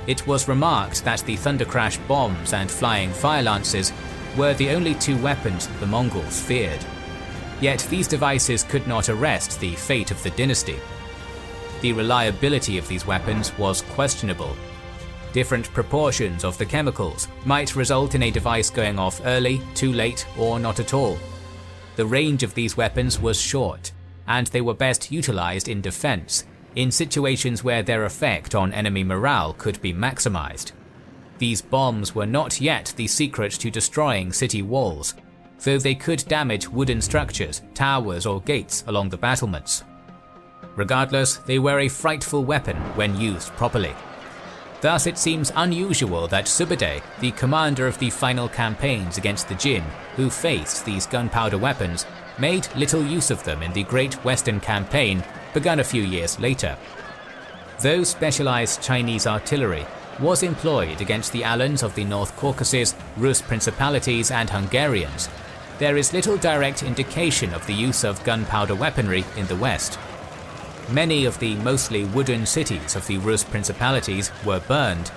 It was remarked that the thunder crash bombs and flying fire lances were the only two weapons the Mongols feared. Yet these devices could not arrest the fate of the dynasty. The reliability of these weapons was questionable. Different proportions of the chemicals might result in a device going off early, too late, or not at all. The range of these weapons was short, and they were best utilized in defense, in situations where their effect on enemy morale could be maximized. These bombs were not yet the secret to destroying city walls, though they could damage wooden structures, towers, or gates along the battlements. Regardless, they were a frightful weapon when used properly. Thus it seems unusual that Sube'etei, the commander of the final campaigns against the Jin, who faced these gunpowder weapons, made little use of them in the Great Western Campaign begun a few years later. Though specialized Chinese artillery was employed against the Alans of the North Caucasus, Rus principalities, and Hungarians, there is little direct indication of the use of gunpowder weaponry in the West. Many of the mostly wooden cities of the Rus principalities were burned,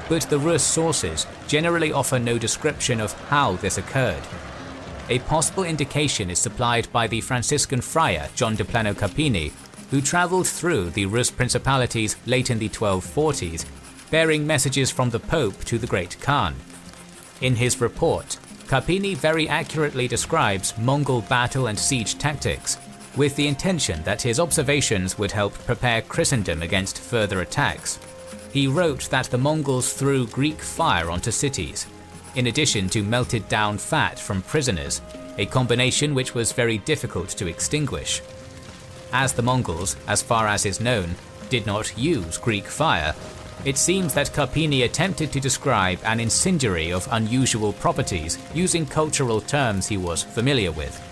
but the Rus sources generally offer no description of how this occurred. A possible indication is supplied by the Franciscan friar John de Plano Carpini, who travelled through the Rus principalities late in the 1240s, bearing messages from the Pope to the Great Khan. In his report, Carpini very accurately describes Mongol battle and siege tactics, with the intention that his observations would help prepare Christendom against further attacks. He wrote that the Mongols threw Greek fire onto cities. In addition to melted down fat from prisoners, a combination which was very difficult to extinguish. As the Mongols, as far as is known, did not use Greek fire, it seems that Carpini attempted to describe an incendiary of unusual properties using cultural terms he was familiar with.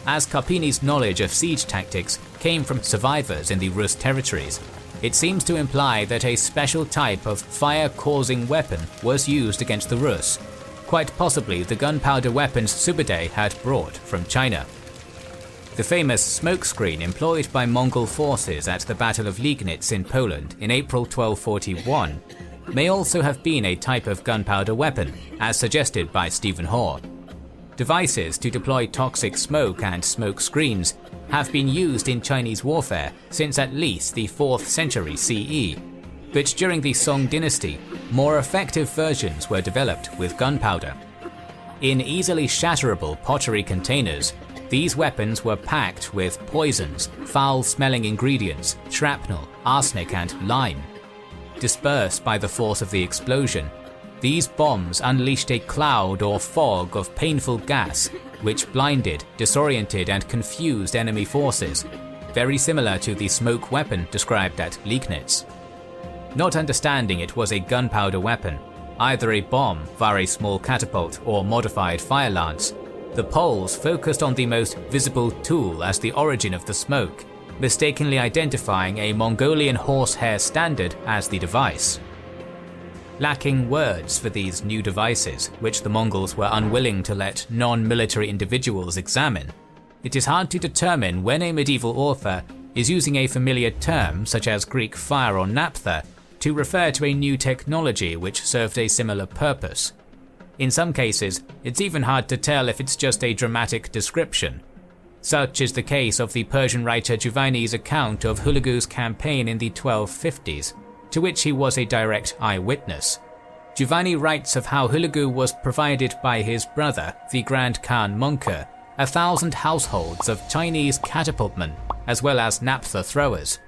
As Carpini's knowledge of siege tactics came from survivors in the Rus territories, it seems to imply that a special type of fire-causing weapon was used against the Rus, quite possibly the gunpowder weapons Sube'etei had brought from China. The famous smokescreen employed by Mongol forces at the Battle of Liegnitz in Poland in April 1241 may also have been a type of gunpowder weapon, as suggested by Stephen Hoare. Devices to deploy toxic smoke and smoke screens have been used in Chinese warfare since at least the 4th century CE, but during the Song dynasty, more effective versions were developed with gunpowder. In easily shatterable pottery containers, these weapons were packed with poisons, foul-smelling ingredients, shrapnel, arsenic and lime. Dispersed by the force of the explosion, these bombs unleashed a cloud or fog of painful gas which blinded, disoriented and confused enemy forces, very similar to the smoke weapon described at Liegnitz. Not understanding it was a gunpowder weapon, either a bomb via a small catapult or modified fire lance, the Poles focused on the most visible tool as the origin of the smoke, mistakenly identifying a Mongolian horsehair standard as the device. Lacking words for these new devices, which the Mongols were unwilling to let non-military individuals examine, it is hard to determine when a medieval author is using a familiar term such as Greek fire or naphtha to refer to a new technology which served a similar purpose. In some cases, it's even hard to tell if it's just a dramatic description. Such is the case of the Persian writer Giovanni's account of Hulagu's campaign in the 1250s, to which he was a direct eyewitness. Giovanni writes of how Hulagu was provided by his brother, the Grand Khan Mongke, 1,000 households of Chinese catapultmen, as well as naphtha throwers.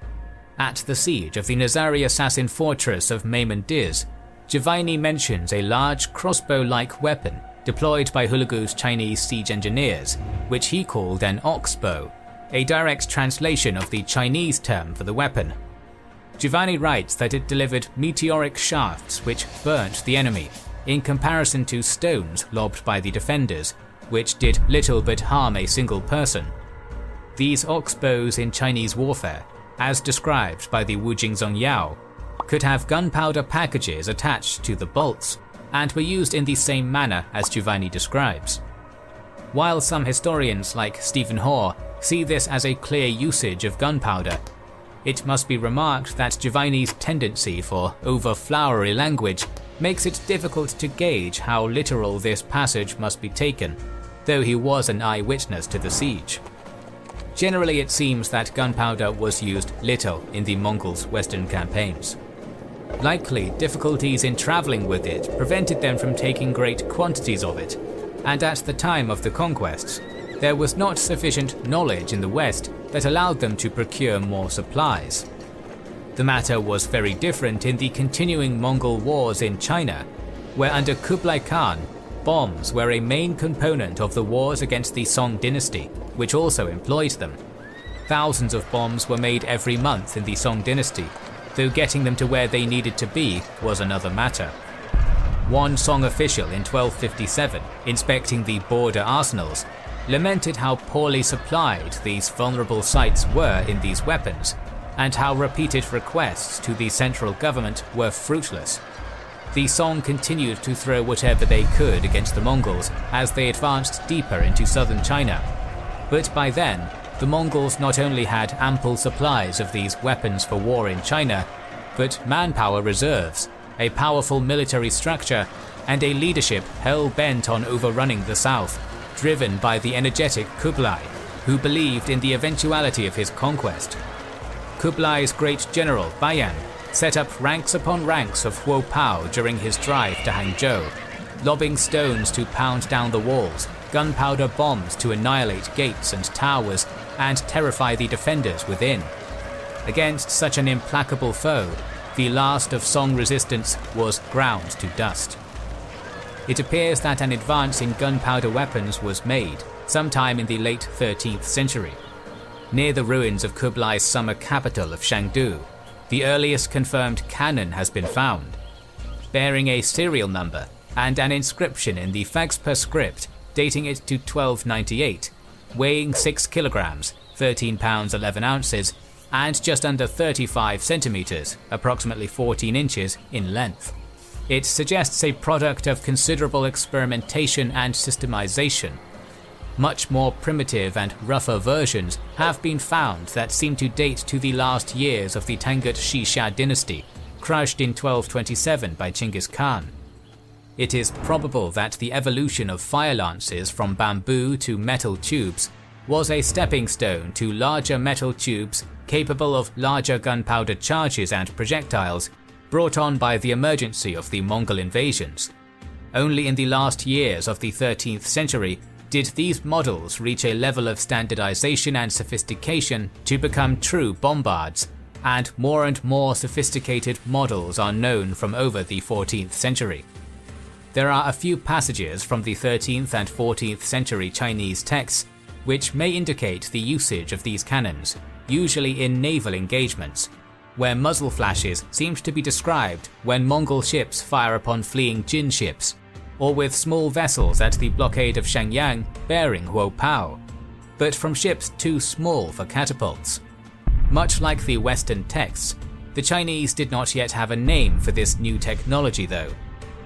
At the siege of the Nizari assassin fortress of Meymandiz, Giovanni mentions a large crossbow-like weapon deployed by Hulagu's Chinese siege engineers, which he called an oxbow, a direct translation of the Chinese term for the weapon. Giovanni writes that it delivered meteoric shafts which burnt the enemy, in comparison to stones lobbed by the defenders, which did little but harm a single person. These oxbows in Chinese warfare, as described by the Wujingzong Yao, could have gunpowder packages attached to the bolts, and were used in the same manner as Giovanni describes. While some historians like Stephen Hoare see this as a clear usage of gunpowder, it must be remarked that Giovanni's tendency for over-flowery language makes it difficult to gauge how literal this passage must be taken, though he was an eyewitness to the siege. Generally, it seems that gunpowder was used little in the Mongols' western campaigns. Likely, difficulties in traveling with it prevented them from taking great quantities of it, and at the time of the conquests, there was not sufficient knowledge in the West that allowed them to procure more supplies. The matter was very different in the continuing Mongol wars in China, where under Kublai Khan, bombs were a main component of the wars against the Song dynasty, which also employed them. Thousands of bombs were made every month in the Song dynasty, though getting them to where they needed to be was another matter. One Song official in 1257, inspecting the border arsenals, lamented how poorly supplied these vulnerable sites were in these weapons, and how repeated requests to the central government were fruitless. The Song continued to throw whatever they could against the Mongols as they advanced deeper into southern China, but by then, the Mongols not only had ample supplies of these weapons for war in China, but manpower reserves, a powerful military structure, and a leadership hell-bent on overrunning the south, driven by the energetic Kublai, who believed in the eventuality of his conquest. Kublai's great general Bayan set up ranks upon ranks of Huo Pao during his drive to Hangzhou, lobbing stones to pound down the walls, gunpowder bombs to annihilate gates and towers, and terrify the defenders within. Against such an implacable foe, the last of Song resistance was ground to dust. It appears that an advance in gunpowder weapons was made, sometime in the late 13th century. Near the ruins of Kublai's summer capital of Chengdu, the earliest confirmed cannon has been found, bearing a serial number and an inscription in the Fagspur script dating it to 1298, weighing 6 kilograms, 13 pounds 11 ounces, and just under 35 centimeters, approximately 14 inches, in length. It suggests a product of considerable experimentation and systemization. Much more primitive and rougher versions have been found that seem to date to the last years of the Tangut Xixia dynasty, crushed in 1227 by Chinggis Khan. It is probable that the evolution of fire lances from bamboo to metal tubes was a stepping stone to larger metal tubes capable of larger gunpowder charges and projectiles brought on by the emergency of the Mongol invasions. Only in the last years of the 13th century did these models reach a level of standardization and sophistication to become true bombards, and more sophisticated models are known from over the 14th century. There are a few passages from the 13th and 14th century Chinese texts which may indicate the usage of these cannons, usually in naval engagements, where muzzle flashes seemed to be described when Mongol ships fire upon fleeing Jin ships, or with small vessels at the blockade of Shenyang bearing Huopao, but from ships too small for catapults. Much like the Western texts, the Chinese did not yet have a name for this new technology though.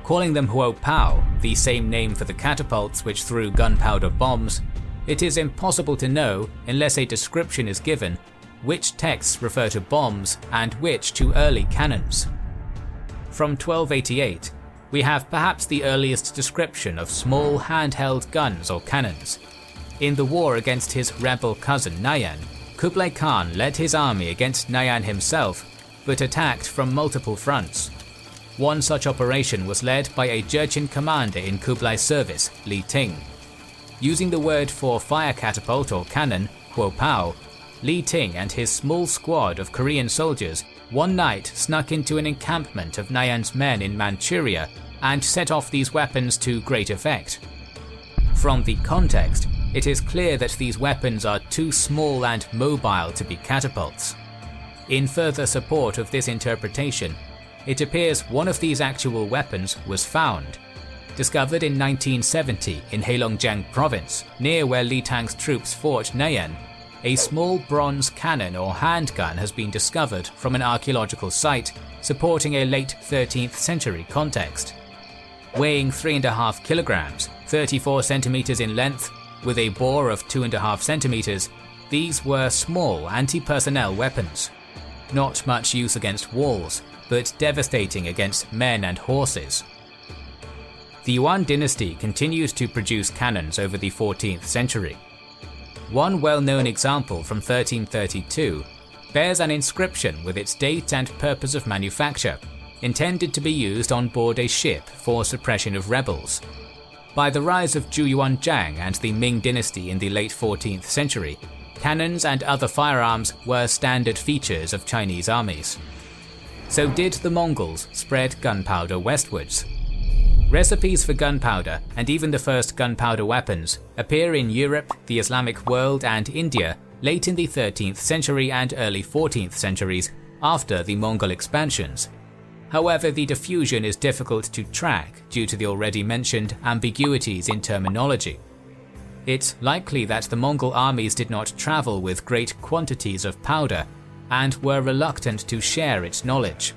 Calling them Huopao, the same name for the catapults which threw gunpowder bombs, it is impossible to know, unless a description is given, which texts refer to bombs and which to early cannons. From 1288, we have perhaps the earliest description of small handheld guns or cannons. In the war against his rebel cousin Nayan, Kublai Khan led his army against Nayan himself, but attacked from multiple fronts. One such operation was led by a Jurchen commander in Kublai's service, Li Ting. Using the word for fire catapult or cannon, Huopao, Li Ting and his small squad of Korean soldiers one night snuck into an encampment of Nayan's men in Manchuria and set off these weapons to great effect. From the context, it is clear that these weapons are too small and mobile to be catapults. In further support of this interpretation, it appears one of these actual weapons was found. Discovered in 1970 in Heilongjiang province, near where Li Tang's troops fought Nayan, a small bronze cannon or handgun has been discovered from an archaeological site supporting a late 13th century context. Weighing 3.5 kilograms, 34 centimeters in length, with a bore of 2.5 centimeters, these were small anti-personnel weapons. Not much use against walls, but devastating against men and horses. The Yuan dynasty continued to produce cannons over the 14th century. One well-known example from 1332 bears an inscription with its date and purpose of manufacture, intended to be used on board a ship for suppression of rebels. By the rise of Zhuyuanzhang and the Ming dynasty in the late 14th century, cannons and other firearms were standard features of Chinese armies. So did the Mongols spread gunpowder westwards. Recipes for gunpowder, and even the first gunpowder weapons, appear in Europe, the Islamic world and India late in the 13th century and early 14th centuries after the Mongol expansions. However, the diffusion is difficult to track due to the already mentioned ambiguities in terminology. It's likely that the Mongol armies did not travel with great quantities of powder and were reluctant to share its knowledge.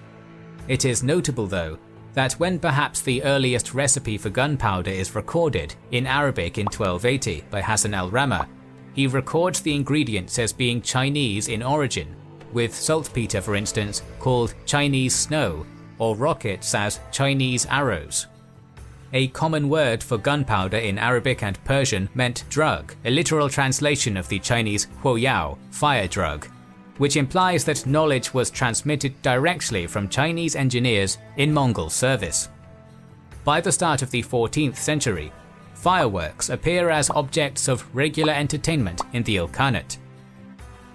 It is notable though, that when perhaps the earliest recipe for gunpowder is recorded in Arabic in 1280 by Hassan al-Ramah, he records the ingredients as being Chinese in origin, with saltpeter for instance called Chinese snow, or rockets as Chinese arrows. A common word for gunpowder in Arabic and Persian meant drug, a literal translation of the Chinese huoyao, fire drug, which implies that knowledge was transmitted directly from Chinese engineers in Mongol service. By the start of the 14th century, fireworks appear as objects of regular entertainment in the Ilkhanate.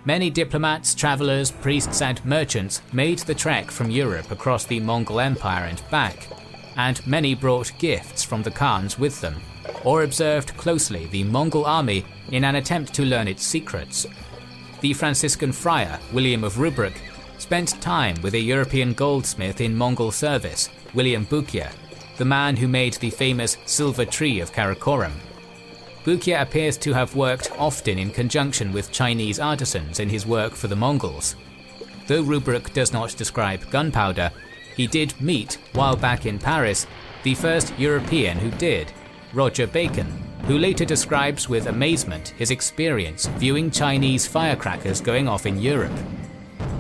Many diplomats, travelers, priests and merchants made the trek from Europe across the Mongol Empire and back, and many brought gifts from the Khans with them. or observed closely the Mongol army in an attempt to learn its secrets. The Franciscan friar, William of Rubruck, spent time with a European goldsmith in Mongol service, William Bukia, the man who made the famous Silver Tree of Karakoram. Bukia appears to have worked often in conjunction with Chinese artisans in his work for the Mongols. Though Rubruck does not describe gunpowder, he did meet, while back in Paris, the first European who did, Roger Bacon, who later describes with amazement his experience viewing Chinese firecrackers going off in Europe.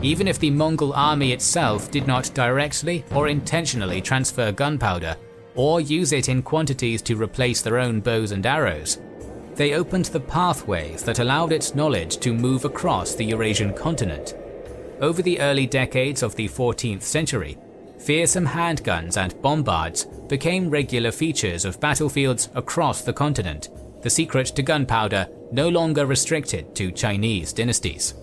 Even if the Mongol army itself did not directly or intentionally transfer gunpowder, or use it in quantities to replace their own bows and arrows, they opened the pathways that allowed its knowledge to move across the Eurasian continent. Over the early decades of the 14th century, fearsome handguns and bombards became regular features of battlefields across the continent, the secret to gunpowder no longer restricted to Chinese dynasties.